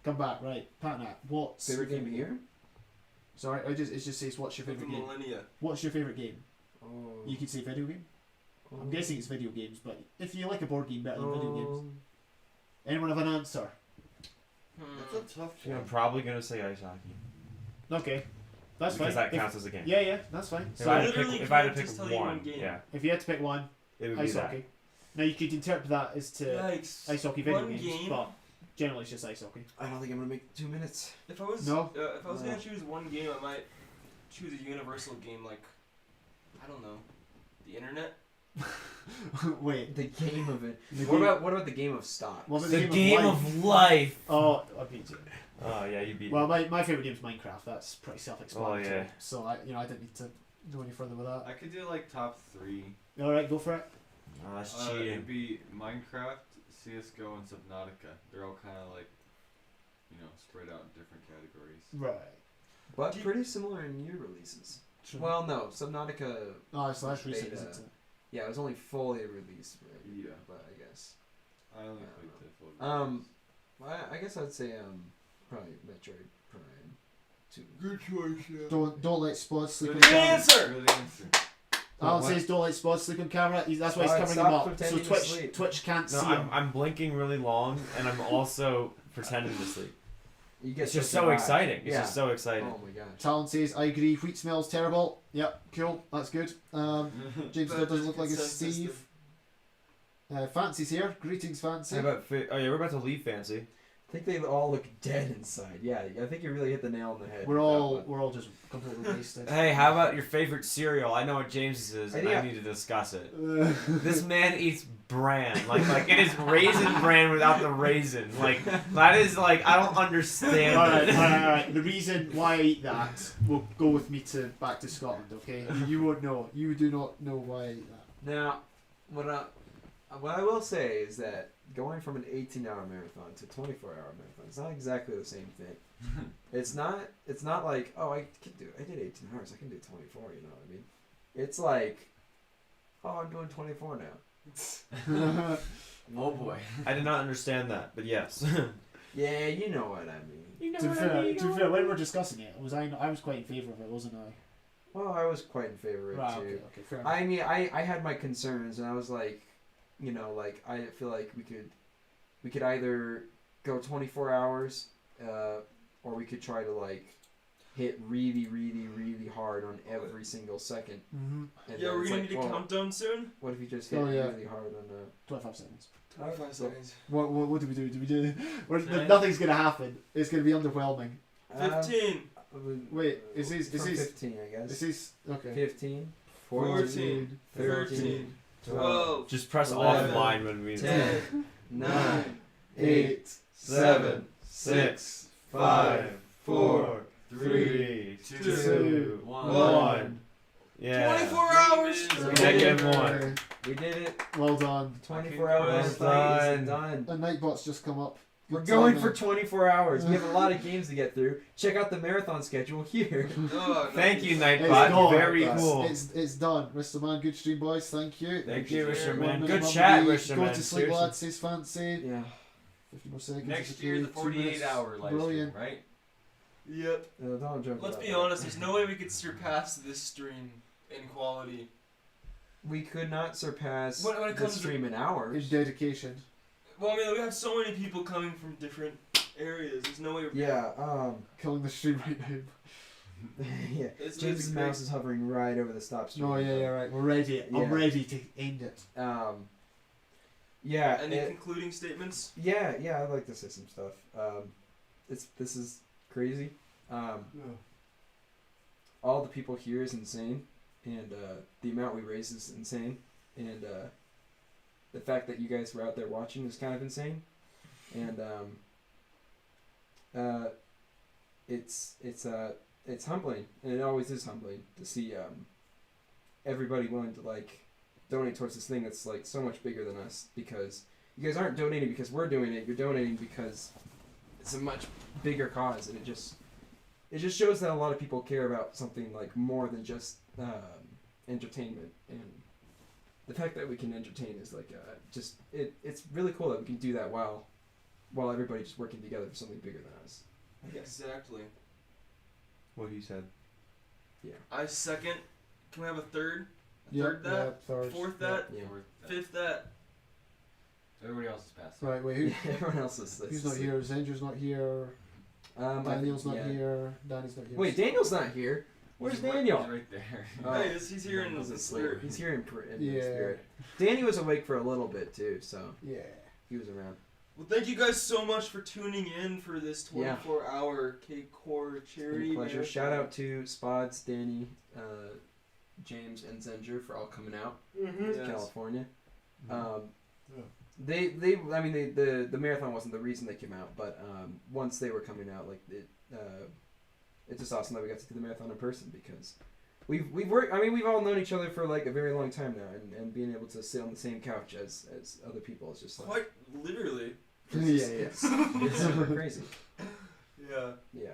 Speaker 4: Come back, right? Patnat. What's
Speaker 5: Favorite
Speaker 4: your
Speaker 5: game here?
Speaker 4: Sorry, it just says what's your
Speaker 6: Of the
Speaker 4: favourite game?
Speaker 6: millennia.
Speaker 4: What's your favourite game?
Speaker 5: Oh.
Speaker 4: You could say video game. I'm guessing it's video games, but if you like a board game better than video games, anyone have an answer?
Speaker 9: That's a tough
Speaker 3: I'm
Speaker 9: one.
Speaker 3: probably gonna say ice hockey.
Speaker 4: Okay, that's
Speaker 3: Because
Speaker 4: fine.
Speaker 3: that counts as a game.
Speaker 4: Yeah, that's fine.
Speaker 3: If
Speaker 6: So
Speaker 3: I had to
Speaker 6: literally
Speaker 3: pick, if I had to
Speaker 6: can't
Speaker 3: pick
Speaker 6: just tell you
Speaker 3: one,
Speaker 6: one game.
Speaker 3: yeah,
Speaker 4: If you had to pick one,
Speaker 3: it would be
Speaker 4: ice
Speaker 3: that.
Speaker 4: hockey. Now you could interpret that as to
Speaker 6: Yikes.
Speaker 4: ice hockey video
Speaker 6: One
Speaker 4: games,
Speaker 6: game.
Speaker 4: but generally it's just ice hockey.
Speaker 5: I don't think I'm gonna make 2 minutes.
Speaker 6: If I was
Speaker 4: No.
Speaker 6: if I was
Speaker 5: No.
Speaker 6: gonna choose one game, I might choose a universal game like I don't know, the internet.
Speaker 4: Wait.
Speaker 5: The game of it.
Speaker 4: The
Speaker 5: What
Speaker 4: game-
Speaker 5: about the game of stocks?
Speaker 4: What about
Speaker 3: The
Speaker 4: game
Speaker 3: game
Speaker 4: of life?
Speaker 3: of life.
Speaker 4: Oh, I beat you.
Speaker 3: Oh yeah, you beat.
Speaker 4: Well,
Speaker 3: me.
Speaker 4: my favourite game is Minecraft. That's pretty self-explanatory.
Speaker 3: Oh, yeah.
Speaker 4: So I didn't need to go any further with that.
Speaker 9: I could do like top 3.
Speaker 4: All right, go for it.
Speaker 3: Oh, that's
Speaker 9: It'd
Speaker 3: cheating.
Speaker 9: be Minecraft, CS:GO, and Subnautica. They're all kind of like, spread out in different categories.
Speaker 4: Right.
Speaker 5: But pretty similar in year releases.
Speaker 4: True.
Speaker 5: Well, no, Subnautica.
Speaker 4: Oh, so that's recent,
Speaker 5: beta.
Speaker 4: isn't it?
Speaker 5: Yeah, it was only fully released. Right?
Speaker 9: Yeah.
Speaker 5: But I guess.
Speaker 9: I only
Speaker 5: Yeah,
Speaker 9: played the full
Speaker 5: Well, I guess I'd say probably Metroid Prime 2.
Speaker 9: Good choice, yeah.
Speaker 4: Don't let Spod sleep on
Speaker 9: Good
Speaker 4: camera.
Speaker 6: answer!
Speaker 9: Good answer.
Speaker 4: Alan
Speaker 5: What?
Speaker 4: says don't let Spod sleep on camera. That's why he's
Speaker 5: Spod,
Speaker 4: covering him
Speaker 5: stop
Speaker 4: up. So
Speaker 5: pretending to sleep.
Speaker 4: Twitch can't
Speaker 3: No,
Speaker 4: see him.
Speaker 3: I'm blinking really long, and I'm also pretending to sleep.
Speaker 5: You get
Speaker 3: It's just
Speaker 5: such a
Speaker 3: so
Speaker 5: vibe.
Speaker 3: exciting. It's
Speaker 5: Yeah.
Speaker 3: just so exciting.
Speaker 5: Oh my gosh.
Speaker 4: Talon says I agree. Wheat smells terrible. Yep, cool. That's good. James still doesn't look like a
Speaker 6: Consensus
Speaker 4: Steve. Fancy's here. Greetings, Fancy.
Speaker 3: How about oh yeah, we're about to leave Fancy.
Speaker 5: I think they all look dead inside. Yeah, I think you really hit the nail on the head.
Speaker 4: We're
Speaker 5: with that one.
Speaker 4: all just completely wasted.
Speaker 3: Hey, how about your favorite cereal? I know what James's is, and
Speaker 5: Yeah.
Speaker 3: I need to discuss it. This man eats bran, like it is raisin bran without the raisin. Like that is like I don't understand.
Speaker 4: Alright,
Speaker 3: it.
Speaker 4: alright. The reason why I eat that will go with me to back to Scotland, okay? You won't know. You do not know why I eat that.
Speaker 5: Now, what I will say is that going from an 18-hour marathon to a 24-hour marathon is not exactly the same thing. It's not like, oh, I did 18 hours, I can do 24, you know what I mean? It's like, oh, I'm doing 24 now.
Speaker 9: Oh boy.
Speaker 3: I did not understand that, but yes.
Speaker 5: Yeah, you know what I mean.
Speaker 3: You know
Speaker 4: To be fair, when we were discussing it, I was quite in favour of it, wasn't I?
Speaker 5: Well, I was quite in favor of it
Speaker 4: Right,
Speaker 5: too.
Speaker 4: okay, fair enough.
Speaker 5: I mean, I had my concerns, and I was like, I feel like we could either go 24 hours, or we could try to like hit really, really, really hard on every single second.
Speaker 4: Mm-hmm.
Speaker 5: And
Speaker 6: Yeah,
Speaker 5: then
Speaker 6: we're
Speaker 5: it's
Speaker 6: gonna
Speaker 5: like,
Speaker 6: need a
Speaker 5: well,
Speaker 6: countdown soon.
Speaker 5: what if you just hit
Speaker 4: Oh, yeah.
Speaker 5: really hard on
Speaker 4: 25 seconds.
Speaker 6: 25 seconds.
Speaker 4: What do we do? Do we do?
Speaker 6: Nine.
Speaker 4: Nothing's gonna happen. It's gonna be underwhelming.
Speaker 6: 15.
Speaker 4: Wait, is this
Speaker 5: 15, I guess.
Speaker 4: Is this okay?
Speaker 5: 15,
Speaker 6: 14, 13, 12,
Speaker 3: Just press
Speaker 6: 11,
Speaker 3: offline when we.
Speaker 6: 10,
Speaker 5: 9,
Speaker 4: 8,
Speaker 3: 7, 6, 5, 4,
Speaker 9: 3,
Speaker 3: 2,
Speaker 9: 1.
Speaker 3: Yeah.
Speaker 6: 24 hours!
Speaker 3: Negative one.
Speaker 5: We did it.
Speaker 4: Well done.
Speaker 5: 24 hours.
Speaker 3: Well
Speaker 5: Done.
Speaker 4: A Nightbot's just come up.
Speaker 5: We're
Speaker 4: Good
Speaker 5: going
Speaker 4: timing.
Speaker 5: for 24 hours. We have a lot of games to get through. Check out the marathon schedule here.
Speaker 6: Oh,
Speaker 3: Thank you,
Speaker 4: It's
Speaker 3: Nightbot.
Speaker 4: gone.
Speaker 3: Very
Speaker 4: It's-
Speaker 3: cool.
Speaker 4: It's done. Mr. Man, good stream, boys. Thank you.
Speaker 3: Thank you,
Speaker 6: One
Speaker 3: Mr. Man.
Speaker 4: minute
Speaker 3: Good
Speaker 4: above
Speaker 3: chat,
Speaker 4: the-
Speaker 3: Mr.
Speaker 4: Go
Speaker 3: Man.
Speaker 4: to sleep,
Speaker 3: Seriously.
Speaker 4: lads. Says Fancy.
Speaker 5: Yeah.
Speaker 4: 50 more seconds.
Speaker 9: Next
Speaker 4: is
Speaker 9: year, the
Speaker 4: okay, 2 minutes.
Speaker 9: 48-hour live
Speaker 4: Brilliant.
Speaker 9: stream, right?
Speaker 6: Yep.
Speaker 5: Don't joke
Speaker 6: Let's
Speaker 5: about
Speaker 6: be
Speaker 5: that.
Speaker 6: honest, there's no way we could surpass this stream in quality.
Speaker 5: We could not surpass
Speaker 6: When it
Speaker 5: the
Speaker 6: comes to-
Speaker 5: stream in hours.
Speaker 4: It's dedication.
Speaker 6: Well, I mean, we have so many people coming from different areas. There's no way we're
Speaker 5: Yeah,
Speaker 4: Killing the stream right now.
Speaker 5: yeah.
Speaker 6: It's
Speaker 5: James's
Speaker 6: really
Speaker 5: mouse is hovering right over the stop stream.
Speaker 4: No, yeah, right. We're ready.
Speaker 5: Yeah.
Speaker 4: I'm ready to end it.
Speaker 5: Yeah.
Speaker 6: Any
Speaker 5: it-
Speaker 6: concluding statements?
Speaker 5: yeah, I'd like to say some stuff. This is crazy. All the people here is insane, and the amount we raise is insane, and the fact that you guys were out there watching is kind of insane, and it's humbling, and it always is humbling to see everybody willing to like donate towards this thing that's like so much bigger than us, because you guys aren't donating because we're doing it. You're donating because it's a much bigger cause, and it just shows that a lot of people care about something like more than just entertainment. And the fact that we can entertain is like it's really cool that we can do that while everybody's just working together for something bigger than us, I guess.
Speaker 6: Exactly.
Speaker 3: What you said.
Speaker 6: I second. Can we have a third?
Speaker 4: Yeah,
Speaker 6: Third that?
Speaker 4: yeah, third,
Speaker 6: Fourth
Speaker 4: yeah.
Speaker 6: that?
Speaker 5: Yeah.
Speaker 6: Fifth that?
Speaker 9: Everybody else is passed.
Speaker 4: Right, wait, who,
Speaker 5: Everyone else is.
Speaker 4: who's not here? Zenger's not here. Daniel's not here. Danny's not here.
Speaker 5: Wait, Daniel's not here. Where's Daniel?
Speaker 9: He's right there.
Speaker 5: Oh.
Speaker 6: Hey, he's here in the spirit.
Speaker 5: He's here in
Speaker 4: Yeah.
Speaker 5: spirit. Danny was awake for a little bit too, so
Speaker 4: Yeah.
Speaker 5: he was around.
Speaker 6: Well, thank you guys so much for tuning in for this 24-hour Cakecore charity.
Speaker 5: It's been a pleasure.
Speaker 6: marathon.
Speaker 5: Shout out to Spods, Danny, James, and Zenger for all coming out to
Speaker 6: Yes.
Speaker 5: California.
Speaker 4: Yeah.
Speaker 5: The marathon wasn't the reason they came out, but once they were coming out, like it's just awesome that we got to do the marathon in person, because we've worked. I mean, we've all known each other for like a very long time now, and being able to sit on the same couch as other people is just like
Speaker 6: Quite literally.
Speaker 5: it's super crazy.
Speaker 6: Yeah.
Speaker 5: Yeah.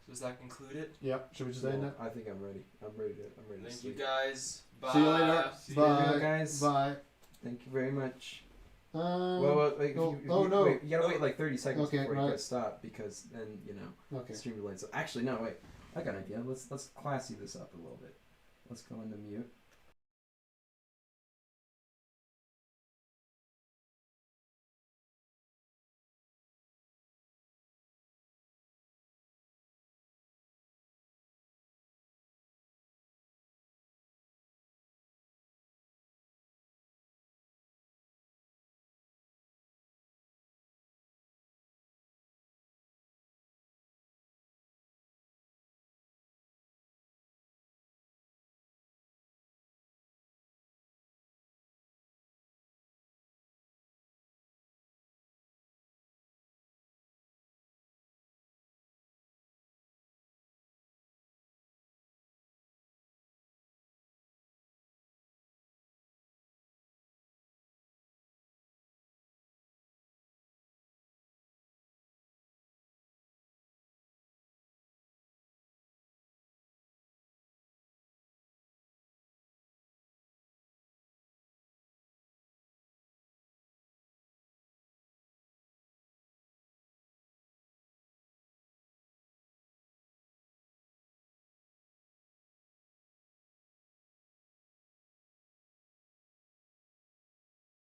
Speaker 6: So does that conclude it?
Speaker 4: Yeah. Should we just end it?
Speaker 5: I think I'm ready. I'm ready to
Speaker 6: Thank you
Speaker 5: sleep.
Speaker 6: guys. Bye.
Speaker 4: See you later.
Speaker 9: See you
Speaker 4: Bye,
Speaker 5: later, guys.
Speaker 4: Bye.
Speaker 5: Thank you very much.
Speaker 4: Oh,
Speaker 5: Wait,
Speaker 4: no.
Speaker 5: you gotta wait like 30 seconds
Speaker 4: Okay,
Speaker 5: before you
Speaker 4: right.
Speaker 5: press stop, because then
Speaker 4: Okay.
Speaker 5: the stream relates. So actually, no, wait. I got an idea. Let's classy this up a little bit. Let's go into mute.